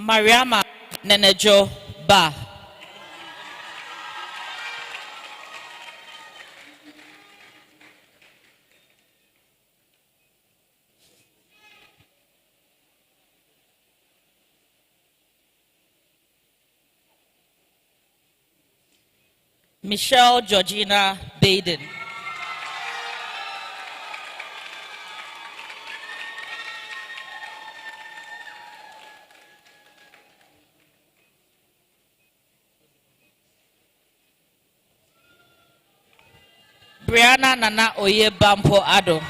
Mariama Nenejo Ba. Michelle Georgina Baden. Brianna Nana Oye Bampo Ado.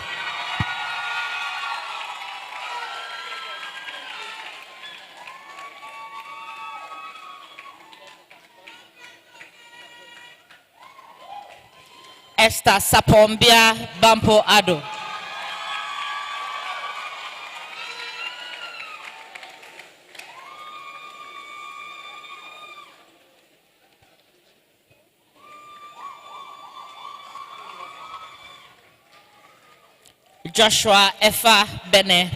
Esther Sapombia Bampo Ado. Joshua Efa Bene.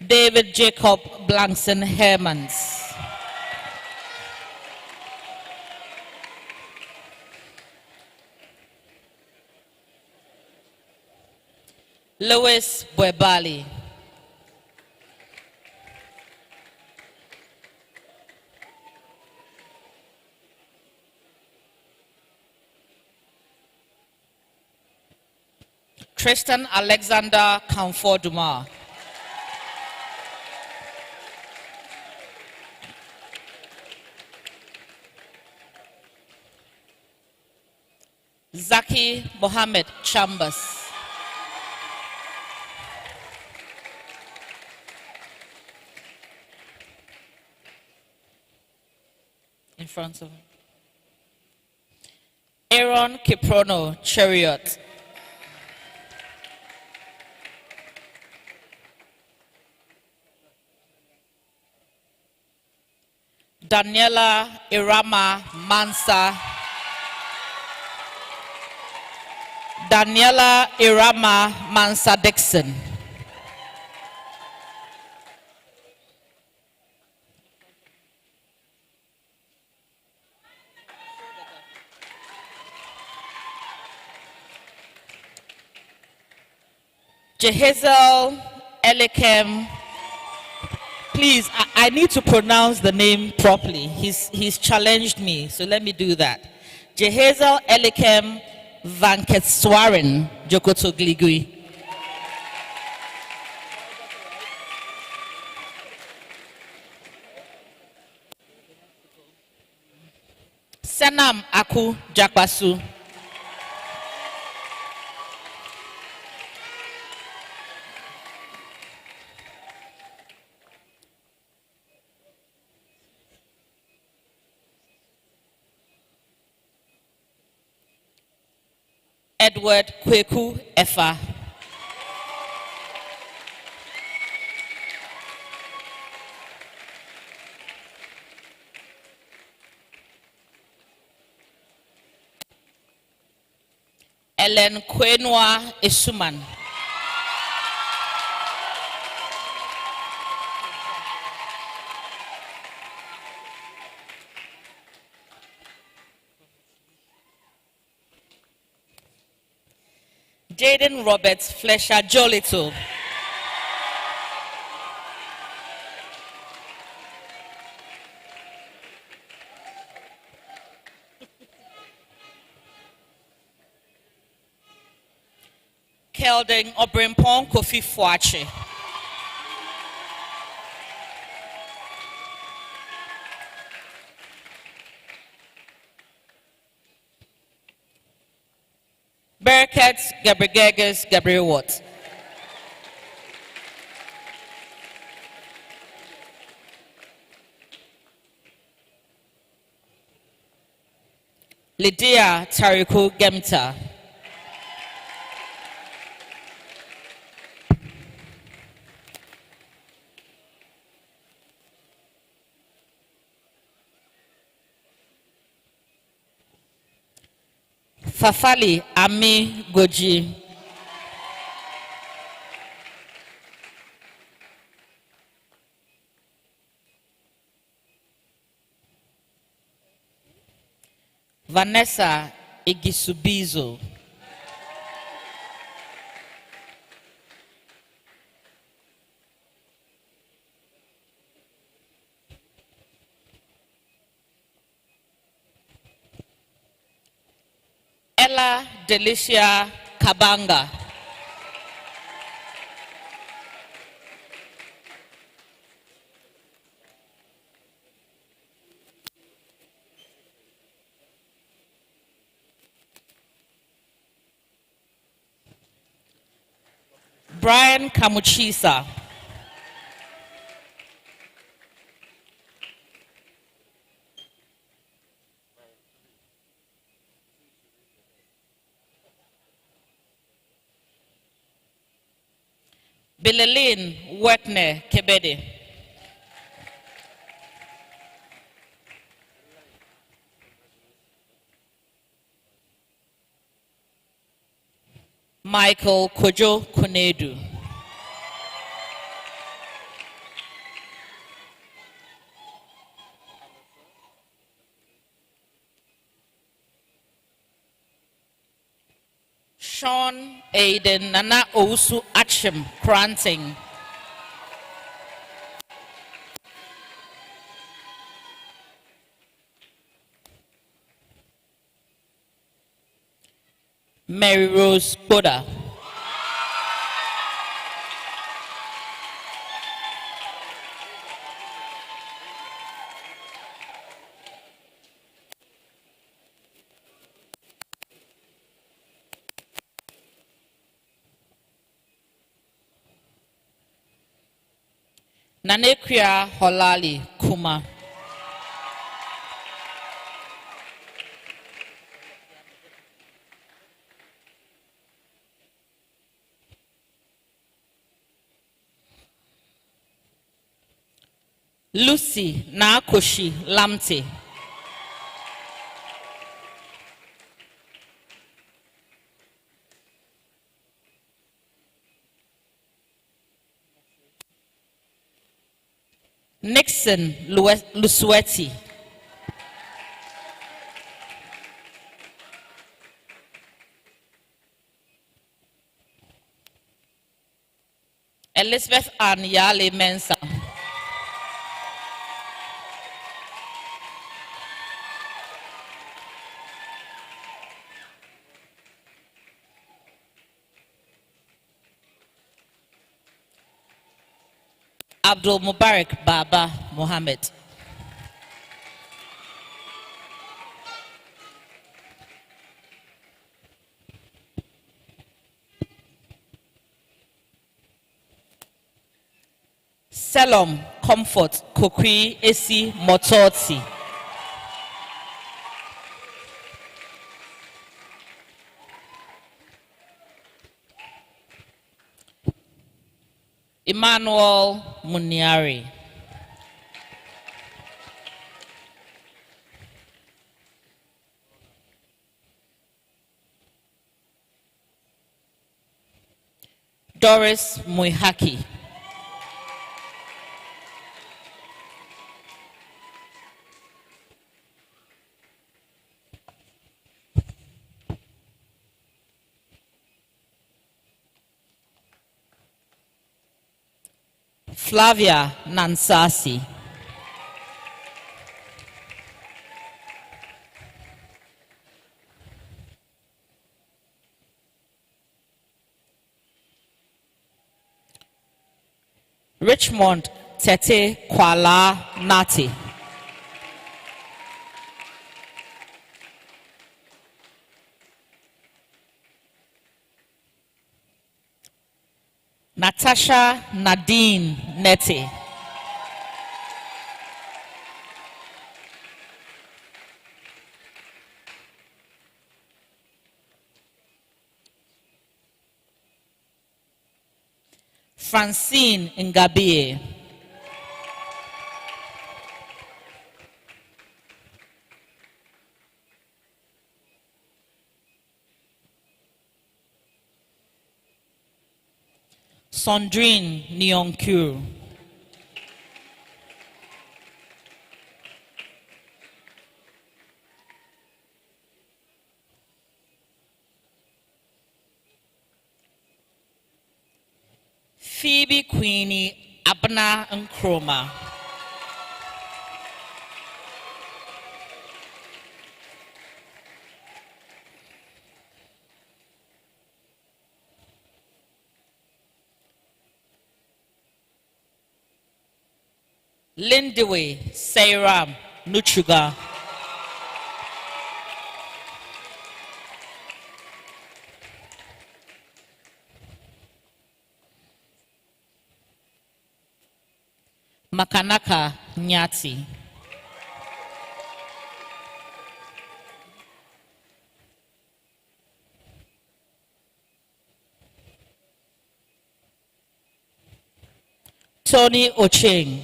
David Jacob Blankson Hermans. Louis Bwebali. Tristan Alexander Kamforduma. Zaki Mohammed Chambers. front of him. Aaron Kiprono, Chariot. Daniela Irama Mansa. Daniela Irama Mansa Dixon. Jehazel Elikem. Please, I need to pronounce the name properly. He's challenged me, so let me do that. Jehazel Elikem Vanketswaran Jokoto Gligui. Senam Aku Jakwasu. Edward Kweku Efa. Ellen Kwenwa Esuman. Jaden Roberts Flesher Jolito. Kelding Obrimpong Kofi Fuache. Bereket Gabrigegas Gabriel Watt. Lydia Tariku Gemta. Fafali Ami Goji. Vanessa Igisubizo. Ella Delicia Kabanga. Brian Kamuchisa. Beleline Wetner Kebede. Michael Kojo Kunedu. Sean Aiden Nana Ousu Achim Kranting. Mary Rose Koda. Nanekria Holali Kuma. Lucy Nakoshi Lamte. Nixon Lusweti. Elizabeth Anyale Mensa. Abdul Mubarak Baba Mohammed. Selom Comfort Kokwi Esi Mototi. Emmanuel Muniari. Doris Muihaki. Flavia Nansasi. Richmond Tete Kwala Nati. Natasha Nadine Neti. Francine Ngabie. Sondrine Nyongku. Phoebe Queenie Abna Nkrumah. Lindewe Sairam Nuchuga. Makanaka Nyati. Tony Ocheng.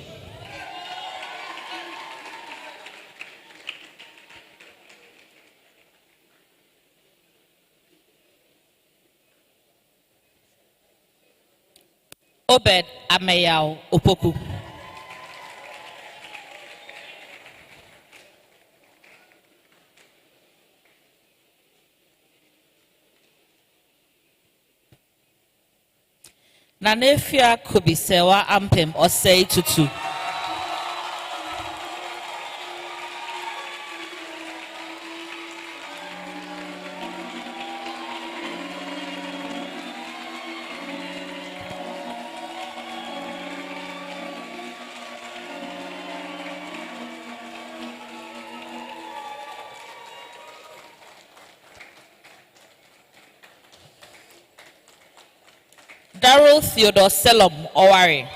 Obed Ameyao Opoku. Nanefia Kubisewa Ampem Osei Tutu. Darrell Theodore Selom Owari.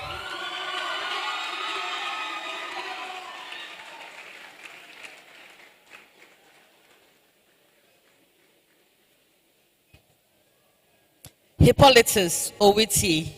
Hippolytus Owiti.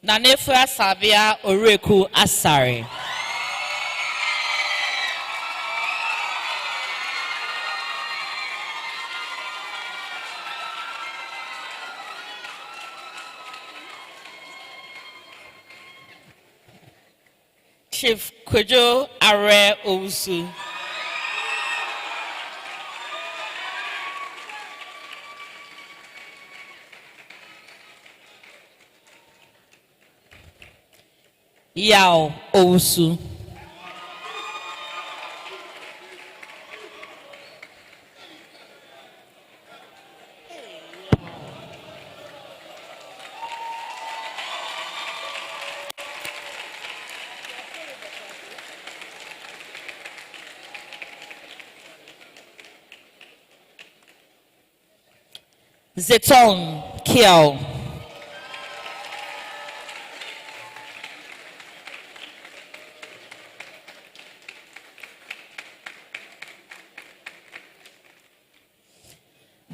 Nanefua Savia Oreku Asari. Chief Kojo Are Owusu. Yao Owusu. Zeton Kiao.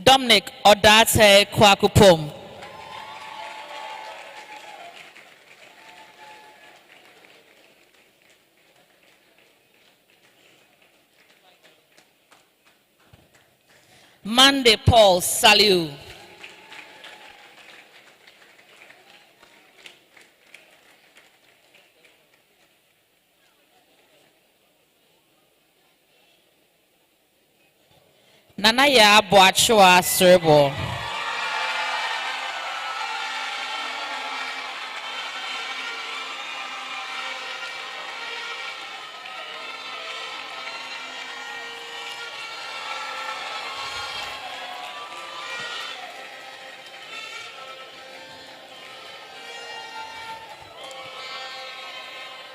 Dominic Odate Kwakupom. Mande Paul Saliu. Nanaya Boachua Serbo.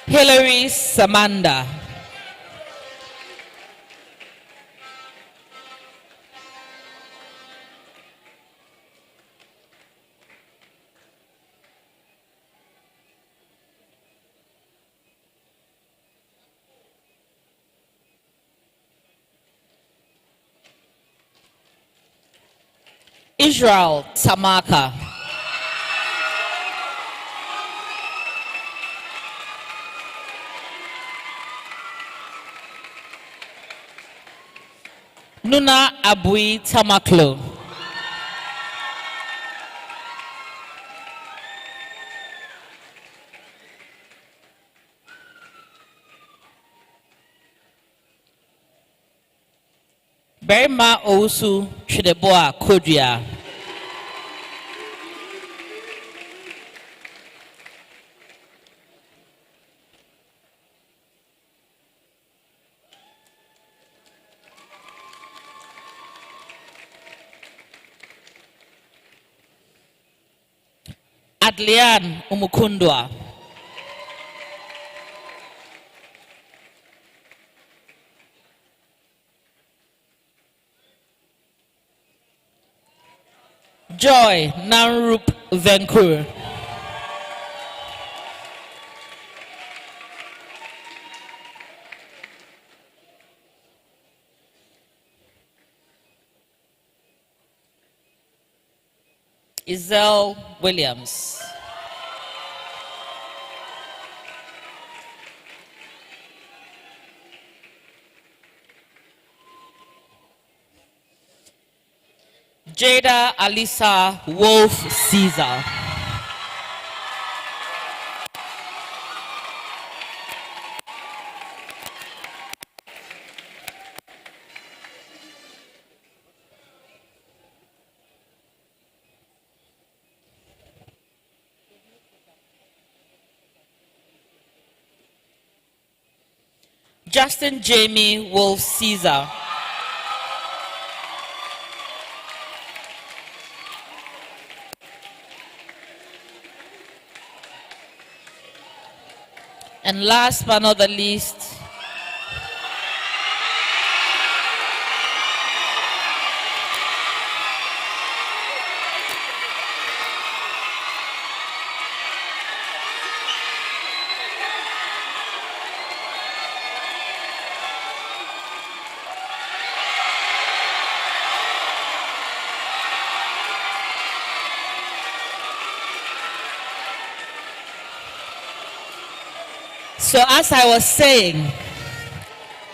Hillary Samanda. Israel Tamaka. Nuna Abui Tamaklo. Berima Owusu Chideboa Kodria. Adlian Umukundwa. Joy Nanrup Venkur. Isel Williams. Jada Alisa Wolf Caesar. Justin Jamie Wolf Caesar. And last but not the least, So as I was saying,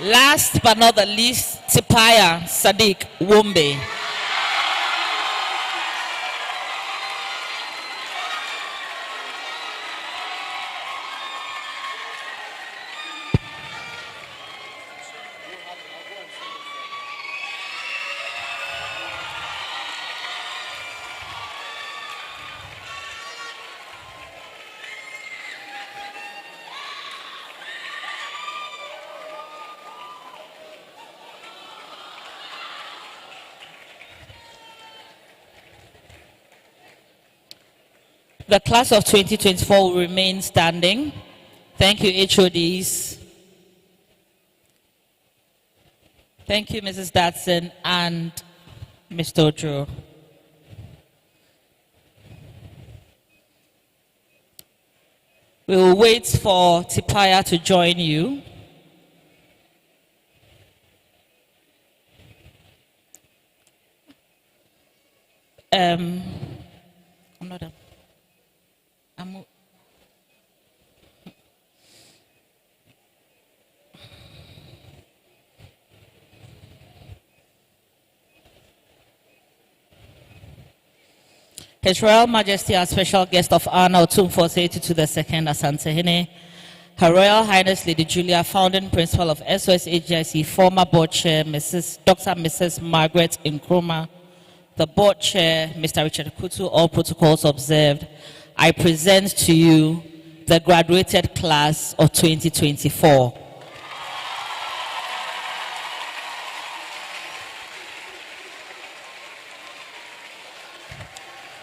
last but not the least, Tipaya Sadiq Wombe. The class of 2024 will remain standing. Thank you, HODs. Thank you, Mrs. Datson and Mr. Ojo. We will wait for Tipaya to join you. I'm not done. His Royal Majesty, our special guest of honor, Otumfuo Osei-Tutu II Asante-Hene, Her Royal Highness Lady Julia, founding principal of SOS-HGIC, former board chair, Dr. Mrs. Margaret Nkrumah, the board chair, Mr. Richard Kutu, all protocols observed, I present to you the graduated class of 2024.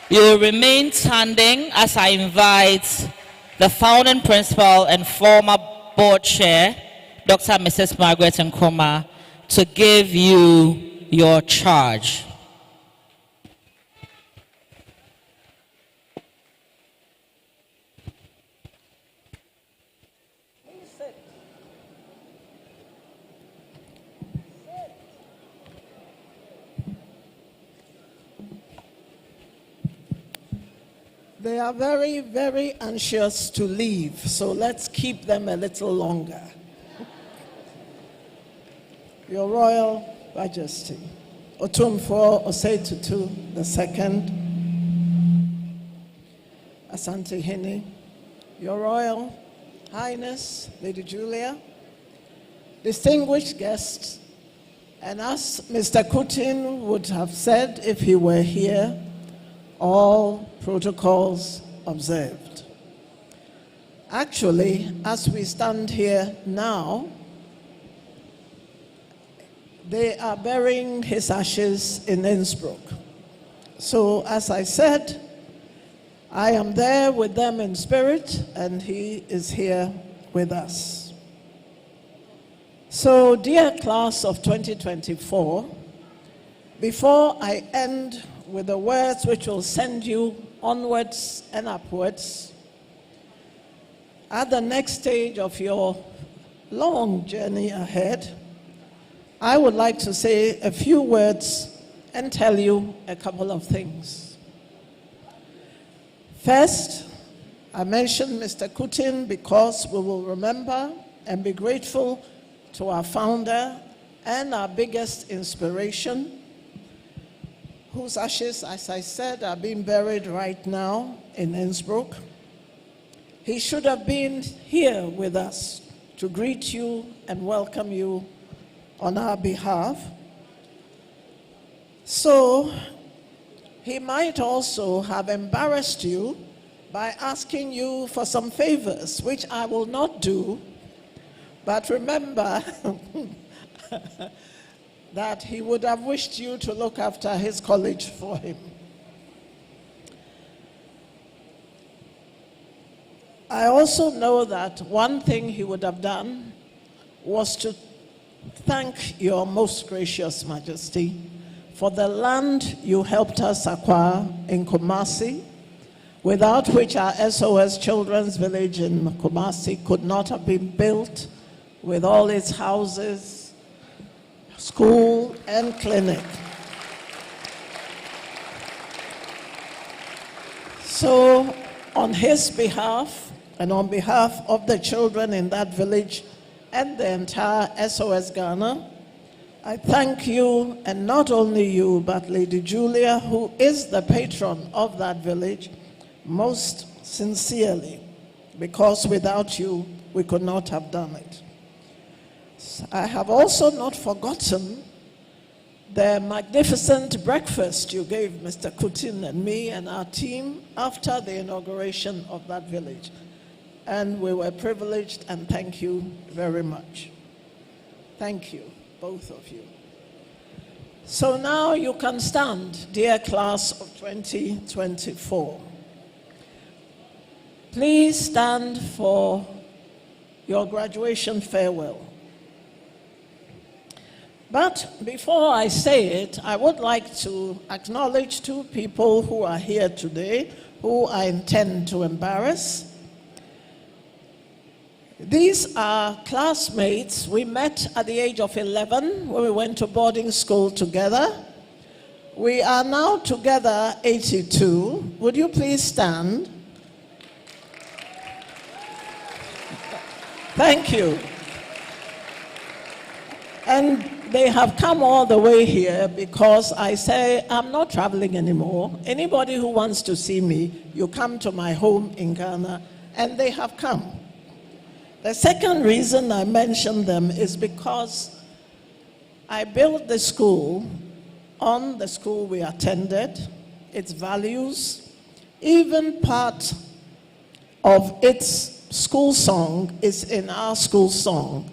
You will remain standing as I invite the founding principal and former board chair, Dr. Mrs. Margaret Nkrumah, to give you your charge. They are very, very anxious to leave, so let's keep them a little longer. Your Royal Majesty, Otumfuo Osei-Tutu II, Asante-Hene, Your Royal Highness Lady Julia, distinguished guests, and as Mr. Kutin would have said if he were here, all protocols observed. Actually, as we stand here now, they are burying his ashes in Innsbruck. So, as I said, I am there with them in spirit, and he is here with us. So, dear class of 2024, before I end with the words which will send you onwards and upwards, at the next stage of your long journey ahead, I would like to say a few words and tell you a couple of things. First, I mentioned Mr. Kutin because we will remember and be grateful to our founder and our biggest inspiration, whose ashes, as I said, are being buried right now in Innsbruck. He should have been here with us to greet you and welcome you on our behalf. So, he might also have embarrassed you by asking you for some favors, which I will not do, but remember that he would have wished you to look after his college for him. I also know that one thing he would have done was to thank your most gracious Majesty for the land you helped us acquire in Kumasi, without which our SOS Children's Village in Kumasi could not have been built with all its houses, school, and clinic. So, on his behalf, And on behalf of the children in that village and the entire SOS Ghana, I thank you, and not only you, but Lady Julia, who is the patron of that village, most sincerely, because without you, we could not have done it. I have also not forgotten the magnificent breakfast you gave Mr. Kutin and me and our team after the inauguration of that village. And we were privileged, and thank you very much. Thank you, both of you. So now you can stand, dear class of 2024. Please stand for your graduation farewell. But before I say it, I would like to acknowledge two people who are here today who I intend to embarrass. These are classmates we met at the age of 11 when we went to boarding school together. We are now together 82. Would you please stand? Thank you. And they have come all the way here because I say, I'm not traveling anymore. Anybody who wants to see me, you come to my home in Ghana, and they have come. The second reason I mention them is because I built the school on the school we attended, its values, even part of its school song is in our school song.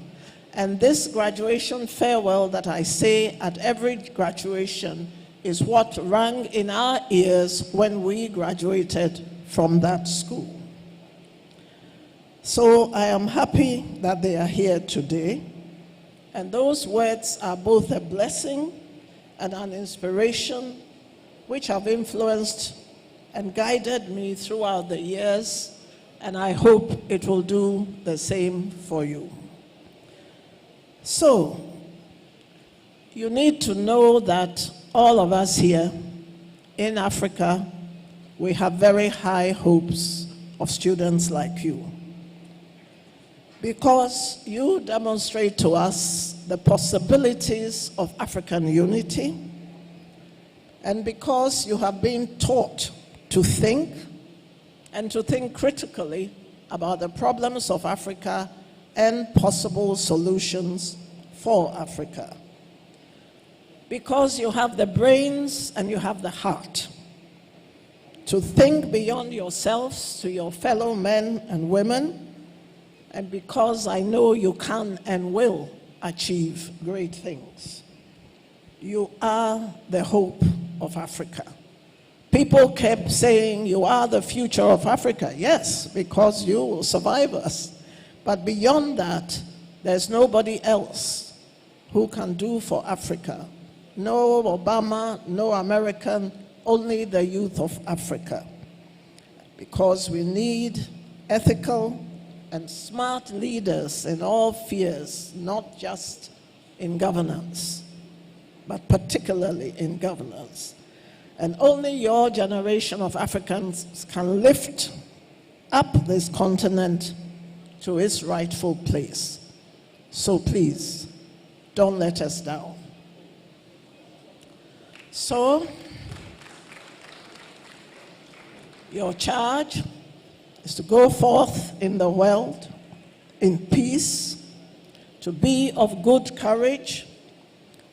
And this graduation farewell that I say at every graduation is what rang in our ears when we graduated from that school. So I am happy that they are here today. And those words are both a blessing and an inspiration which have influenced and guided me throughout the years, and I hope it will do the same for you. So, you need to know that all of us here in Africa, we have very high hopes of students like you. Because you demonstrate to us the possibilities of African unity, and because you have been taught to think, and to think critically about the problems of Africa and possible solutions for Africa. Because you have the brains and you have the heart to think beyond yourselves to your fellow men and women, and because I know you can and will achieve great things. You are the hope of Africa. People kept saying, you are the future of Africa. Yes, because you will survive us. But beyond that, there's nobody else who can do for Africa. No Obama, no American, only the youth of Africa. Because we need ethical and smart leaders in all spheres, not just in governance, but particularly in governance. And only your generation of Africans can lift up this continent to its rightful place. So please, don't let us down. So, your charge is to go forth in the world in peace, to be of good courage,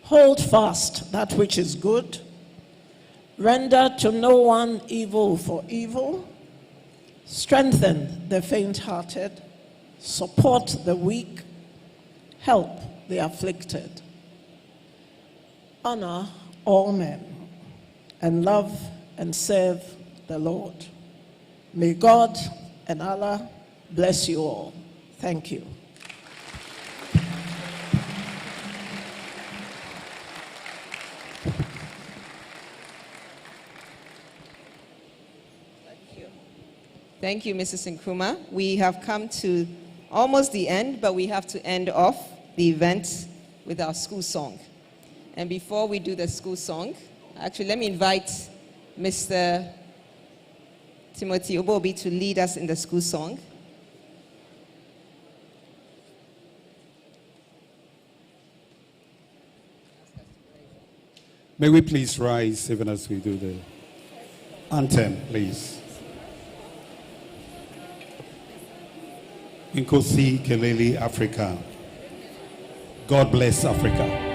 hold fast that which is good, render to no one evil for evil, strengthen the faint-hearted, support the weak, help the afflicted, honor all men, and love and serve the Lord. May God and Allah bless you all. Thank you. Thank you, Mrs. Nkrumah. We have come to almost the end, but we have to end off the event with our school song. And before we do the school song, actually, let me invite Mr. Timothy Obobi to lead us in the school song. May we please rise even as we do the anthem, please. Nkosi Kelele Africa. God bless Africa.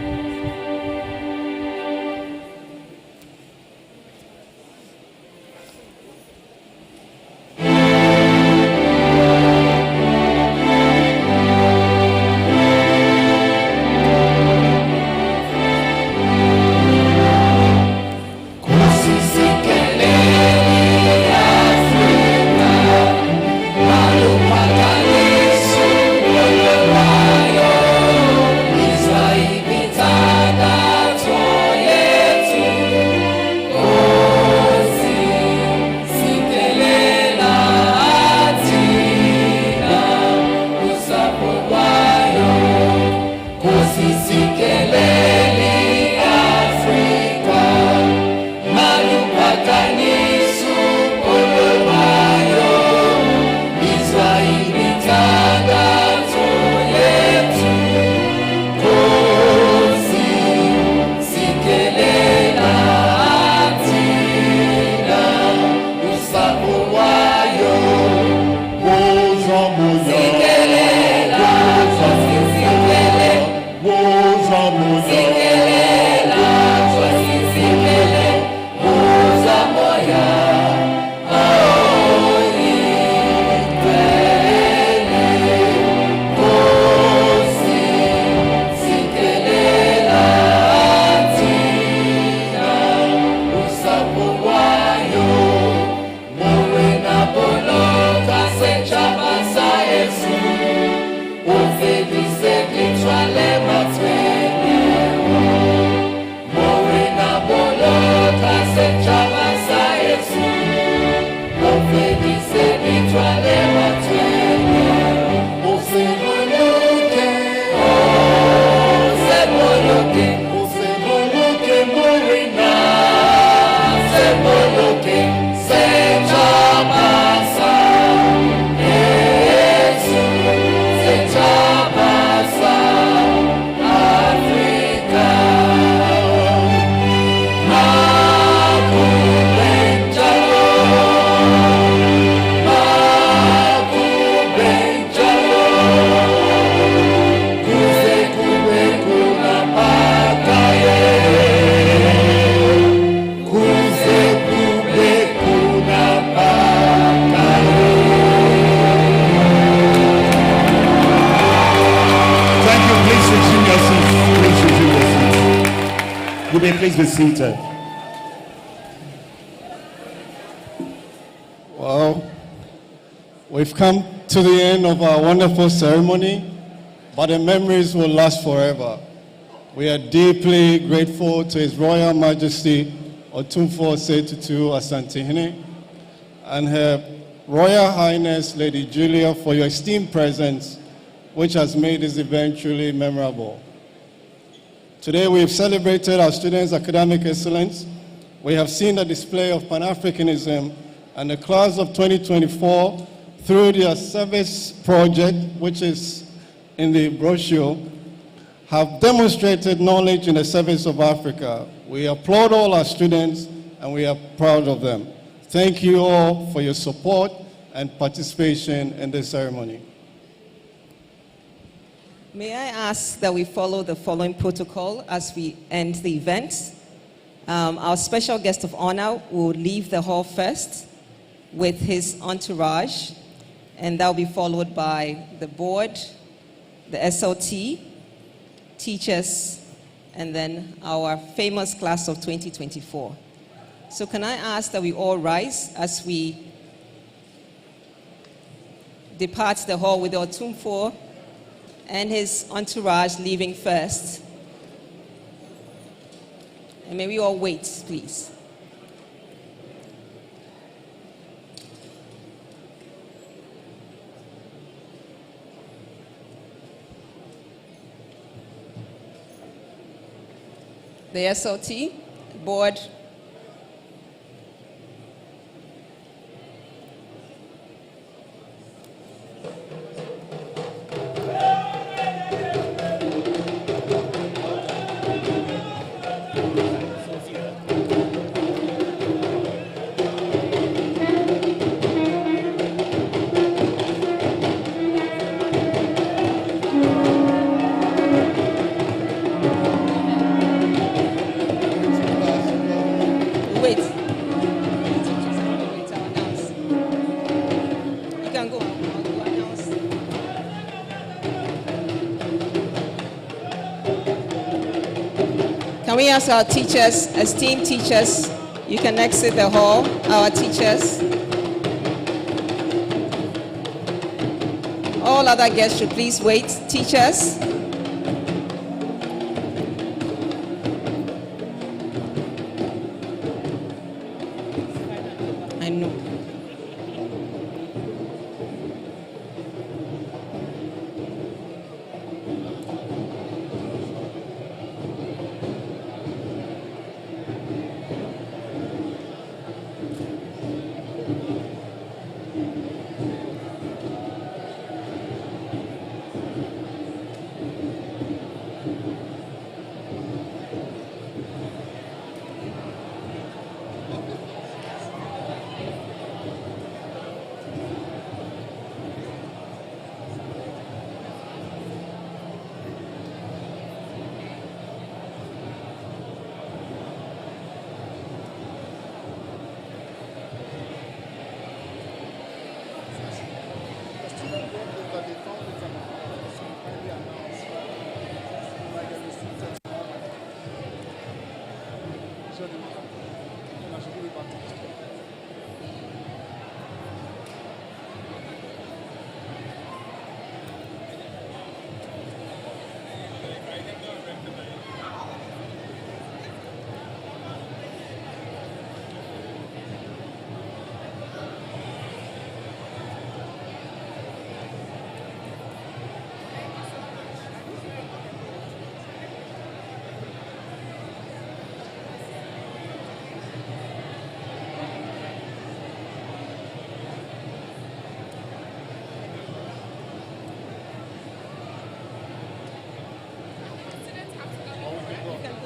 You may please be seated. Well, we've come to the end of our wonderful ceremony, but the memories will last forever. We are deeply grateful to His Royal Majesty Otumfuo Osei Tutu Asantehene and Her Royal Highness Lady Julia for your esteemed presence, which has made this event truly memorable. Today we have celebrated our students' academic excellence. We have seen the display of Pan-Africanism, and the class of 2024, through their service project, which is in the brochure, have demonstrated knowledge in the service of Africa. We applaud all our students, and we are proud of them. Thank you all for your support and participation in this ceremony. May I ask that we follow the following protocol as we end the event. Our special guest of honor will leave the hall first with his entourage, and that will be followed by the board, the SLT, teachers, and then our famous class of 2024. So can I ask that we all rise as we depart the hall with Otumfuo and his entourage leaving first. And may we all wait, please. The SLT, board, Can we ask our teachers, esteemed teachers, you can exit the hall, our teachers. All other guests should please wait. Teachers. I know.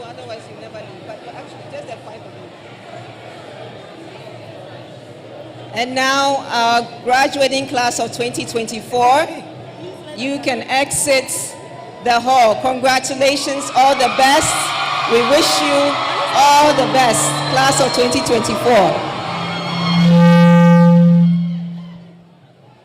Otherwise, you never leave. But actually, just the 5 of you. And now, our graduating class of 2024, you can exit the hall. Congratulations, all the best. We wish you all the best, class of 2024.